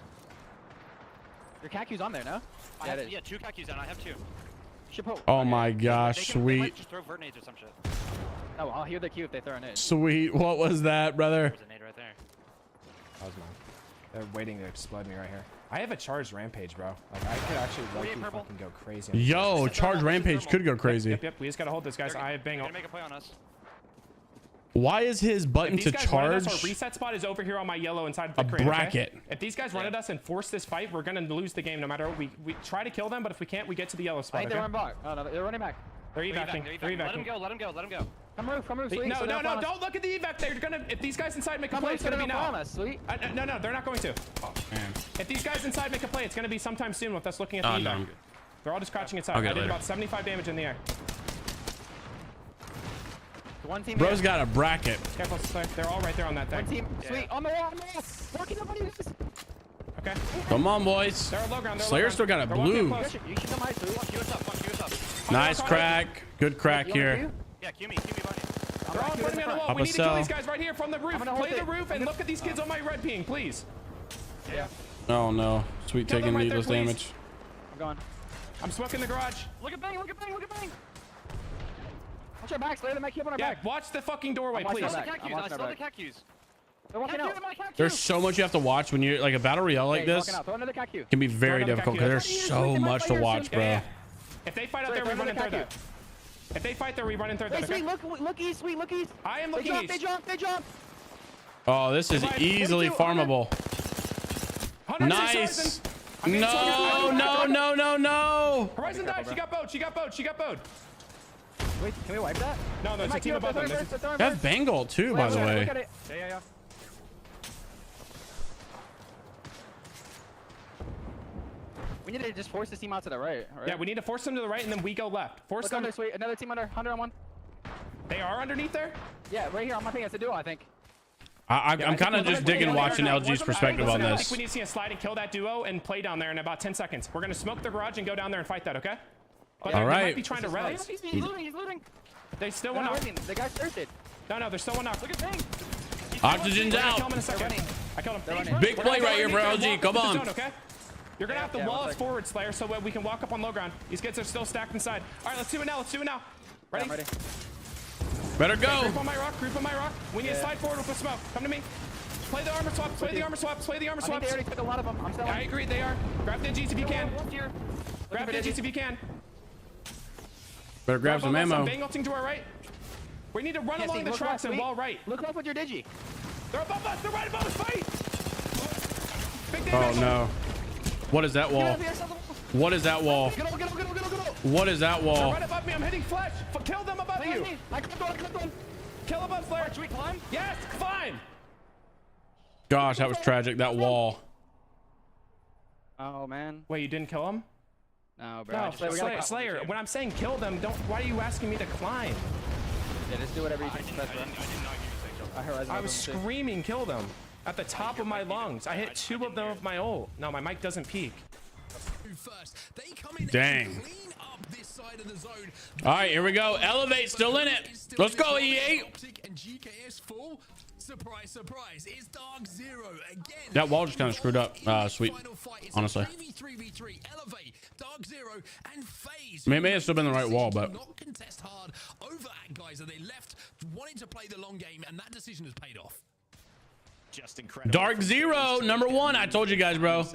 S11: Your CACU's on there, no?
S12: Yeah, 2 CACU's on. I have 2.
S3: Oh my gosh, Sweet.
S12: Might just throw vert nades or some shit.
S11: Oh, I'll hear the queue if they throw a nade.
S3: Sweet. What was that, brother?
S12: There's a nade right there.
S10: That was mine. They're waiting to explode me right here. I have a charged rampage, bro. Like I could actually fucking go crazy.
S3: Yo, charged rampage could go crazy.
S10: Yep. We just gotta hold this, guys. I have bang.
S12: Make a play on us.
S3: Why is his button to charge?
S10: Our reset spot is over here on my yellow inside the crate,
S3: bracket.
S10: Okay? If these guys run at us and force this fight, we're gonna lose the game no matter what. We try to kill them, but if we can't, we get to the yellow spot.
S11: I think they run back. Oh no, they're running back.
S10: They're evacing.
S12: Let him go. Let him go.
S11: Come roof. Sweet.
S10: No, don't look at the evac. They're gonna. If these guys inside make a play, it's gonna be now.
S11: Sweet.
S10: No, they're not going to.
S3: Oh man.
S10: If these guys inside make a play, it's gonna be sometime soon with us looking at the evac.
S3: No.
S10: They're all just crouching inside. I did about 75 damage in the air.
S11: One team.
S3: Bro's got a bracket.
S10: Careful, Slayer. They're all right there on that thing.
S11: One team. Sweet. On the wall. Walking up on you guys.
S10: okay?
S3: Come on, boys.
S10: They're low ground.
S3: Slayer still got a blue.
S11: You should come high, so
S3: Nice crack. Good crack here.
S12: Yeah, Q me behind you.
S10: They're all in front of me on the wall.
S3: Up
S10: We
S3: a
S10: need to kill
S3: cell.
S10: these guys right here from the roof. Play the roof and look at these kids on my red ping, please.
S11: Yeah.
S3: Oh no. Sweet
S10: Kill them
S3: taking
S10: right
S3: needless
S10: there, please.
S3: damage.
S11: I'm going.
S10: I'm smoking the garage.
S11: Look at bang, look at bang, look at bang. Watch our back, Slayer. They might keep on our
S10: Yeah,
S11: back.
S10: watch the fucking doorway,
S11: I'm
S10: please.
S11: watching our back.
S12: I saw the CACUs.
S11: They're walking out.
S3: There's so much you have to watch when you're like a battle royale like
S11: Yeah, he's
S3: this.
S11: walking out. Throw another CACU.
S3: Can be very
S10: another
S3: difficult
S10: CACU.
S3: because there's so much to watch, bro.
S10: Yeah. If they fight out there, we run in third though. If they fight there, we run in third though.
S11: Hey,
S10: Okay?
S11: Sweet, look east, Sweet, look east.
S10: I am looking east.
S11: They jump.
S3: Oh, this is easily farmable.
S10: 106
S3: Nice.
S10: Horizon.
S3: No.
S10: Horizon died. She got bowed.
S11: Wait, can we wipe that?
S10: No, there's a team above them.
S3: They have Bengal too, by the way.
S11: Look at it. Yeah. We need to just force this team out to the right.
S10: Yeah, we need to force them to the right and then we go left. Force
S11: Look
S10: them.
S11: under, Sweet. Another team under. 100 on one.
S10: They are underneath there?
S11: Yeah, right here on my thing. It's a duo, I think.
S3: I'm kind of just digging watching LG's perspective on
S10: I
S3: this.
S10: think we need to see a slide and kill that duo and play down there in about 10 seconds. We're going to smoke the garage and go down there and fight that, okay? But
S3: All
S10: they
S3: right.
S10: might be trying to res.
S11: He's looting.
S10: They still
S11: They're
S10: want
S11: not
S10: to.
S11: working. The guy's thirsted.
S10: No, they're still one knock.
S11: Look at Bang.
S3: Oxygen's
S10: Kill
S3: out.
S10: him in a second. I killed him.
S3: Big play right here for LG. Come on.
S10: Zone, okay? You're going to have to wall us forward, Slayer, so we can walk up on low ground. These kids are still stacked inside. All right, let's do it now. Ready?
S11: Yeah, ready.
S3: Better go.
S10: Group on my rock. We need to slide forward with the smoke. Come to me. Play the armor swaps.
S11: I think they already took a lot of them. I'm selling.
S10: I agree, they are. Grab the G's if you can. Grab the G's if you can.
S3: Better grab some ammo.
S10: I'm bang-ulting to our right. We need to run along the tracks and wall right.
S11: Look up with your digi.
S10: They're above us. They're right above us. Fight. Big
S3: Oh
S10: damage.
S3: no. What is that wall? What is that wall?
S11: Get over.
S3: What is that
S10: They're
S3: wall?
S10: right above me. I'm hitting flesh. Kill them above you.
S11: I clipped one.
S10: Kill above Slayer.
S11: Should we climb?
S10: Yes, climb.
S3: Gosh, that was tragic. That wall.
S11: Oh man.
S10: Wait, you didn't kill him?
S11: No, bro.
S10: No, Slayer. When I'm saying kill them, why are you asking me to climb?
S11: Yeah, just do whatever you think is best, bro.
S10: I was screaming kill them at the top of my lungs. I hit 2 of them with my ult. No, my mic doesn't peak.
S3: Dang. All right, here we go. Elevate still in it. Let's go, EA.
S8: Surprise, it's Dark Zero again.
S3: That wall just kind of screwed up. Sweet. Honestly.
S8: 3v3, Elevate, Dark Zero, and FaZe.
S3: May have still been the right wall, but
S8: Not contest hard over at guys that they left wanting to play the long game, and that decision has paid off.
S5: Just incredible.
S3: Dark Zero, #1. I told you guys, bro.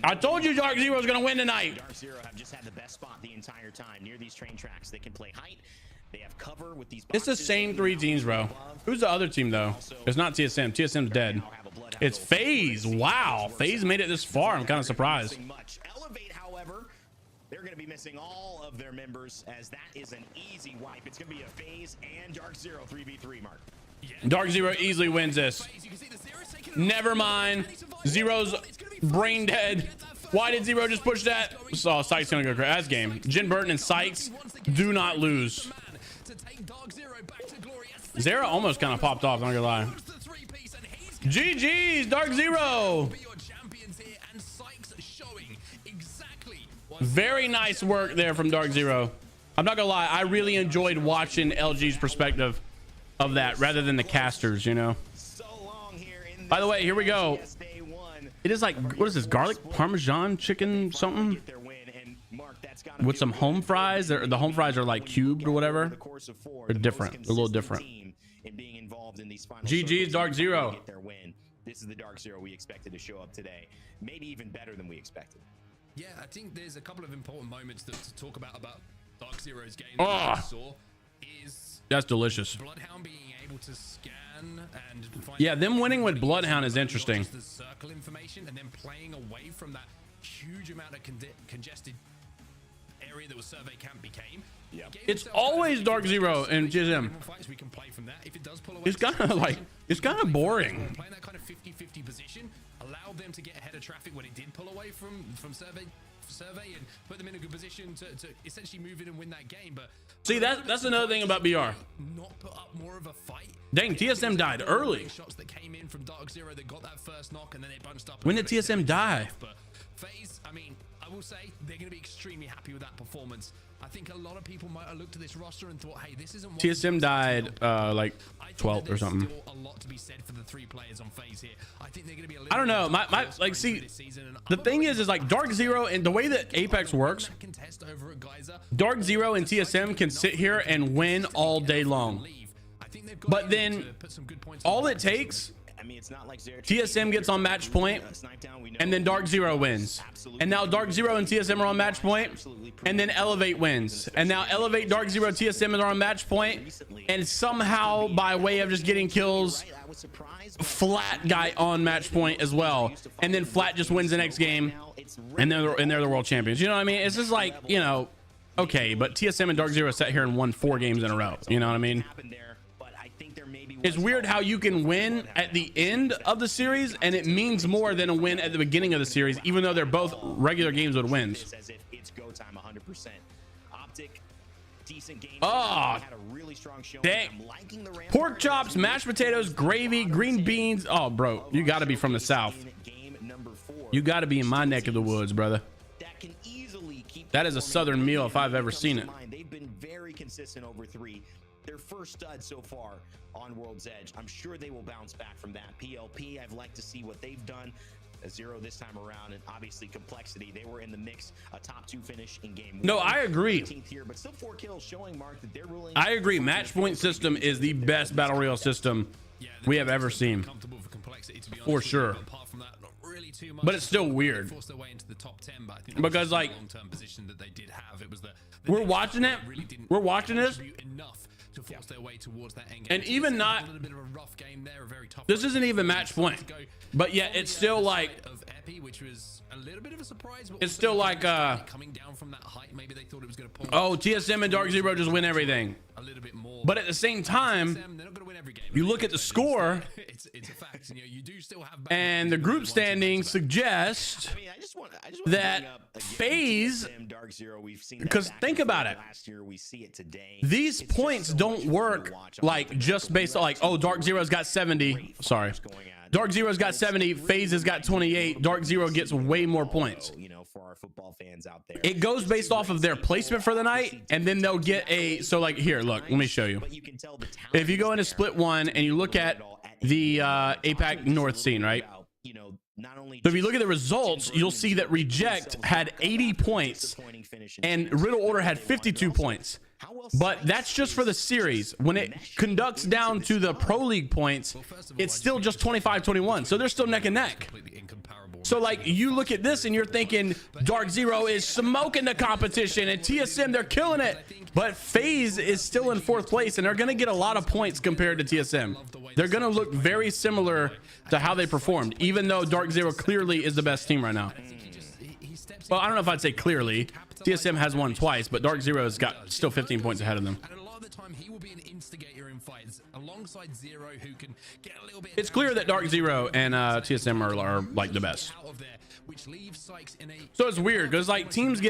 S3: I told you Dark Zero is gonna win tonight.
S5: Dark Zero have just had the best spot the entire time near these train tracks. They can play height. They have cover with these.
S3: It's the same 3 teams, bro. Who's the other team though? It's not TSM. TSM's dead. It's FaZe. Wow, FaZe made it this far. I'm kind of surprised.
S5: Elevate, however, they're going to be missing all of their members as that is an easy wipe. It's going to be a FaZe and Dark Zero 3v3 mark.
S3: Dark Zero easily wins this. Never mind. Zero's brain dead. Why did Zero just push that? So Sykes gonna go crazy. That's game. Jin Burton and Sykes do not lose. Zero almost kind of popped off, not gonna lie. GG's, Dark Zero. Very nice work there from Dark Zero. I'm not gonna lie, I really enjoyed watching LG's perspective of that rather than the casters, you know. By the way, here we go. It is like, what is this, garlic parmesan chicken something with some home fries? The home fries are like cubed or whatever. They're different. They're a little different. GG's Dark Zero.
S5: This is the Dark Zero we expected to show up today. Maybe even better than we expected.
S8: Yeah, I think there's a couple of important moments to talk about Dark Zero's game.
S3: Oh,
S8: that we saw is
S3: that's delicious.
S8: Bloodhound being able to scan and find
S3: yeah, them winning with Bloodhound is interesting.
S8: The circle information and then playing away from that huge amount of congested area that was survey camp became.
S5: Yeah,
S3: it's always Dark Zero and GSM.
S8: We can play from that. If it does pull away,
S3: It's kind of like, it's kind of boring.
S8: Playing that kind of 50-50 position allowed them to get ahead of traffic when it did pull away from survey and put them in a good position to essentially move in and win that game. But
S3: see, that's another thing about BR.
S8: Not put up more of a fight
S3: Dang, TSM died early.
S8: Shots that came in from Dark Zero, they got that first knock, and then they bunched up.
S3: When did TSM die?
S8: But FaZe, I mean, I will say they're going to be extremely happy with that performance. I think a lot of people might have looked at this roster and thought, hey, this isn't.
S3: TSM died like 12th or something.
S8: Still a lot to be said for the 3 players on FaZe here. I think they're going to be a little
S3: I don't know. My like, see, the thing is like Dark Zero and the way that Apex works, Dark Zero and TSM can sit here and win all day long. But then all it takes, TSM gets on match point, and then Dark Zero wins. And now Dark Zero and TSM are on match point, and then Elevate wins. And now Elevate, Dark Zero, TSM are on match point, and somehow by way of just getting kills, Flat got on match point as well. And then Flat just wins the next game, and they're the world champions. You know what I mean? It's just like, you know, okay, but TSM and Dark Zero sat here and won 4 games in a row. You know what I mean? It's weird how you can win at the end of the series and it means more than a win at the beginning of the series, even though they're both regular games with wins. Oh, dang. Pork chops, mashed potatoes, gravy, green beans. Oh, bro, you got to be from the South. You got to be in my neck of the woods, brother. That is a Southern meal if I've ever seen it.
S5: They've been very consistent over 3. Their first stud so far on World's Edge. I'm sure they will bounce back from that. PLP, I'd like to see what they've done. A 0 this time around, and obviously Complexity. They were in the mix, a top 2 finish in game 1.
S3: No, I agree.
S5: Here, but still 4 kills, showing Mark that they're ruling.
S3: I agree. Match point system is the best battle royale system we have ever seen, for sure. But it's still weird because, like, we're watching it. We're watching this.
S8: To force their way towards that end game.
S3: And even not, this isn't even match point, but yet it's still like, it's still like,
S8: coming down from that height, maybe they thought it was going to pull.
S3: oh, TSM and Dark Zero just win everything. But at the same time, you look at the score, and the group standings suggest that FaZe, because think about it, these points don't work like just based on like, oh, Dark Zero's got 70. Sorry. Dark Zero's got 70. FaZe has got 28. Dark Zero gets way more points.
S5: For our football fans out there,
S3: it goes based off of their placement for the night, and then they'll get a, so like here, look, let me show you. If you go into split 1 and you look at the APAC North scene, right? So if you look at the results, you'll see that Reject had 80 points and Riddle Order had 52 points. But that's just for the series. When it conducts down to the Pro League points, it's still just 25-21. So they're still neck and neck. So like you look at this and you're thinking Dark Zero is smoking the competition and TSM, they're killing it. But FaZe is still in 4th place and they're going to get a lot of points compared to TSM. They're going to look very similar to how they performed, even though Dark Zero clearly is the best team right now. Well, I don't know if I'd say clearly. TSM has won twice, but Dark Zero's got still 15 points ahead of them.
S8: And a lot of the time, he will be an instigator in fights alongside Zero, who can get a little bit.
S3: It's clear that Dark Zero and TSM are like the best. So it's weird because like teams,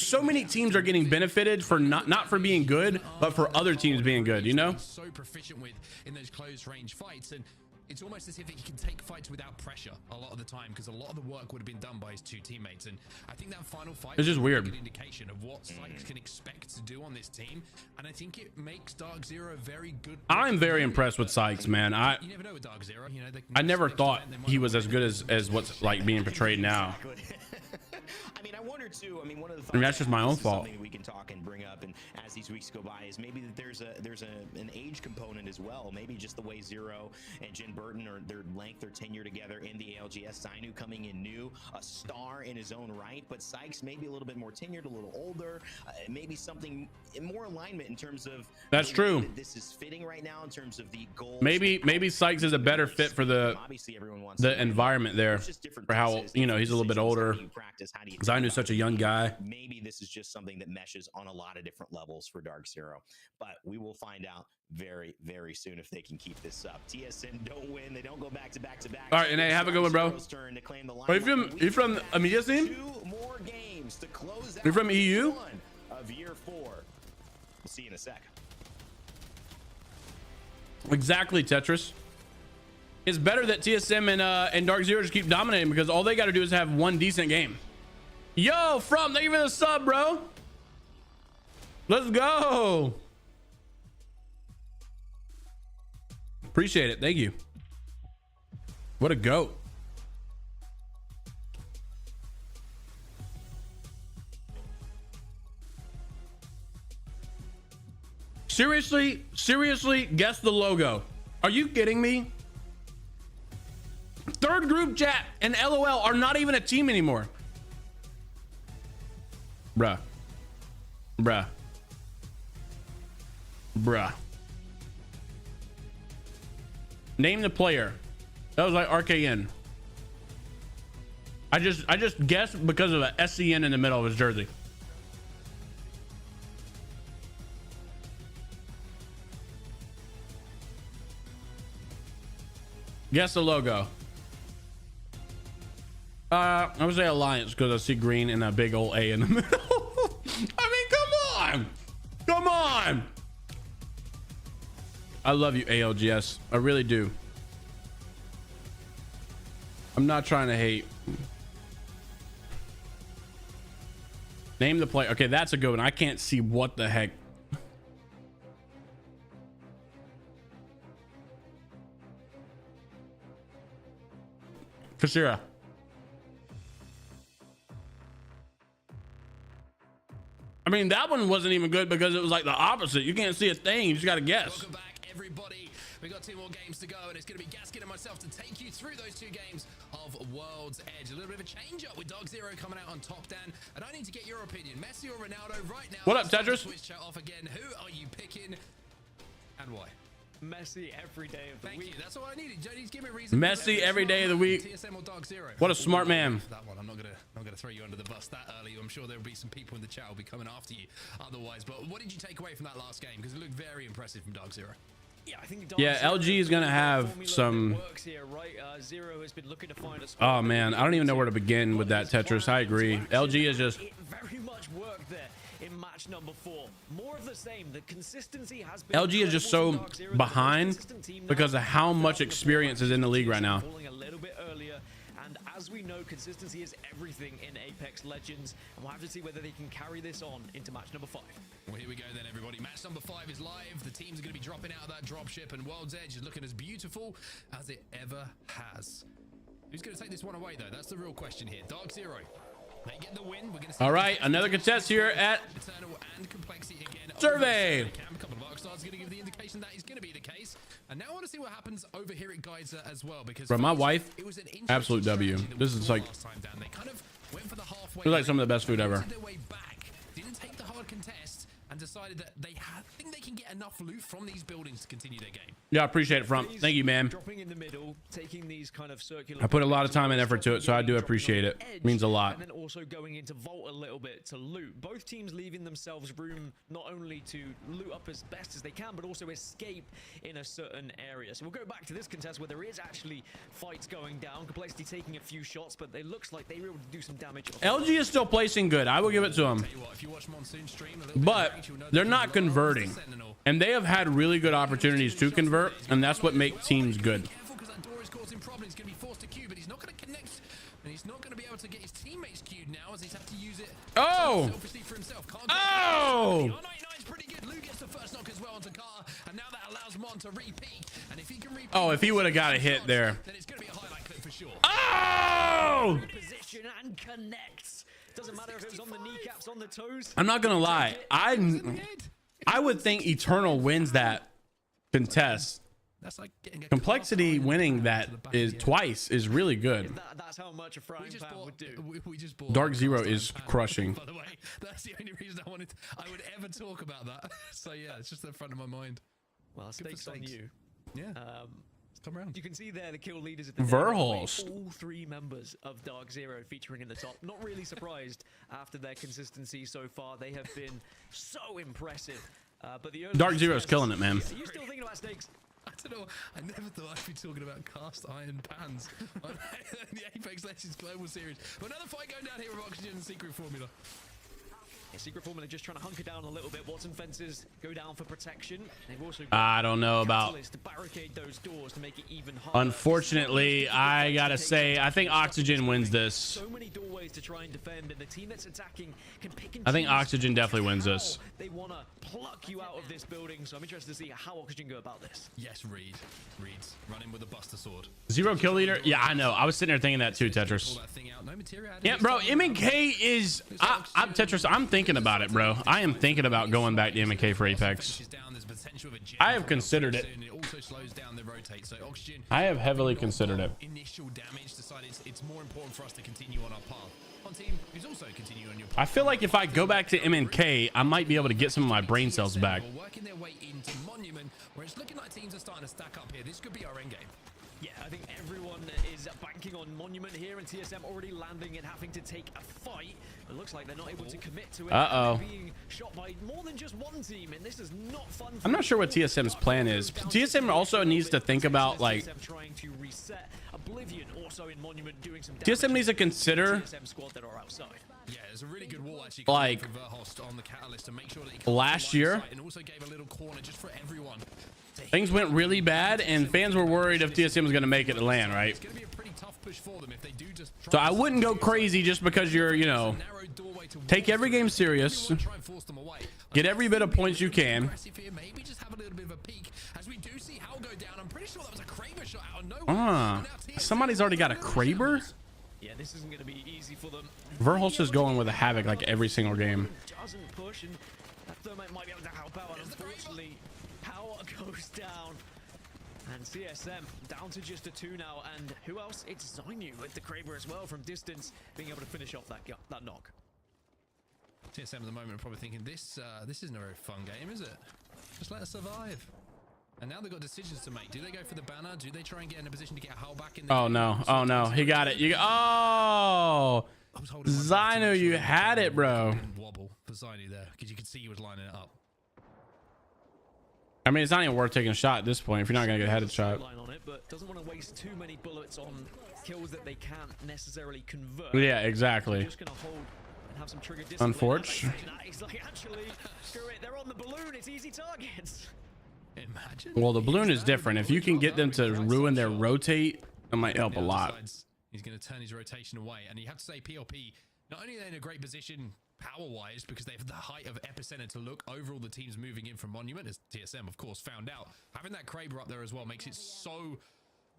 S3: so many teams are getting benefited for not for being good, but for other teams being good, you know?
S8: So proficient with in those close range fights, and it's almost as if he can take fights without pressure a lot of the time because a lot of the work would have been done by his 2 teammates. And I think that final fight
S3: is just weird.
S8: A good indication of what Sykes can expect to do on this team, and I think it makes Dark Zero very good.
S3: I'm very impressed with Sykes, man.
S8: You never know with Dark Zero. You know,
S3: I never thought he was as good as what's like being portrayed now.
S5: I mean, I wonder too. I mean, one of the
S3: I mean, that's just my own fault.
S5: We can talk and bring up, and as these weeks go by, is maybe that there's an age component as well. Maybe just the way Zero and Jin Burton or their length, their tenure together in the ALGS. Zainu coming in new, a star in his own right, but Sykes maybe a little bit more tenured, a little older, maybe something more alignment in terms of.
S3: That's true.
S5: That this is fitting right now in terms of the goals.
S3: Maybe Sykes is a better fit for the environment there, for how, you know, he's a little bit older. Zainu's such a young guy.
S5: Maybe this is just something that meshes on a lot of different levels for Dark Zero, but we will find out very, very soon if they can keep this up. TSM don't win. They don't go back to back to back.
S3: All right, and hey, have a good one, bro. Are you from Amia's team?
S5: 2 more games to close out.
S3: You're from EU?
S5: Of year 4. We'll see you in a sec.
S3: Exactly, Tetris. It's better that TSM and Dark Zero just keep dominating because all they got to do is have one decent game. Yo, thank you for the sub, bro. Let's go. Appreciate it. Thank you. What a goat. Seriously, guess the logo. Are you kidding me? Third group chat and LOL are not even a team anymore. Bruh. Name the player. That was like RKN. I just guessed because of a SCN in the middle of his jersey. Guess the logo. I would say Alliance because I see green and a big old A in the middle. I mean, come on. I love you, ALGS. I really do. I'm not trying to hate. Name the player. Okay, that's a good one. I can't see what the heck. Kashira. I mean, that one wasn't even good because it was like the opposite. You can't see a thing. You just got to guess.
S8: Welcome back, everybody. We got 2 more games to go, and it's going to be Gaskin and myself to take you through those 2 games of World's Edge. A little bit of a change up with Dark Zero coming out on top, Dan. And I need to get your opinion. Messi or Ronaldo right now?
S3: What up, Tetris?
S8: Switch chat off again. Who are you picking and why?
S6: Messi every day of the week.
S8: Thank you. That's all I needed. Just give me a reason.
S3: Messi every day of the week.
S8: TSM or Dark Zero?
S3: What a smart man.
S8: That one, I'm not gonna throw you under the bus that early. I'm sure there'll be some people in the chat will be coming after you otherwise. But what did you take away from that last game? Because it looked very impressive from Dark Zero.
S6: Yeah, I think
S3: LG is gonna have some. Oh man, I don't even know where to begin with that, Tetris. I agree. LG is just.
S6: It very much worked there in match number 4. More of the same. The consistency has been.
S3: LG is just so behind because of how much experience is in the league right now.
S6: Falling a little bit earlier, and as we know, consistency is everything in Apex Legends, and we'll have to see whether they can carry this on into match number 5.
S8: Well, here we go then, everybody. Match number 5 is live. The teams are going to be dropping out of that dropship, and World's Edge is looking as beautiful as it ever has. Who's going to take this one away, though? That's the real question here. Dark Zero. They get the win. We're going to see.
S3: All right, another contest here at
S8: Eternal and Complexity again.
S3: Survey.
S8: A couple of Arcstars going to give the indication that is going to be the case. And now I want to see what happens over here at Geyser as well, because
S3: from my wife,
S8: it was an
S3: absolute W. This is like,
S8: they kind of went for the halfway.
S3: It's like some of the best food ever.
S8: Their way back, didn't take the hard contest, and decided that they think they can get enough loot from these buildings to continue their game.
S3: Yeah, I appreciate it, Front. Thank you, man.
S6: Dropping in the middle, taking these kind of circular.
S3: I put a lot of time and effort to it, so I do appreciate it. It means a lot.
S6: And then also going into Vault a little bit to loot. Both teams leaving themselves room not only to loot up as best as they can, but also escape in a certain area. So we'll go back to this contest where there is actually fights going down. Complexity taking a few shots, but it looks like they were able to do some damage.
S3: LG is still placing good. I will give it to them. But they're not converting. And they have had really good opportunities to convert, and that's what makes teams good.
S8: Because that door is causing problems. He's going to be forced to queue, but he's not going to connect, and he's not going to be able to get his teammates queued now, as he's had to use it selfishly for himself.
S3: Oh!
S8: R99 is pretty good. Lou gets the first knock as well onto Carter, and now that allows Mon to repeat. And if he can repeat,
S3: if he would have got a hit there.
S8: then it's going to be a highlight clip for sure.
S3: Oh!
S6: Position and connects. Doesn't matter if it was on the kneecaps, on the toes.
S3: I'm not gonna lie. I would think Eternal wins that contest.
S8: That's like getting a
S3: Complexity winning that is twice is really good.
S6: That's how much a frying pan would do.
S8: We just bought
S3: Dark Zero is crushing.
S8: By the way, that's the only reason I would ever talk about that. So yeah, it's just in front of my mind.
S6: Well, stakes on you.
S8: Yeah. Come around.
S6: You can see there the kill leaders at the
S3: Verhulst.
S6: all 3 members of Dark Zero featuring in the top. Not really surprised after their consistency so far. They have been so impressive. But the
S3: Dark Zero's killing it, man.
S6: Are you still thinking about stakes?
S8: I don't know. I never thought I'd be talking about cast iron pans on the Apex Legends Global Series. But another fight going down here with Oxygen and Secret Formula.
S6: Secret Formula just trying to hunker down a little bit. Watson fences go down for protection. They've also
S3: I don't know about.
S6: to barricade those doors to make it even harder.
S3: Unfortunately, I gotta say, I think Oxygen wins this.
S6: So many doorways to try and defend, and the team that's attacking can pick and
S3: I think
S6: choose
S3: Oxygen definitely wins this.
S6: They want to pluck you out of this building, so I'm interested to see how Oxygen go about this.
S8: Yes, Reed's running with a Buster Sword.
S3: 0 kill leader. Yeah, I know. I was sitting there thinking that too, Tetris. Yeah, bro. MK is. I'm Tetris. I'm thinking about it, bro. I am thinking about going back to MK for Apex. I have considered it. I have heavily considered it.
S8: Initial damage decided it's more important for us to continue on our path. On team who's also continuing on your path.
S3: I feel like if I go back to MK, I might be able to get some of my brain cells back.
S8: Working their way into Monument, where it's looking like teams are starting to stack up here. This could be our end game.
S6: Yeah, I think everyone is banking on Monument here, and TSM already landing and having to take a fight. It looks like they're not able to commit to it.
S3: Uh-oh.
S6: Being shot by more than just one team, and this is not fun.
S3: I'm not sure what TSM's plan is. TSM also needs to think about, like,
S6: trying to reset. Oblivion also in Monument doing some
S3: TSM needs to consider,
S6: TSM squad that are outside.
S8: Yeah, there's a really good wall actually
S3: like,
S8: from Verhost on the Catalyst to make sure that he
S3: last year,
S8: and also gave a little corner just for everyone.
S3: things went really bad, and fans were worried if TSM was going to make it to LAN, right?
S8: It's going to be a pretty tough push for them if they do just
S3: So I wouldn't go crazy just because you're, you know, take every game serious, get every bit of points you can.
S8: Maybe just have a little bit of a peek as we do see Hal go down. I'm pretty sure that was a Kraber shot out of nowhere.
S3: Somebody's already got a Kraber.
S6: Yeah, this isn't going to be easy for them.
S3: Verholst is going with a Havoc like every single game.
S6: Doesn't push, and that Thermite might be able to help out. Unfortunately, power goes down, and CSM down to just a 2 now. And who else? It's Zainu with the Kraber as well from distance, being able to finish off that knock.
S8: TSM at the moment are probably thinking this isn't a very fun game, is it? Just let us survive. And now they've got decisions to make. Do they go for the banner? Do they try and get in a position to get Hal back in?
S3: Oh no! Oh no! He got it. Oh, Zainu, you had it, bro.
S8: Wobble for Zainu there because you could see he was lining it up.
S3: I mean, it's not even worth taking a shot at this point if you're not gonna get a headed shot.
S6: On it, but doesn't want to waste too many bullets on kills that they can't necessarily convert.
S3: Yeah, exactly.
S6: Just gonna hold and have some trigger discipline.
S3: Unfortunate.
S6: He's like, actually, screw it. They're on the balloon. It's easy targets.
S8: Imagine.
S3: Well, the balloon is different. If you can get them to ruin their rotate, it might help a lot.
S8: He's going to turn his rotation away, and you have to say PLP, not only are they in a great position power-wise because they have the height of epicenter to look over all the teams moving in from Monument, as TSM of course found out. Having that Kraber up there as well makes it so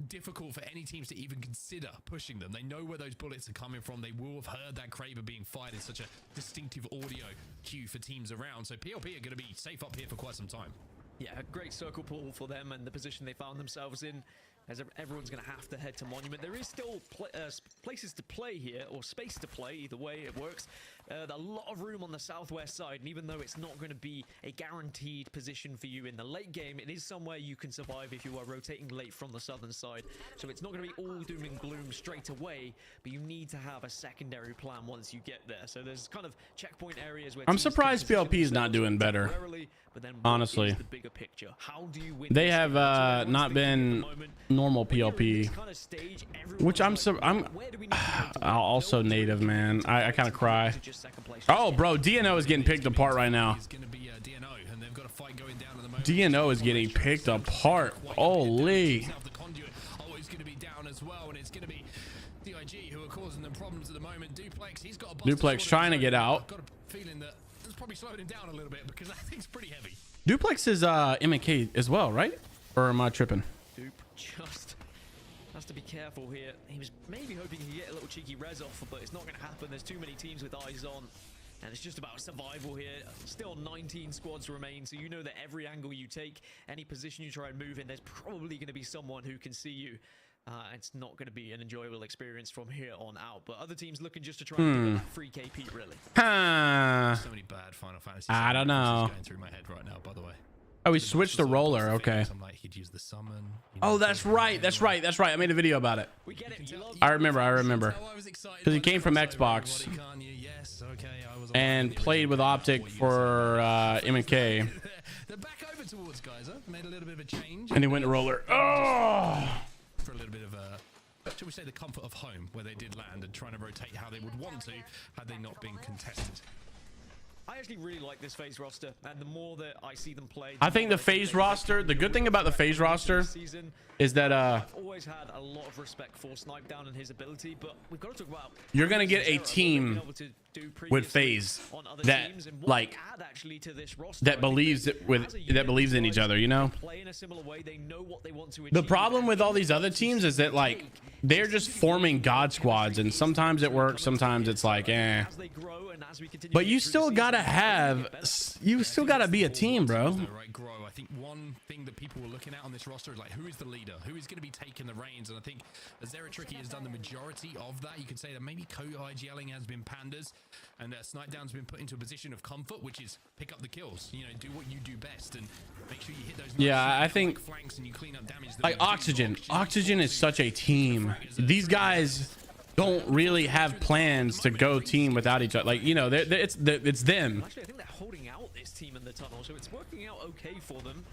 S8: difficult for any teams to even consider pushing them. They know where those bullets are coming from. They will have heard that Kraber being fired in such a distinctive audio cue for teams around. So PLP are going to be safe up here for quite some time.
S6: Yeah, a great circle pull for them and the position they found themselves in, as everyone's going to have to head to Monument. There is still places to play here, or space to play, either way it works. A lot of room on the southwest side, and even though it's not going to be a guaranteed position for you in the late game, it is somewhere you can survive if you are rotating late from the southern side. So it's not going to be all doom and gloom straight away, but you need to have a secondary plan once you get there. So there's kind of checkpoint areas where
S3: I'm surprised PLP is not doing better. Honestly,
S6: the bigger picture. How do you win?
S3: They have not been normal PLP, which I'm also native, man. I kind of cry. Oh, bro, DNO is getting picked apart right now. DNO is getting picked apart. Holy. Duplex trying to get out.
S8: Probably slowed him down a little bit because that thing's pretty heavy.
S3: Duplex is MK as well, right? Or am I tripping?
S6: Dupe just has to be careful here. He was maybe hoping he could get a little cheeky res off, but it's not going to happen. There's too many teams with eyes on, and it's just about survival here. Still 19 squads remain, so you know that every angle you take, any position you try and move in, there's probably going to be someone who can see you. It's not going to be an enjoyable experience from here on out, but other teams looking just to try and get that free KP, really.
S8: So many bad Final Fantasy.
S3: I don't know.
S8: Going through my head right now, by the way.
S3: Oh, we switched to roller. Okay.
S8: He'd use the summon.
S3: Oh, that's right. That's right. That's right. I made a video about it. I remember. Because he came from Xbox and played with Optic for M&K.
S8: They're back over towards guys. Made a little bit of a change.
S3: And he went to roller. Oh.
S8: For a little bit of a, shall we say, the comfort of home where they did land and trying to rotate how they would want to had they not been contested.
S6: I actually really like this FaZe roster, and the more that I see them play,
S3: I think the FaZe roster, the good thing about the FaZe roster is that
S6: I've always had a lot of respect for Snipedown and his ability, but we've got to talk about
S3: you're gonna get a team with FaZe that like that believes in each other, you know. The problem with all these other teams is that like they're just forming god squads, and sometimes it works, sometimes it's like but you still gotta be a team, bro.
S8: I think one thing that people were looking at on this roster is like, who is the leader, who is going to be taking the reins, and I think Zeratricky has done the majority of that. You could say that maybe IGLing has been pandas, and Snipedown's been put into a position of comfort, which is pick up the kills, you know, do what you do best and make sure you hit those
S3: I think
S8: flanks and you clean up damage.
S3: Like Oxygen is such a team. These guys don't really have plans to go team without each other. Like, you know, it's them.
S6: Actually, I think they're holding out this team in the tunnel, so it's working out okay for them.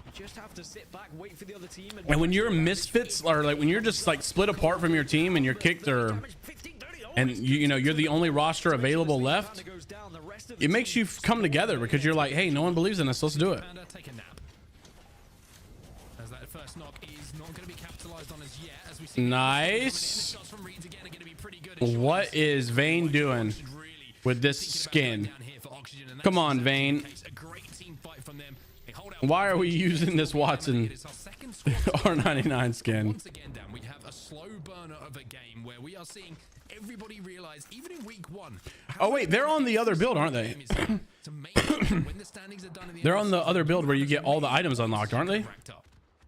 S6: You just have to sit back, wait for the other team.
S3: And when you're misfits, or like when you're just like split apart from your team and you're kicked, and you know you're the only roster available left, it makes you come together because you're like, hey, no one believes in us, let's do it.
S8: As that first knock is not going to be capitalized on as yet, as we see.
S3: Nice. What is Vayne doing with this skin? Come on, Vayne. Why are we using this Watson R99 skin?
S8: Once again, Dan, we have a slow burner of a game where we are seeing everybody realize, even in week 1.
S3: Oh wait, they're on the other build, aren't they? They're on the other build where you get all the items unlocked, aren't they?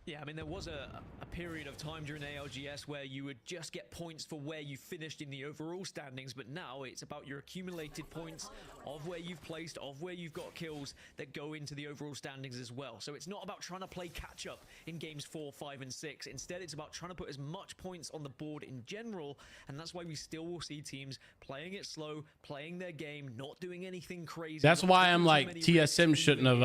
S6: Yeah, I mean, there was a period of time during ALGS where you would just get points for where you finished in the overall standings, but now it's about your accumulated points of where you've placed, of where you've got kills that go into the overall standings as well. So it's not about trying to play catch up in games 4, 5, and 6. Instead, it's about trying to put as much points on the board in general, and that's why we still will see teams playing it slow, playing their game, not doing anything crazy.
S3: That's why I'm like, TSM shouldn't have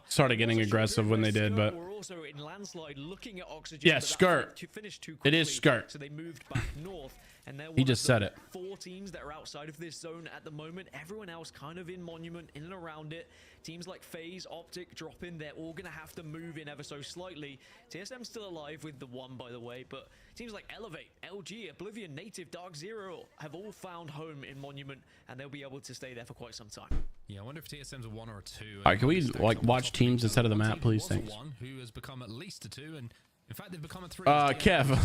S3: started getting aggressive when they did, but
S6: we're also in landslide looking at Oxygen.
S3: yeah, skirt. It is skirt.
S6: So they moved back north, and
S3: he just said it.
S6: 4 teams that are outside of this zone at the moment. Everyone else kind of in Monument, in and around it. Teams like FaZe, Optic, Drop-In, they're all going to have to move in ever so slightly. TSM's still alive with the 1, by the way, but teams like Elevate, LG, Oblivion, Native, Dark Zero have all found home in Monument, and they'll be able to stay there for quite some time.
S8: Yeah, I wonder if TSM's a 1 or a 2.
S3: All right, can we like watch teams instead of the map, please? Thanks.
S8: Who has become at least a 2, and in fact they've become a 3.
S3: Kev.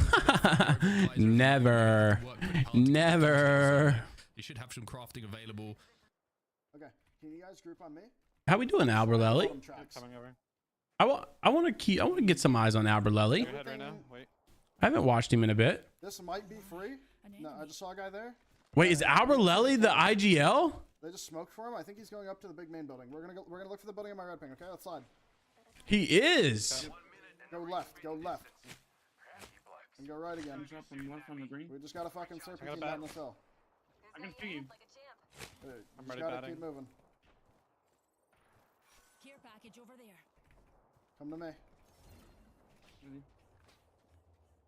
S3: Never.
S8: You should have some crafting available.
S2: Okay, can you guys group on me?
S3: How we doing, Alberlelli? I want to get some eyes on Alberlelli.
S9: Right now. Wait.
S3: I haven't watched him in a bit.
S2: This might be free. No, I just saw a guy there.
S3: Wait, is Alberlelli the IGL?
S2: They just smoked for him. I think he's going up to the big main building. We're gonna look for the building on my red ping. Okay, let's slide.
S3: He is.
S2: Go left. Go left. And go right again. We just gotta fucking serpentine down this hill.
S9: I can see you.
S2: I'm ready to keep moving.
S14: Care package over there.
S2: Come to me.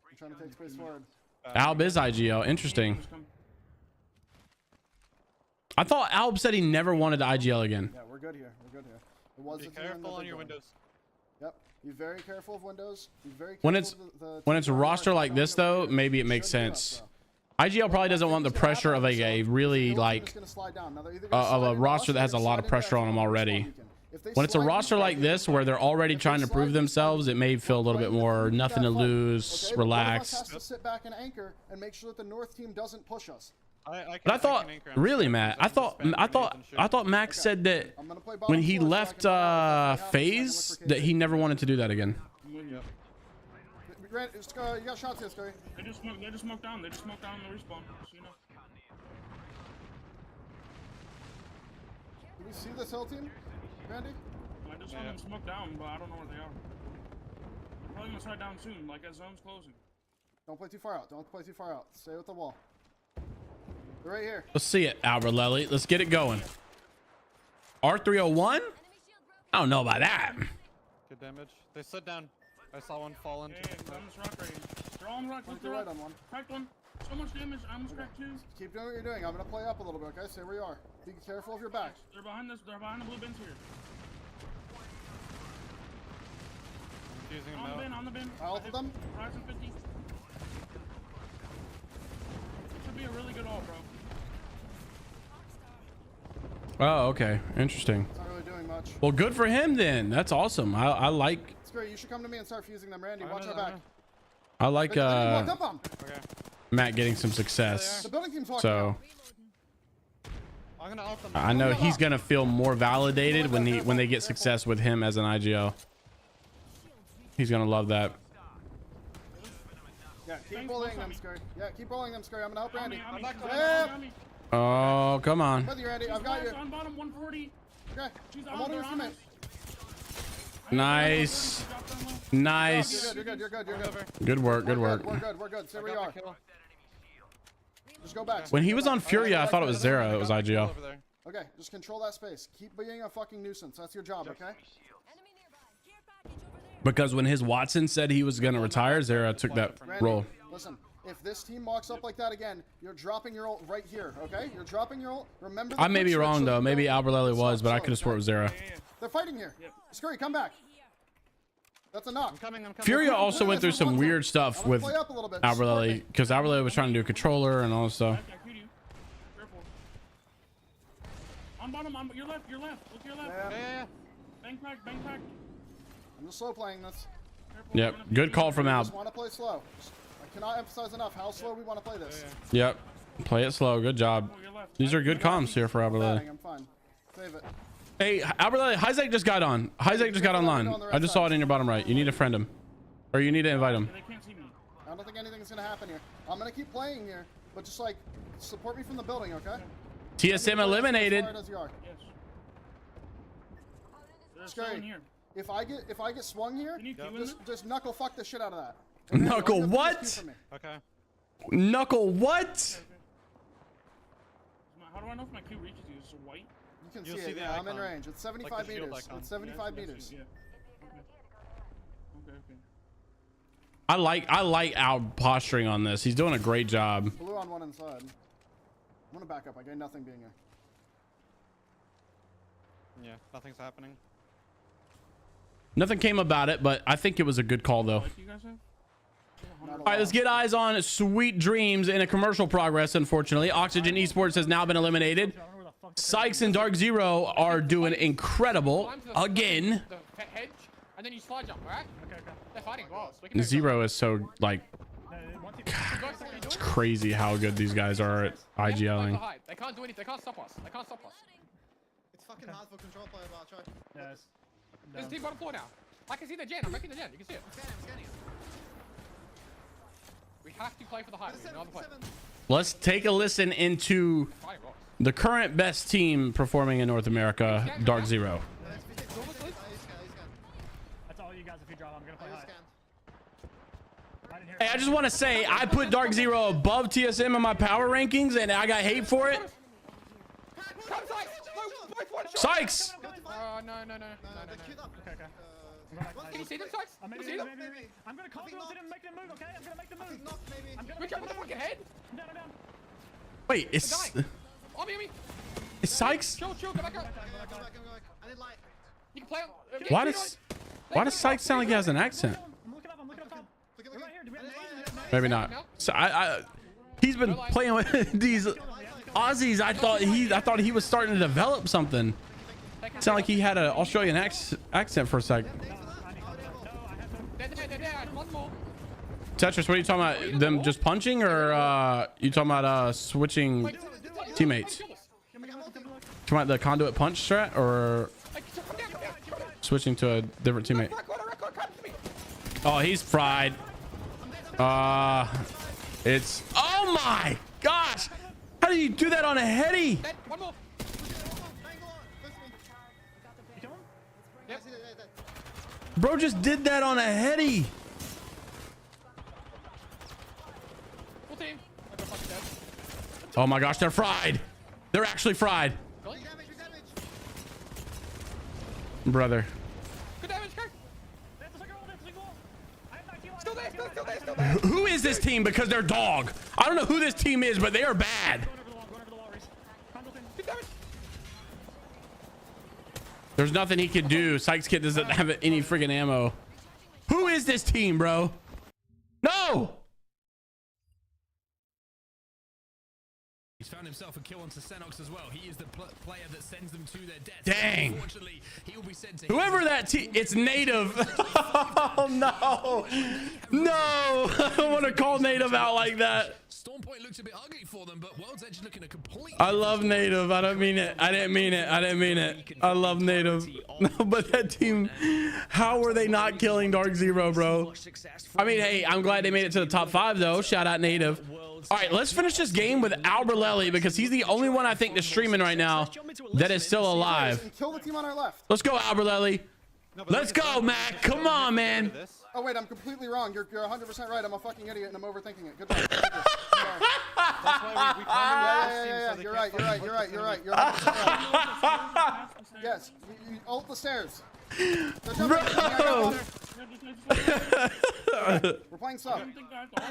S2: I'm trying to take space forward.
S3: Alb is IGL. Interesting. I thought Alb said he never wanted to IGL again.
S2: Yeah, we're good here. We're good here. It was
S9: Be careful on your windows.
S2: Yep. Be very careful of windows. Be very careful
S3: when it's a roster like this though, maybe it makes sense. IGL probably doesn't want the pressure of a really like of a roster that has a lot of pressure on them already. When it's a roster like this where they're already trying to prove themselves, it may feel a little bit more nothing to lose, relax.
S2: Has to sit back and anchor and make sure that the north team doesn't push us.
S3: But I thought, really, Matt, I thought Max said that when he left FaZe that he never wanted to do that again.
S2: Grant, you got shots here, Scurry.
S9: They just smoked down. They just smoked down the respawn. So you know.
S2: Do we see this hill team, Randy?
S9: I just saw them smoke down, but I don't know where they are. They're probably gonna slide down soon, like as zone's closing.
S2: Don't play too far out. Don't play too far out. Stay with the wall. They're right here.
S3: Let's see it, Alberlelli. Let's get it going. R301? I don't know about that.
S9: Good damage. They sit down. I saw one fall into. Hey, on this rock right here. They're all on rock. Look, they're right on one. Cracked one. So much damage. I almost cracked 2.
S2: Keep doing what you're doing. I'm gonna play up a little bit, okay? Stay where you are. Be careful of your back.
S9: They're behind this. They're behind the blue bins here. On the bin.
S2: I ulted them.
S9: Horizon 50. It should be a really good ult, bro.
S3: Oh, okay. Interesting.
S2: It's not really doing much.
S3: Well, good for him then. That's awesome. I like.
S2: It's great. You should come to me and start fusing them, Randy. Watch our back.
S3: I like
S2: Okay.
S3: Matt getting some success.
S2: The building team's walking
S3: So I know he's gonna feel more validated when they get success with him as an IGL. He's gonna love that.
S2: Yeah, keep rolling them, Scurry. Yeah, keep rolling them, Scurry. I'm gonna help Randy.
S9: I'm back.
S3: Oh, come on.
S2: With you, Randy. I've got you.
S9: On bottom 140.
S2: Okay.
S9: She's
S2: I'm holding your cement.
S3: Nice. Nice.
S2: You're good. You're good. You're good.
S3: Good work. Good work.
S2: We're good. We're good. Stay where you are. Just go back.
S3: When he was on Furia, I thought it was Zero. It was IGL.
S2: Okay, just control that space. Keep being a fucking nuisance. That's your job, okay?
S3: Because when his Watson said he was gonna retire, Zero took that
S2: Randy,
S3: role.
S2: Listen, if this team walks up like that again, you're dropping your ult right here, okay? You're dropping your ult. Remember.
S3: I may be wrong though. Maybe Alberlelli was, but I could have swore it was Zero.
S2: They're fighting here. Scurry, come back. That's a knock. I'm coming.
S3: Furia also went through some weird stuff with Alberlelli because Alberlelli was trying to do a controller and all this stuff.
S9: On bottom, your left. Look to your left.
S2: Yeah.
S9: Bang crack.
S2: I'm just slow playing this.
S3: Yep. Good call from
S2: I
S3: Al.
S2: just want to play slow. I cannot emphasize enough how slow we want to play this.
S3: Yep. Play it slow. Good job. These are good comms here for Alberlelli.
S2: I'm fine. Save it.
S3: Hey, Alberlelli, Hyzek just got on. Hyzek just got online. I just saw it in your bottom right. You need to friend him. Or you need to invite him.
S9: They can't see me.
S2: I don't think anything's going to happen here. I'm going to keep playing here, but just like support me from the building, okay?
S3: TSM eliminated.
S2: As you are.
S9: Yes.
S2: Scary.
S9: Here.
S2: If I get swung here, just knuckle fuck the shit out of that.
S3: Knuckle what?
S9: Okay.
S3: Knuckle what?
S9: How do I know if my Q reaches you? Is it white?
S2: You can see it. Yeah, I'm in range. It's 75 meters. It's 75 meters.
S9: Yeah. Okay.
S3: I like Al posturing on this. He's doing a great job.
S2: Blue on one inside. I'm gonna back up. I gain nothing being here.
S15: Yeah, nothing's happening.
S3: Nothing came about it, but I think it was a good call though. All right, let's get eyes on Sweet Dreams in a commercial progress. Unfortunately, Oxygen Esports has now been eliminated. Sykes and Dark Zero are doing incredible again.
S16: And then you slide jump, alright? Okay. They're fighting well.
S3: Zero is so like, it's crazy how good these guys are at IGLing.
S16: They can't do anything. They can't stop us.
S4: It's fucking hard for control player, but I'll try.
S16: Yes. There's a team bottom floor now. I can see the gen. I'm making the gen. You can see it.
S4: I'm scanning it.
S16: We have to play for the height.
S3: Let's take a listen into the current best team performing in North America, Dark Zero.
S17: That's all you guys. If you drop, I'm gonna play high.
S3: Hey, I just want to say I put Dark Zero above TSM in my power rankings, and I got hate for it. Sykes!
S16: No.
S17: Okay.
S16: Can you see them, Sykes?
S17: I'm gonna call to them, make them move, okay? I'm gonna make them move. I'm gonna
S16: Reach up with the fucking head.
S17: I'm down.
S3: Wait, it's
S16: On me.
S3: Sykes?
S16: Chill, go back up.
S4: I did light.
S16: You can play on.
S3: Why does Sykes sound like he has an accent?
S17: I'm looking up top. We're right here. Do we have
S3: Maybe not. So he's been playing with these Aussies. I thought he was starting to develop something. Sound like he had an Australian accent for a sec. Tetris, what are you talking about? Them just punching, or you talking about switching teammates? Talking about the conduit punch strat, or switching to a different teammate? Oh, he's fried. It's, oh my gosh! How do you do that on a heady? Bro just did that on a heady. Oh my gosh, they're fried. They're actually fried. Brother. Who is this team? Because they're dog. I don't know who this team is, but they are bad. There's nothing he can do. Sykes Kid doesn't have any freaking ammo. Who is this team, bro? No!
S8: He's found himself a kill onto Senox as well. He is the player that sends them to their death.
S3: Dang.
S8: Unfortunately, he will be sent to
S3: Whoever that team, it's native. Oh no. No. I don't want to call native out like that.
S8: Stormpoint looks a bit ugly for them, but World's Edge looking a complete.
S3: I love native. I don't mean it. I didn't mean it. I didn't mean it. I love native. No, but that team, how were they not killing Dark Zero, bro? I mean, hey, I'm glad they made it to the top 5 though. Shout out native. All right, let's finish this game with Alberlelli because he's the only one I think that's streaming right now that is still alive.
S2: Kill the team on our left.
S3: Let's go, Alberlelli. Let's go, Mac. Come on, man.
S2: Oh wait, I'm completely wrong. You're 100% right. I'm a fucking idiot and I'm overthinking it. Good job. Thank you.
S15: That's why we
S2: Yeah. You're right. You're 100% right. Yes. You ult the stairs.
S3: Bro.
S2: We're playing sub.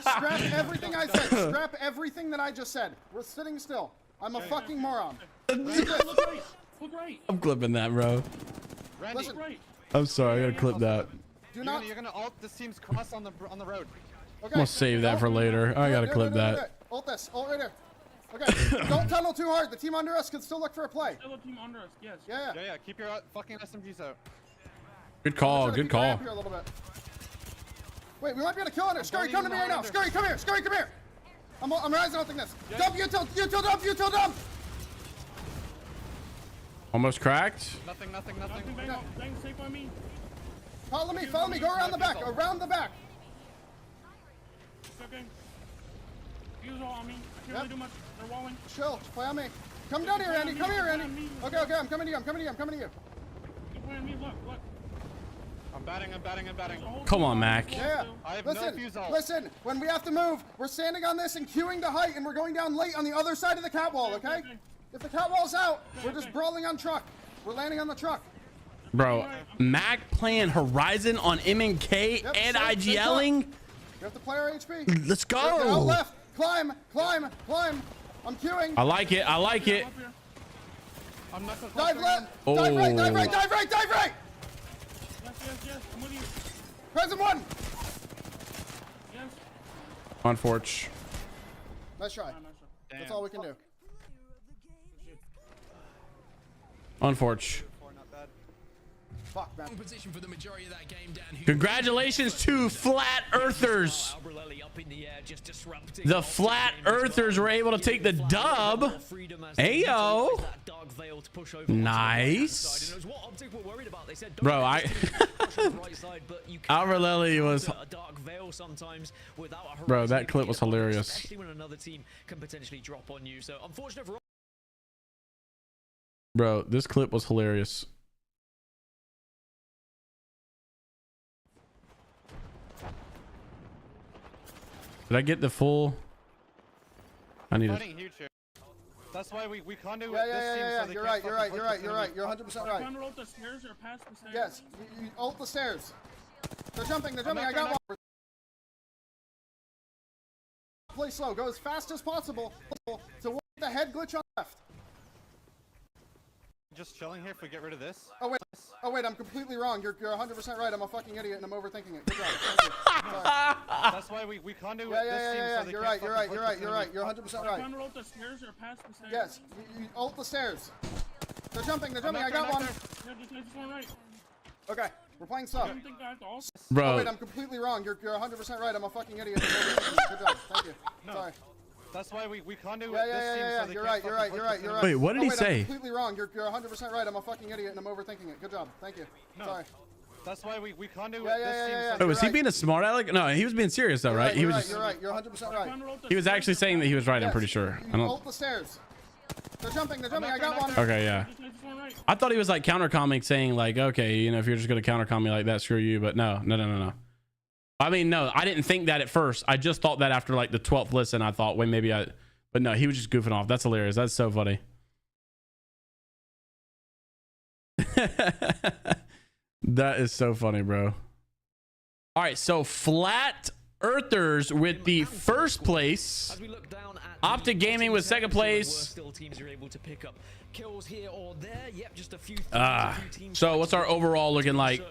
S2: Scrap everything I said. Scrap everything that I just said. We're sitting still. I'm a fucking moron.
S9: Look right.
S3: I'm clipping that, bro.
S2: Listen.
S3: I'm sorry. I gotta clip that.
S2: Do not.
S15: You're gonna ult the team's cross on the road.
S2: Okay.
S3: I'm gonna save that for later. I gotta clip that.
S2: Ult this. Ult right there. Okay. Don't tunnel too hard. The team under us can still look for a play.
S9: Still a team under us. Yes.
S2: Yeah.
S15: Keep your fucking SMGs out.
S3: Good call. Good call.
S2: Here a little bit. Wait, we might be able to kill under. Scurry, come to me right now. Scurry, come here. Scurry, come here. I'm rising out this. Dump, util dump.
S3: Almost cracked.
S15: Nothing.
S9: Bang, safe on me.
S2: Follow me. Go around the back.
S9: Okay. Use all on me. I can't really do much. They're walling.
S2: Chill. Play on me. Come down here, Andy. Okay. I'm coming to you.
S9: Keep playing me. Look.
S15: I'm batting.
S3: Come on, Mac.
S2: Yeah.
S15: I have no fuse ult.
S2: Listen. When we have to move, we're standing on this and queuing to height, and we're going down late on the other side of the catwall. Okay? If the catwall's out, we're just brawling on truck. We're landing on the truck.
S3: Bro, Mac playing Horizon on MNK and IGLing.
S2: You have to play our HP.
S3: Let's go.
S2: Out left. Climb. I'm queuing.
S3: I like it.
S15: I'm not gonna
S2: Dive left.
S3: Oh.
S2: Dive right.
S9: Yes. I'm with you.
S2: Present one.
S9: Yes.
S3: On Forge.
S2: Nice try. That's all we can do.
S3: On Forge.
S2: Fuck, man.
S8: Position for the majority of that game, Dan.
S3: Congratulations to Flat Earthers. The Flat Earthers were able to take the dub. Ayo. Nice. Bro, Alberlelli was. Bro, that clip was hilarious.
S6: Especially when another team can potentially drop on you. So unfortunate for.
S3: Bro, this clip was hilarious. Did I get the full? I need it.
S15: Huge here. That's why we can't do
S2: Yeah. You're right. You're 100% right.
S9: Can ult the stairs or past the stairs?
S2: Yes. You ult the stairs. They're jumping. I got one. Play slow. Go as fast as possible to the head glitch on the left.
S15: Just chilling here if we get rid of this.
S2: Oh wait, I'm completely wrong. You're 100% right. I'm a fucking idiot and I'm overthinking it. Good job. Thank you. Sorry.
S15: That's why we can't do
S2: Yeah. You're right. You're 100% right.
S9: Can ult the stairs or past the stairs?
S2: Yes. You ult the stairs. They're jumping. I got one.
S9: Just one right.
S2: Okay. We're playing sub.
S3: Bro.
S2: Oh wait, I'm completely wrong. You're 100% right. I'm a fucking idiot. Good job. Thank you. Sorry.
S15: That's why we can't do
S2: Yeah. You're right.
S3: Wait, what did he say?
S2: I'm completely wrong. You're 100% right. I'm a fucking idiot and I'm overthinking it. Good job. Thank you. Sorry.
S15: That's why we can't do
S2: Yeah.
S3: Oh, was he being a smart aleck? No, he was being serious though, right?
S2: You're right. You're 100% right.
S3: He was actually saying that he was right. I'm pretty sure. I don't.
S2: Ult the stairs. They're jumping. I got one.
S3: Okay, yeah. I thought he was like counter-comming, saying like, okay, you know, if you're just gonna counter-com me like that, screw you. But no. I mean, no, I didn't think that at first. I just thought that after like the 12th listen, I thought, wait, maybe I. But no, he was just goofing off. That's hilarious. That's so funny. That is so funny, bro. All right, so Flat Earthers with the first place. Optic Gaming with second place. So what's our overall looking like?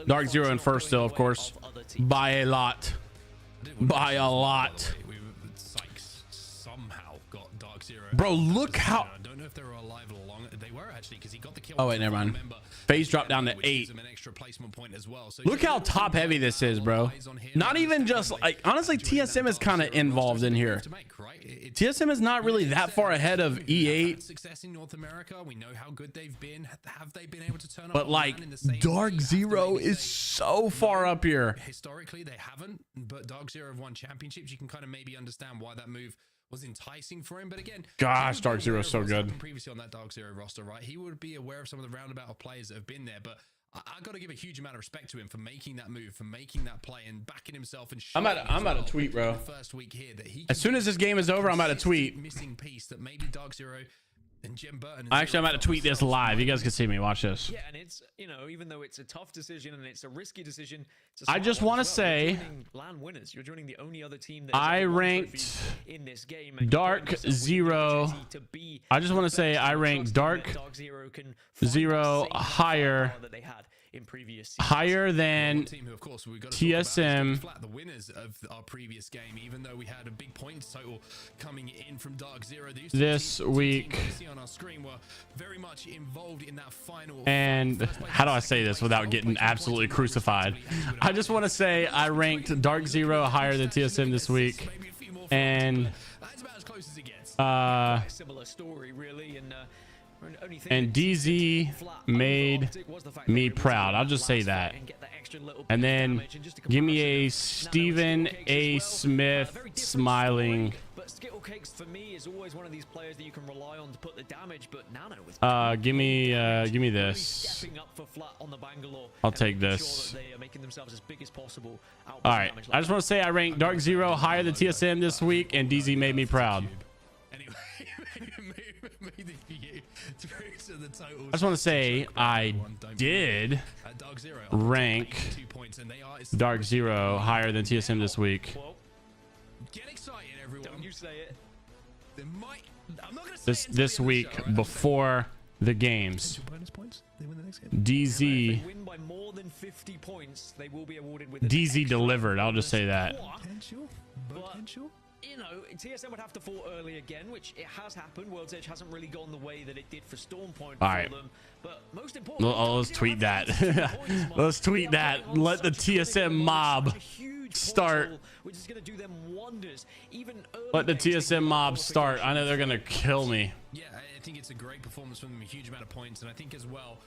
S3: Dark Zero in first still, of course, by a lot. By a lot. Bro, look how.
S8: I don't know if they were alive all along. They were actually, because he got the kill.
S3: Oh wait, never mind. Phase dropped down to 8. Look how top heavy this is, bro. Not even just like, honestly, TSM is kind of involved in here. TSM is not really that far ahead of E8.
S8: Success in North America. We know how good they've been. Have they been able to turn up?
S3: But like, Dark Zero is so far up here.
S8: Historically, they haven't. But Dark Zero have won championships. You can kind of maybe understand why that move was enticing for him. But again,
S3: gosh, Dark Zero is so good.
S8: Previously on that Dark Zero roster, right? He would be aware of some of the roundabout of players that have been there. But I got to give a huge amount of respect to him for making that move, for making that play, and backing himself. And
S3: I'm about to tweet, bro.
S8: First week here that he
S3: as soon as this game is over, I'm about to tweet.
S8: Missing piece that maybe Dark Zero and Jim Burton.
S3: Actually, I'm about to tweet this live. You guys can see me. Watch this.
S6: Yeah, and it's, you know, even though it's a tough decision and it's a risky decision,
S3: I just want to say,
S6: LAN winners. You're joining the only other team that
S3: I ranked
S6: in this game.
S3: Dark Zero. I just want to say I ranked Dark Zero higher than TSM.
S8: The winners of our previous game, even though we had a big points total coming in from Dark Zero
S3: this week.
S8: On our screen were very much involved in that final.
S3: And how do I say this without getting absolutely crucified? I just want to say I ranked Dark Zero higher than TSM this week, and
S6: similar story really.
S3: And DZ made me proud. I'll just say that. And then give me a Stephen A. Smith smiling.
S6: But Skittle Cakes for me is always one of these players that you can rely on to put the damage. But Nano with
S3: give me this. I'll take this.
S6: They are making themselves as big as possible.
S3: All right. I just want to say I ranked Dark Zero higher than TSM this week, and DZ made me proud. I just want to say I did rank Dark Zero higher than TSM this week.
S8: Get excited, everyone. Don't you say it.
S3: This week before the games. DZ. DZ delivered. I'll just say that.
S6: Potential. You know, TSM would have to fall early again, which it has happened. World's Edge hasn't really gone the way that it did for Stormpoint.
S3: All right.
S6: But most importantly,
S3: let's tweet that. Let's tweet that. Let the TSM mob start.
S6: Which is going to do them wonders. Even
S3: let the TSM mob start. I know they're going to kill me.
S8: Yeah, I think it's a great performance from them, a huge amount of points. And I think as well,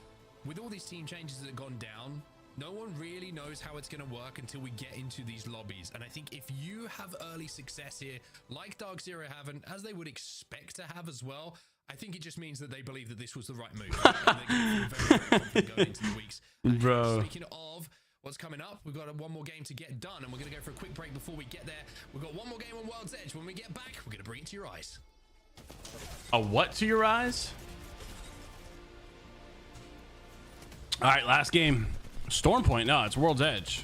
S8: with all these team changes that have gone down, no one really knows how it's going to work until we get into these lobbies. And I think if you have early success here, like Dark Zero have, and as they would expect to have as well, I think it just means that they believe that this was the right move. And they're very going into the weeks.
S3: Bro.
S8: Speaking of what's coming up, we've got one more game to get done, and we're going to go for a quick break before we get there. We've got one more game on World's Edge. When we get back, we're going to bring it to your eyes.
S3: A what to your eyes? All right, last game. Stormpoint. No, it's World's Edge.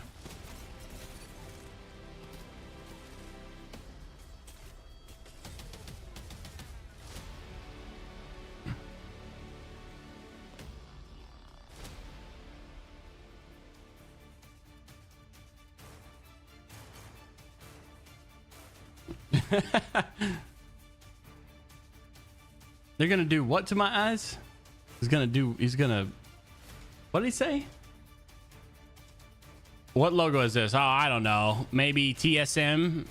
S3: They're gonna do what to my eyes? He's gonna what did he say? What logo is this? Oh, I don't know. Maybe TSM.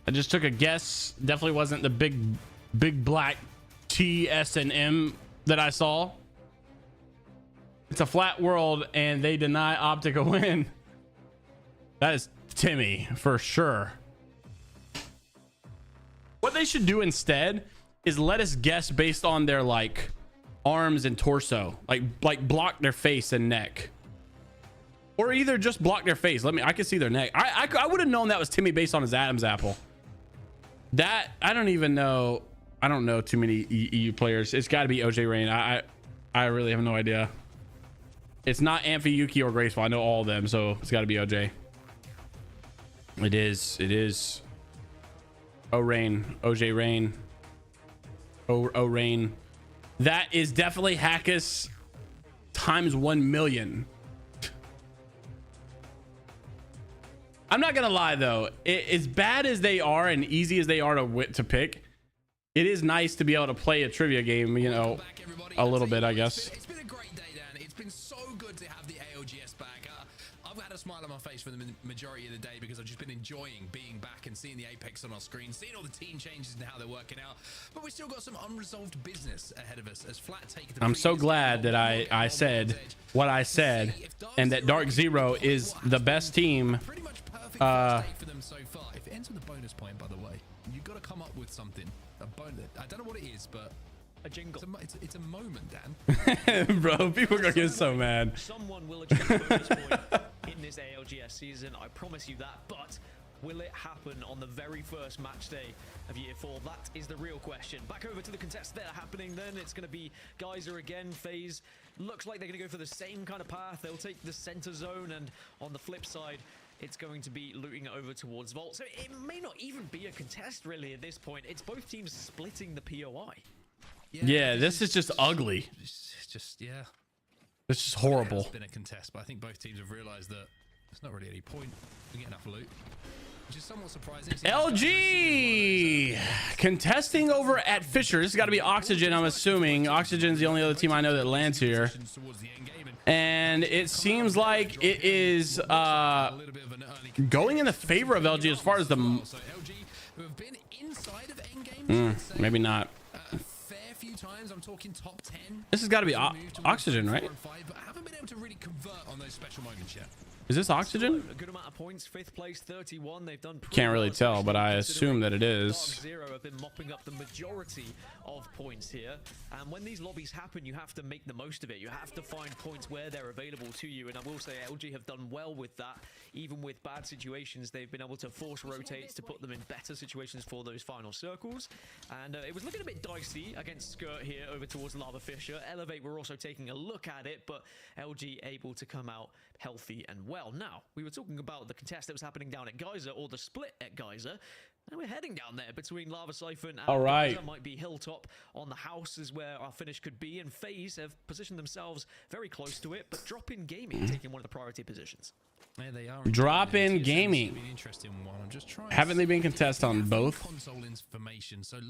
S3: I just took a guess. Definitely wasn't the big black T, S, and M that I saw. It's a flat world and they deny Optic a win. That is Timmy for sure. What they should do instead is let us guess based on their like arms and torso, like block their face and neck, or either just block their face. I can see their neck. I would have known that was Timmy based on his Adam's apple. That I don't even know. I don't know too many EU players. It's got to be OJ Rain. I really have no idea. It's not Amphi, Yuki, or Graceful. I know all of them, so it's got to be OJ. It is. Oh, Rain. OJ Rain. Oh, Rain. That is definitely Hackus times 1 million. I'm not gonna lie though, as bad as they are and easy as they are to pick, it is nice to be able to play a trivia game, you know, a little bit, I guess.
S8: It's been a great day, Dan. It's been so good to have the ALGS back. I've had a smile on my face for the majority of the day because I've just been enjoying being back and seeing the Apex on our screen, seeing all the team changes and how they're working out. But we still got some unresolved business ahead of us as Flat take.
S3: I'm so glad that I said what I said, and that Dark Zero is the best team.
S8: Pretty much perfect for them so far. If it ends with a bonus point, by the way, you've got to come up with something. A bonus. I don't know what it is, but
S6: a jingle.
S8: It's a moment, Dan.
S3: Bro, people are gonna get so mad.
S6: Someone will achieve a bonus point in this ALGS season. I promise you that. But will it happen on the very first match day of Year 4? That is the real question. Back over to the contests that are happening then. It's going to be Geyser again. FaZe looks like they're going to go for the same kind of path. They'll take the center zone, and on the flip side, it's going to be looting it over towards Vault. So it may not even be a contest really at this point. It's both teams splitting the POI.
S3: Yeah, this is just ugly.
S8: It's just, yeah.
S3: It's just horrible.
S8: It's been a contest, but I think both teams have realized that there's not really any point. We get enough loot, which is somewhat surprising.
S3: LG contesting over at Fisher. This has got to be Oxygen, I'm assuming. Oxygen's the only other team I know that lands here. And it seems like it is going in the favor of LG as far as the... maybe not.
S8: Few times. I'm talking top 10.
S3: This has got to be Oxygen, right?
S8: But I haven't been able to really convert on those special moments yet.
S3: Is this Oxygen?
S6: A good amount of points. 5th place, 31. They've done.
S3: Can't really tell, but I assume that it is.
S6: Zero have been mopping up the majority of points here, and when these lobbies happen, you have to make the most of it. You have to find points where they're available to you, and I will say LG have done well with that. Even with bad situations, they've been able to force rotates to put them in better situations for those final circles. And it was looking a bit dicey against Skirt here over towards Lava Fisher. Elevate were also taking a look at it, but LG able to come out healthy and well. Now, we were talking about the contest that was happening down at Geyser, or the split at Geyser. And we're heading down there between Lava Siphon and Geyser. Might be Hilltop on the house is where our finish could be, and FaZe have positioned themselves very close to it, but Drop In Gaming taking one of the priority positions.
S8: There they are.
S3: Drop In Gaming. Haven't they been contested on both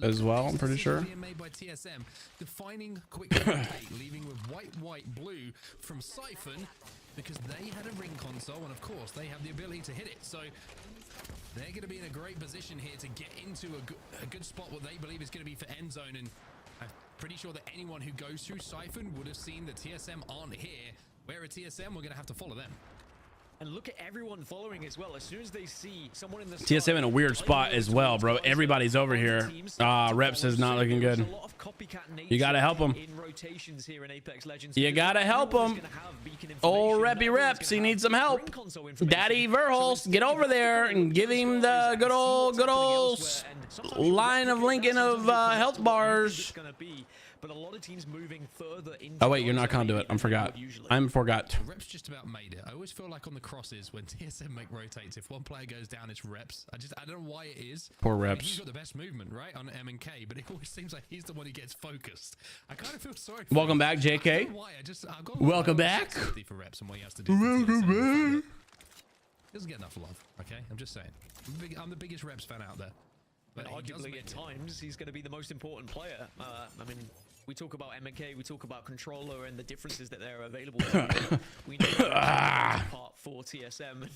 S3: as well? I'm pretty sure.
S8: Made by TSM, defining quick rotate, leaving with white, blue from Siphon, because they had a ring console, and of course they have the ability to hit it. So they're going to be in a great position here to get into a good spot, what they believe is going to be for end zone. And I'm pretty sure that anyone who goes through Siphon would have seen that TSM aren't here. We're at TSM, we're going to have to follow them.
S6: And look at everyone following as well. As soon as they see someone in the
S3: TSM in a weird spot as well, bro. Everybody's over here. Reps is not looking good. You gotta help him. You gotta help him. Oh, Reppy Reps, he needs some help. Daddy Verholst, get over there and give him the good old line of Lincoln of health bars.
S6: But a lot of teams moving further into.
S3: Oh wait, you're not conduit. I forgot.
S8: Reps just about made it. I always feel like on the crosses when TSM make rotates, if one player goes down, it's Reps. I don't know why it is.
S3: Poor
S8: I mean,
S3: Reps.
S8: he's got the best movement, right, on M&K, but it always seems like he's the one who gets focused. I kind of feel sorry for
S3: Welcome
S8: him.
S3: back, JK. Welcome back.
S8: For Reps and what he has to do. Welcome back. Doesn't get enough love. Okay, I'm just saying. I'm the biggest Reps fan out there.
S6: But arguably at times he's going to be the most important player. I mean, we talk about M&K, we talk about Controller and the differences that they're available to. We know part for TSM.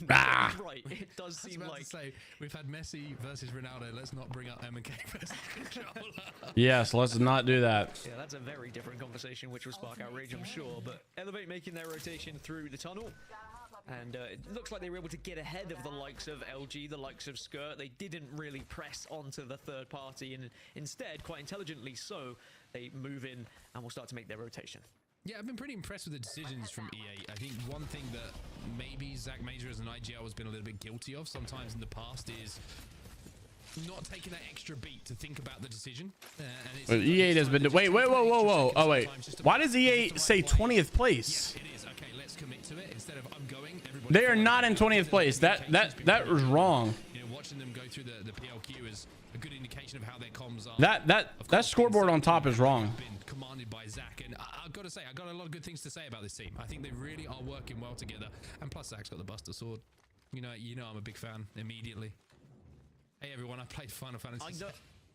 S6: Right, it does seem like...
S8: To say, we've had Messi versus Ronaldo. Let's not bring up M&K versus Controller.
S3: Yes, let's not do that.
S6: Yeah, that's a very different conversation, which will spark outrage, I'm sure. But Elevate making their rotation through the tunnel. And it looks like they were able to get ahead of the likes of LG, the likes of Skirt. They didn't really press onto the third party, and instead, quite intelligently so, they move in and will start to make their rotation.
S8: Yeah, I've been pretty impressed with the decisions from EA. I think one thing that maybe Zach Major as an IGL has been a little bit guilty of sometimes in the past is not taking that extra beat to think about the decision.
S3: But EA has been... Wait, whoa. Oh, wait. Why does EA say 20th place?
S8: Yeah, it is. Okay, let's mindset of I'm going.
S3: They are not in 20th place. That was wrong.
S8: You know, watching them go through the PLQ is a good indication of how their comms are.
S3: That scoreboard on top is wrong.
S8: Been commanded by Zach, and I've got to say, I got a lot of good things to say about this team. I think they really are working well together, and plus Zach's got the Buster Sword. You know I'm a big fan immediately. Hey everyone, I played Final Fantasy.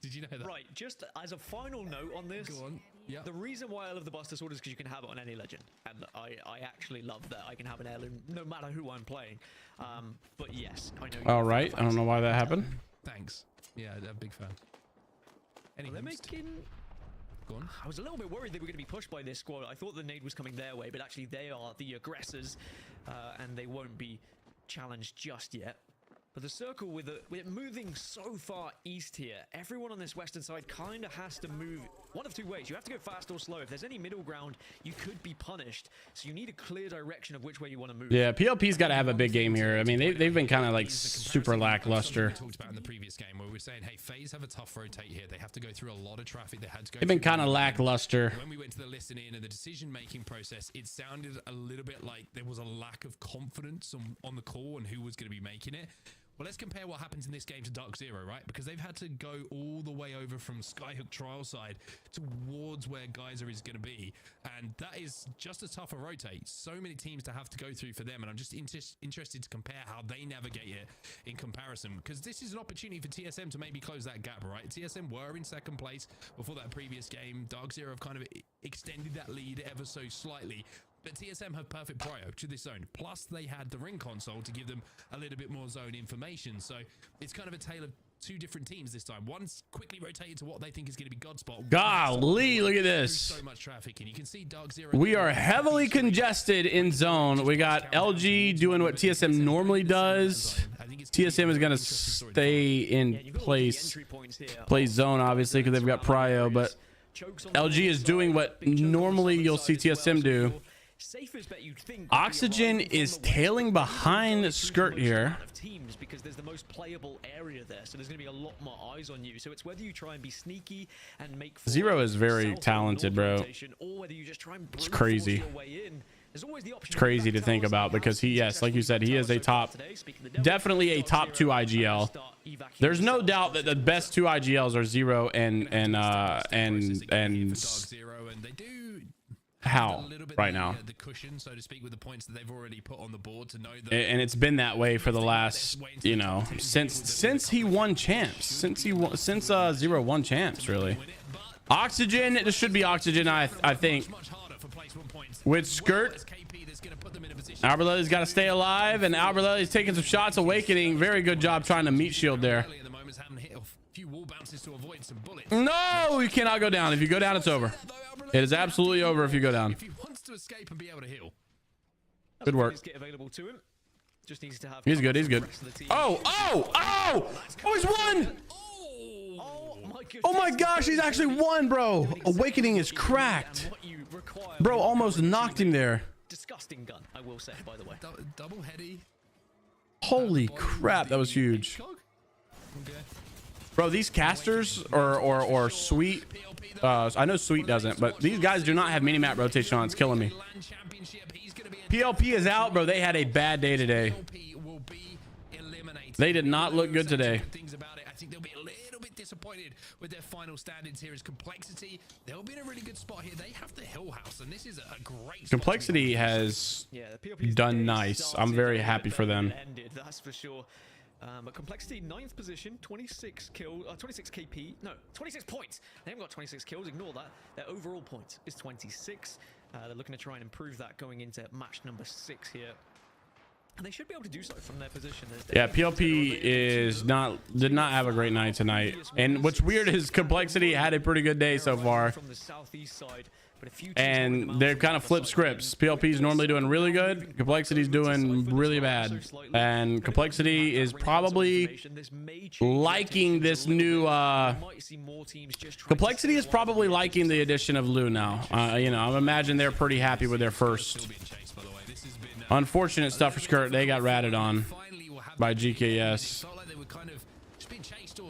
S8: Did you know that?
S6: Right, just as a final note on this,
S8: Go on. Yeah.
S6: The reason why I love the Buster Sword is because you can have it on any legend, and I actually love that I can have an heirloom no matter who I'm playing. But yes, I know.
S3: All right, I don't know why that happened.
S8: Thanks. Yeah, I'm a big fan.
S6: Well, they're making.
S8: Go on.
S6: I was a little bit worried they were going to be pushed by this squad. I thought the nade was coming their way, but actually they are the aggressors, and they won't be challenged just yet. But the circle, with it moving so far east here, everyone on this western side kind of has to move one of two ways. You have to go fast or slow. If there's any middle ground, you could be punished. So you need a clear direction of which way you want to move.
S3: Yeah, PLP's got to have a big game here. I mean, they've been kind of like super lackluster.
S8: We talked about in the previous game where we were saying, hey, FaZe have a tough rotate here. They have to go through a lot of traffic. They had to go.
S3: They've been kind of lackluster.
S8: When we went to the listening and the decision-making process, it sounded a little bit like there was a lack of confidence on the call and who was going to be making it. Well, let's compare what happens in this game to Dark Zero, right? Because they've had to go all the way over from Skyhook trial side towards where Geyser is going to be. And that is just a tougher rotate. So many teams to have to go through for them. And I'm just interested to compare how they navigate it in comparison. Because this is an opportunity for TSM to maybe close that gap, right? TSM were in second place before that previous game. Dark Zero have kind of extended that lead ever so slightly. But TSM have perfect prio to this zone. Plus, they had the ring console to give them a little bit more zone information. So it's kind of a tale of two different teams this time. One's quickly rotated to what they think is going to be Godspot.
S3: Golly, look at this.
S8: So much traffic, and you can see Dark Zero.
S3: We are heavily congested in zone. We got LG doing what TSM normally does. TSM is going to stay in place. Play zone, obviously, because they've got prio. But LG is doing what normally you'll see TSM do. Oxygen is tailing behind Skirt here.
S6: Teams because there's the most playable area there, so there's going to be a lot more eyes on you. So it's whether you try and be sneaky and make
S3: Zero is very talented, bro.
S6: Or whether you just try and
S3: it's crazy. It's crazy to think about because he, yes, like you said, he is a top, definitely a top 2 IGL. There's no doubt that the best 2 IGLs are Zero and How right now,
S8: the cushion, so to speak, with the points that they've already put on the board to know that.
S3: And it's been that way for the last, you know, since he won champs, since Zero won champs, really. Oxygen, this should be Oxygen, I think. With Skirt, Alberletti's got to stay alive, and Alberletti's taking some shots. Awakening, very good job trying to meet shield there. No, you cannot go down. If you go down, it's over. It is absolutely over if you go down.
S8: If he wants to escape and be able to heal.
S3: Good work. He's good. He's good. Oh, he's won. Oh my gosh, he's actually won, bro. Awakening is cracked. Bro, almost knocked him there.
S6: Disgusting gun, I will say, by the way.
S8: Double heady.
S3: Holy crap, that was huge. Bro, these casters or Sweet, I know Sweet doesn't, but these guys do not have minimap rotation on. It's killing me. PLP is out, bro. They had a bad day today. They did not look good today.
S8: I think they'll be a little bit disappointed with their final standings here as Complexity. They'll be in a really good spot here. They have the Hill House, and this is a great
S3: Complexity has done nice. I'm very happy for them.
S6: That's for sure. But Complexity 9th position, 26 kills, 26 KP, no, 26 points. They haven't got 26 kills, ignore that. Their overall point is 26. They're looking to try and improve that going into match number 6 here. And they should be able to do so from their position.
S3: Yeah, PLP did not have a great night tonight. And what's weird is Complexity had a pretty good day so far.
S6: From the southeast side.
S3: And they've kind of flipped scripts. PLP's normally doing really good. Complexity's doing really bad. And Complexity is probably liking this new Complexity is probably liking the addition of Lou now. You know, I imagine they're pretty happy with their first. Unfortunate stuff for Skirt. They got ratted on by GKS.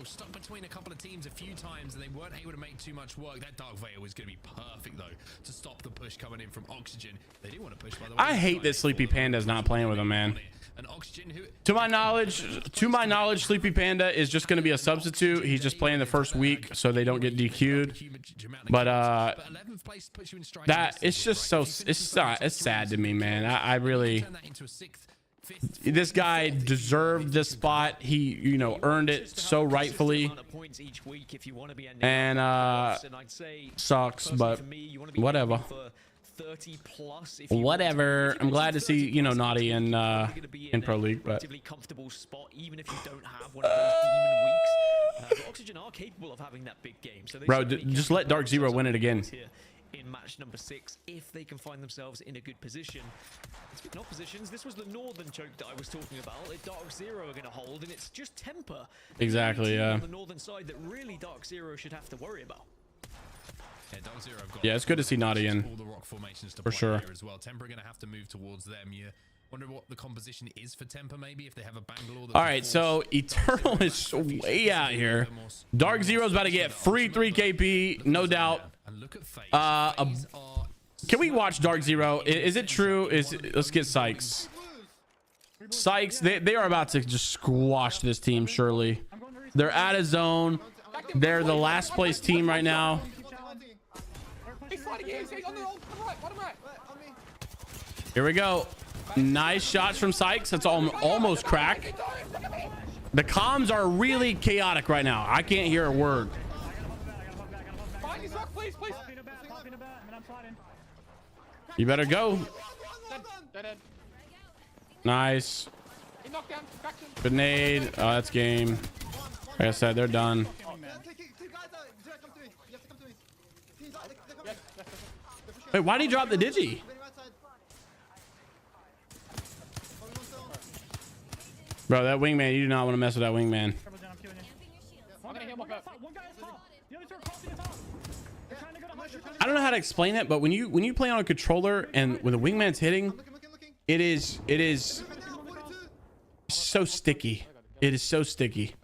S8: Stuck between a couple of teams a few times, and they weren't able to make too much work. That Dark Veil was going to be perfect, though, to stop the push coming in from Oxygen. They do want to push, by the way.
S3: I hate that Sleepy Panda's not playing with him, man. To my knowledge, Sleepy Panda is just going to be a substitute. He's just playing the first week so they don't get DQ'd. But that it's just so it's sad to me, man. I really, this guy deserved this spot. He earned it so rightfully, and sucks, but whatever.
S6: 30 plus.
S3: Whatever. I'm glad to see Naughty in Pro League, but
S6: comfortable spot, even if you don't have one of those demon weeks. But Oxygen are capable of having that big game. So
S3: bro, just let Dark Zero win it again.
S6: In match number 6, if they can find themselves in a good position. Speaking of positions, this was the northern choke that I was talking about. Dark Zero are going to hold, and it's just Temper.
S3: Exactly. Yeah.
S6: On the northern side, that really Dark Zero should have to worry about.
S3: Yeah, it's good to see Naughty in, for sure.
S8: As well. Temper are going to have to move towards them. You wonder what the composition is for Temper, maybe, if they have a Bangalore.
S3: All right, so Eternal is way out here. Dark Zero's about to get free 3 KP, no doubt. Can we watch Dark Zero? Is it true? Let's get Sykes. Sykes, they are about to just squash this team, surely. They're out of zone. They're the last place team right now. Here we go. Nice shots from Sykes. That's almost crack. The comms are really chaotic right now. I can't hear a word. You better go. Nice. Grenade. Oh, that's game. Like I said, they're done. Wait, why did he drop the digi? Bro, that wingman, you do not want to mess with that wingman. I don't know how to explain it, but when you play on a controller and when the wingman's hitting, it is so sticky. It is so sticky.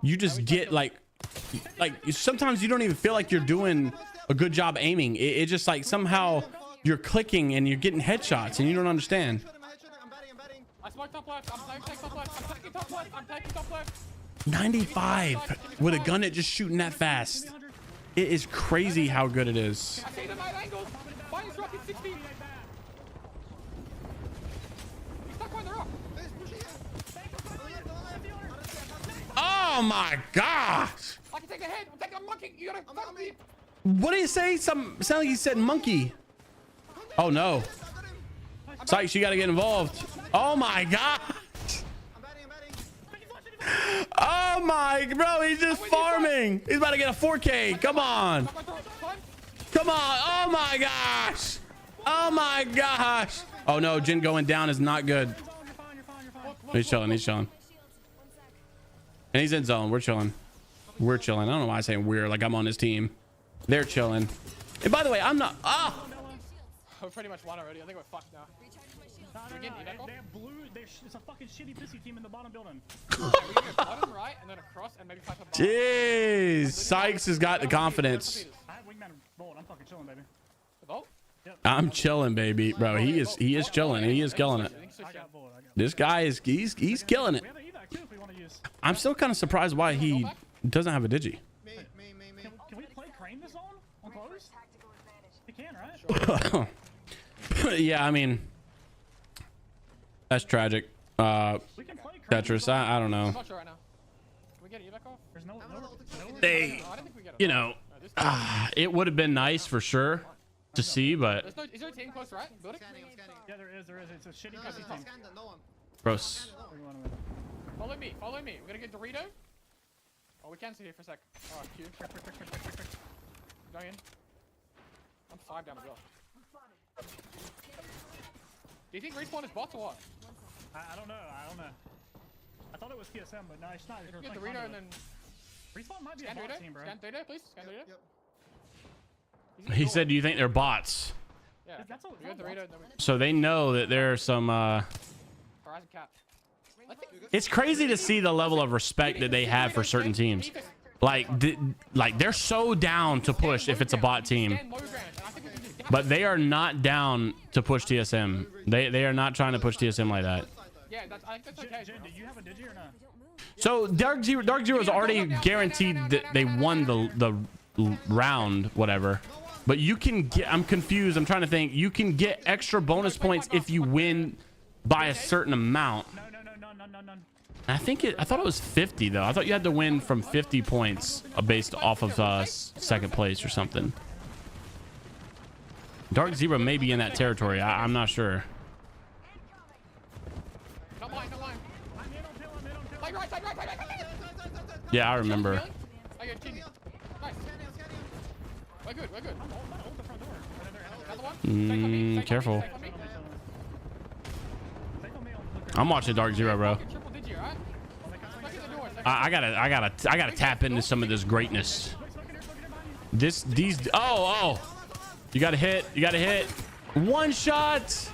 S3: You just get like sometimes you don't even feel like you're doing a good job aiming. It just like somehow you're clicking and you're getting headshots and you don't understand. 95 with a gun that just shooting that fast. It is crazy how good it is. Oh my gosh!
S16: I can take a hit. I'm taking a monkey. You gotta fuck me.
S3: What did he say? Sound like he said monkey. Oh no. Sykes, you gotta get involved. Oh my god. Oh my, bro, he's just farming. He's about to get a 4K. Come on. Come on. Oh my gosh. Oh my gosh. Oh no, Jin going down is not good. He's chilling. He's chilling. And he's in zone. We're chilling. We're chilling. I don't know why I'm saying we're like I'm on his team. They're chilling. And by the way, I'm not. Ah.
S16: We're pretty much won already. I think we're fucked now.
S17: They have blue. It's a fucking shitty pissy team in the bottom building.
S16: We can go bottom right and then across and maybe fight the
S3: Jeez, Sykes has got the confidence.
S17: I have wingman bolt. I'm fucking chilling, baby.
S16: The bolt?
S3: I'm chilling, baby, bro. He is chilling. He is killing it. This guy is he's killing it. I'm still kind of surprised why he doesn't have a digi.
S17: Can we play crane this on close? We can, right?
S3: Yeah, I mean, that's tragic. Tetris, I don't know. They, it would have been nice for sure to see, but
S16: is there a team close, right?
S17: Yeah, there is. It's a shitty pissy team.
S3: Gross.
S16: Follow me. We're gonna get Dorito. Oh, we can see here for a sec. Oh, Q. Going in. I'm 5 down as well. Do you think respawn is bots or what?
S17: I don't know. I thought it was TSM, but no, it's not.
S16: Let's get Dorito and then...
S17: Respawn might be a bot team, bro.
S16: Scan Dorito, please. Scan Dorito.
S17: Yep.
S3: He said, do you think they're bots?
S16: Yeah. We got Dorito and then we...
S3: So they know that there are some,
S16: Horizon Cap.
S3: It's crazy to see the level of respect that they have for certain teams. Like they're so down to push if it's a bot team, but they are not down to push TSM. They are not trying to push TSM like that.
S16: Yeah, I think that's okay.
S17: Do you have a digi or not?
S3: So Dark Zero is already guaranteed that they won the round, whatever. But you can get, I'm confused. I'm trying to think. You can get extra bonus points if you win by a certain amount.
S17: None.
S3: I thought it was 50 though. I thought you had to win from 50 points based off of second place or something. Dark Zero may be in that territory. I'm not sure.
S16: Don't mind. Like right.
S3: Yeah, I remember.
S16: Oh, you're cheating. Nice. We're good. Another one?
S3: Careful. I'm watching Dark Zero, bro. I gotta tap into some of this greatness. Oh, you gotta hit. One shot.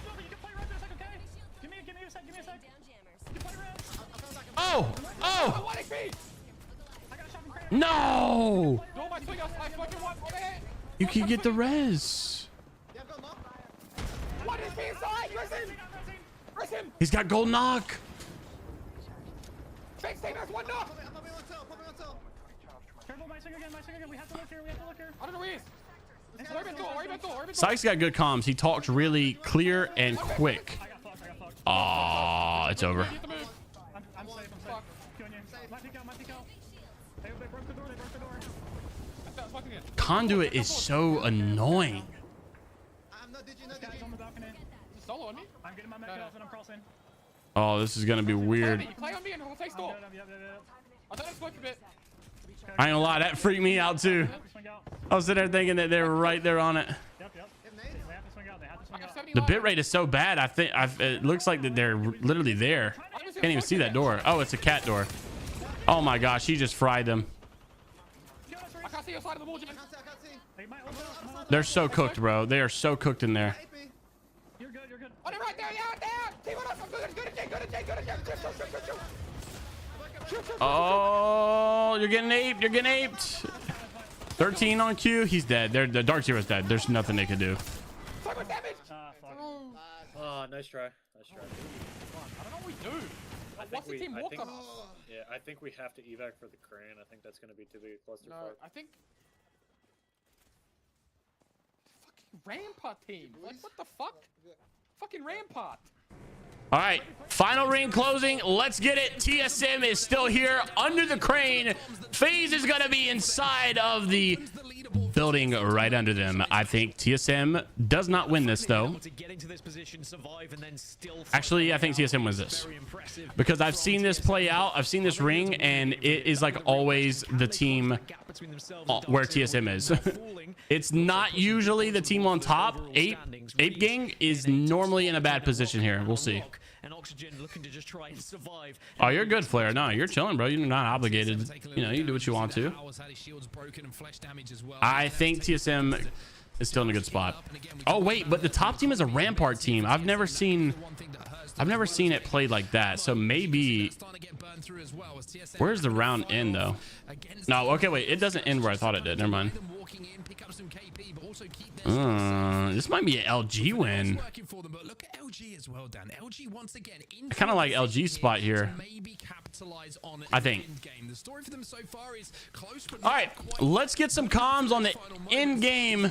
S3: Oh. No. You can get the res.
S16: What is he inside? Listen.
S3: He's got gold knock.
S16: Fix team has one knock.
S17: Careful, my swing again. We have to look here.
S16: I don't know where he is. Orbital.
S3: Sykes got good comms. He talks really clear and quick. Oh, it's over.
S17: I'm safe. My peek out. They broke the door.
S3: Conduit is so annoying.
S17: This guy's on the balcony.
S16: Solo on me?
S17: I'm getting my mech off and I'm crossing.
S3: Oh, this is gonna be weird.
S16: You play on me and we'll take store. I don't exploit a bit.
S3: I ain't gonna lie, that freaked me out too. I was sitting there thinking that they were right there on it.
S17: Yep. They have to swing out.
S3: The bit rate is so bad. It looks like that they're literally there. Can't even see that door. Oh, it's a cat door. Oh my gosh, he just fried them.
S16: I can't see your side of the wall, Jimmy.
S3: They're so cooked, bro. They are so cooked in there.
S17: You're good.
S16: On it right there, yeah. Team on us. Good.
S3: Oh, you're getting aped. 13 on Q. He's dead. The Dark Zero's dead. There's nothing they can do.
S16: So much damage.
S15: Nice try.
S16: I don't know what we do. What's the team walk on us?
S15: Yeah, I think we have to evac for the crane. I think that's going to be too big a clusterfuck.
S16: No, I think... Fucking Rampart team. Like, what the fuck? Fucking Rampart.
S3: All right, final ring closing. Let's get it. TSM is still here under the crane. FaZe is going to be inside of the building right under them. I think TSM does not win this, though. Actually, I think TSM wins this because I've seen this play out. I've seen this ring, and it is like always the team where TSM is. It's not usually the team on top. Ape Gang is normally in a bad position here. We'll see. Oh, you're good, Flare. No, you're chilling, bro. You're not obligated. You know, you can do what you want to. I think TSM is still in a good spot. Oh wait, but the top team is a Rampart team. I've never seen it played like that. So maybe. Where's the round end though? No, okay, wait. It doesn't end where I thought it did. Never mind. This might be an LG win. I kind of like LG's spot here. I think. All right, let's get some comms on the end game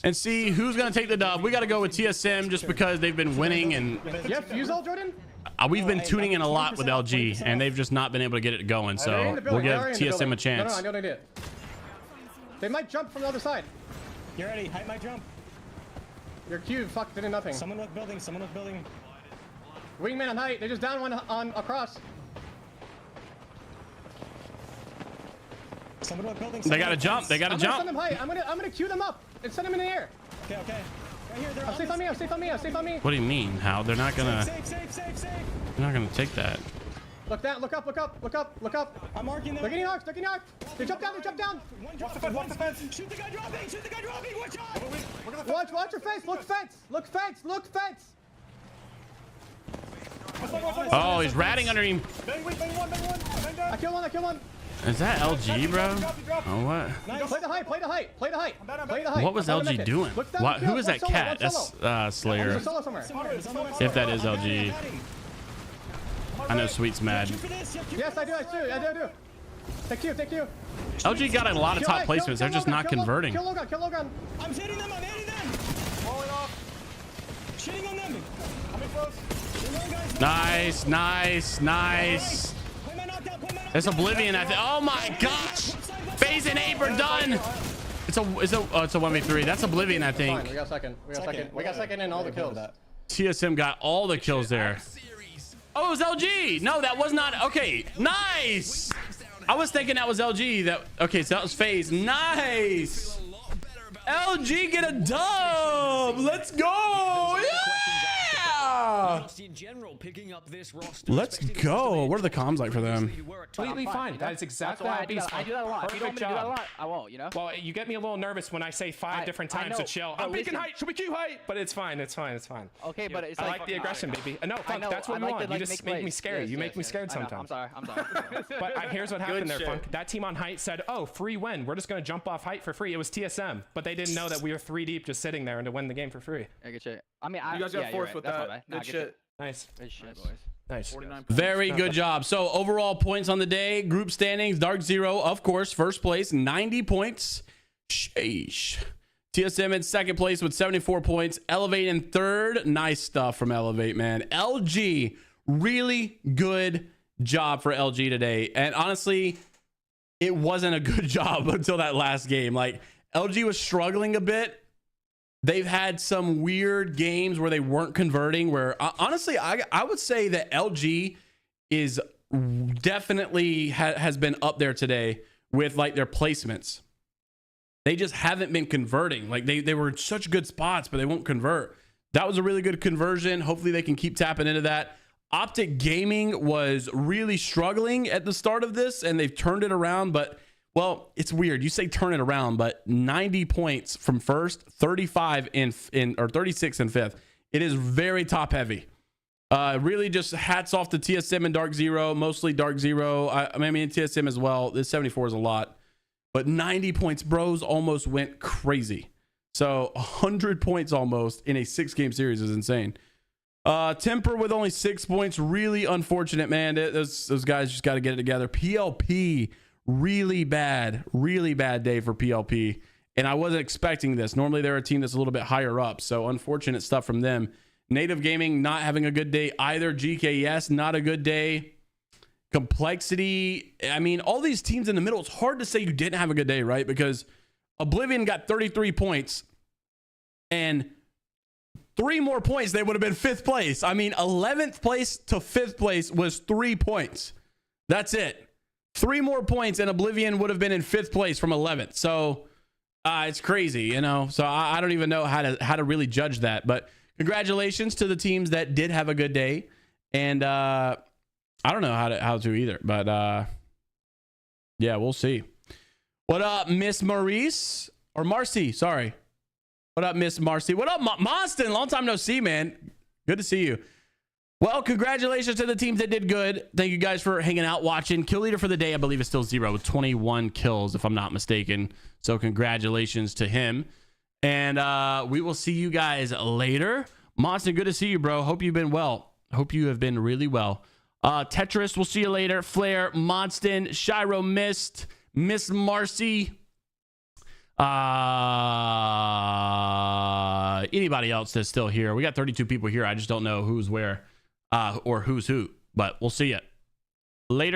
S3: and see who's gonna take the dub. We got to go with TSM just because they've been winning and.
S4: Yep, use all Jordan.
S3: We've been tuning in a lot with LG, and they've just not been able to get it going. So we'll give TSM a chance.
S4: No, I know they did. They might jump from the other side. You ready? Height might jump. Your Q fuck did nothing. Someone with building. Wingman on height. They just down one on across. Someone with building.
S3: They gotta jump.
S4: I'm gonna send them height. I'm gonna queue them up and send them in the air. Okay. Right here. I'm safe on me.
S3: What do you mean? How? They're not gonna.
S4: Safe.
S3: They're not gonna take that.
S4: Look down. Look up. I'm marking them. They're getting knocked. They jump down. Walk the fence. Shoot the guy dropping. Watch out. Watch your face. Look fence.
S3: Oh, he's ratting under him.
S4: Bang one. I kill one.
S3: Is that LG, bro? Oh, what?
S4: Play the height, play the height, play the height, play the height.
S3: What was LG doing? What? Who is that cat? That's Slayer. If that is LG. I know Sweet's mad.
S4: Yes, I do. Thank you.
S3: LG got a lot of top placements. They're just not converting.
S4: Kill Logan.
S17: I'm hitting them. Falling off. Shitting on them. Coming close.
S3: Nice. It's Oblivion, I think. Oh my gosh. FaZe and Ape are done. It's a 1v3. That's Oblivion, I think.
S4: Fine, we got second and all the kills.
S3: TSM got all the kills there. Oh, it was LG. No, that was not. Okay, nice. I was thinking that was LG. Okay, so that was FaZe. Nice. LG get a dub. Let's go. Yeah. Let's go. What are the comms like for them?
S10: Completely fine. That's exactly how it is.
S11: I do that a lot. If you don't want me to do that a lot, I won't, you know?
S10: Well, you get me a little nervous when I say 5 different times to chill. I'm peeking height. Should we queue height? But it's fine. It's fine.
S11: Okay, but it's
S10: I like the aggression, baby. No, Funk, that's what we want. You just make me scared. You make me scared sometimes.
S11: I'm sorry.
S10: But here's what happened there, Funk. That team on height said, oh, free win. We're just going to jump off height for free. It was TSM. But they didn't know that we were 3 deep just sitting there and to win the game for free.
S11: Yeah, good shit. I mean,
S9: you guys got fourth with that. Good shit.
S10: Nice.
S11: Good shit, boys.
S10: Nice.
S3: Very good job. So overall points on the day, group standings, Dark Zero, of course, first place, 90 points. Sheesh. TSM in second place with 74 points. Elevate in third. Nice stuff from Elevate, man. LG, really good job for LG today. And honestly, it wasn't a good job until that last game. Like, LG was struggling a bit. They've had some weird games where they weren't converting, where honestly, I would say that LG is definitely has been up there today with like their placements. They just haven't been converting. Like they were in such good spots, but they won't convert. That was a really good conversion. Hopefully they can keep tapping into that. Optic Gaming was really struggling at the start of this, and they've turned it around, but well, it's weird. You say turn it around, but 90 points from first, 35 in or 36 in fifth. It is very top heavy. Really just hats off to TSM and Dark Zero, mostly Dark Zero. I mean, TSM as well. This 74 is a lot, but 90 points, bros almost went crazy. So 100 points almost in a 6-game series is insane. Temper with only 6 points, really unfortunate, man. Those guys just got to get it together. PLP. Really bad day for PLP. And I wasn't expecting this. Normally they're a team that's a little bit higher up. So unfortunate stuff from them. Native Gaming not having a good day either. GKS not a good day. Complexity. I mean, all these teams in the middle, it's hard to say you didn't have a good day, right? Because Oblivion got 33 points. And 3 more points, they would have been 5th place. I mean, 11th place to 5th place was 3 points. That's it. 3 more points and Oblivion would have been in 5th place from 11th. So it's crazy, you know. So I don't even know how to really judge that. But congratulations to the teams that did have a good day. And I don't know how to either. But yeah, we'll see. What up, Miss Maurice? Or Marcy, sorry. What up, Miss Marcy? What up, Monston? Long time no see, man. Good to see you. Well, congratulations to the teams that did good. Thank you guys for hanging out, watching. Kill leader for the day, I believe, is still 0 with 21 kills, if I'm not mistaken. So congratulations to him. And we will see you guys later. Monson, good to see you, bro. Hope you've been well. Hope you have been really well. Tetris, we'll see you later. Flair, Monston, Shiro, Mist, Miss Marcy. Anybody else that's still here? We got 32 people here. I just don't know who's where. Or who's who, but we'll see you later.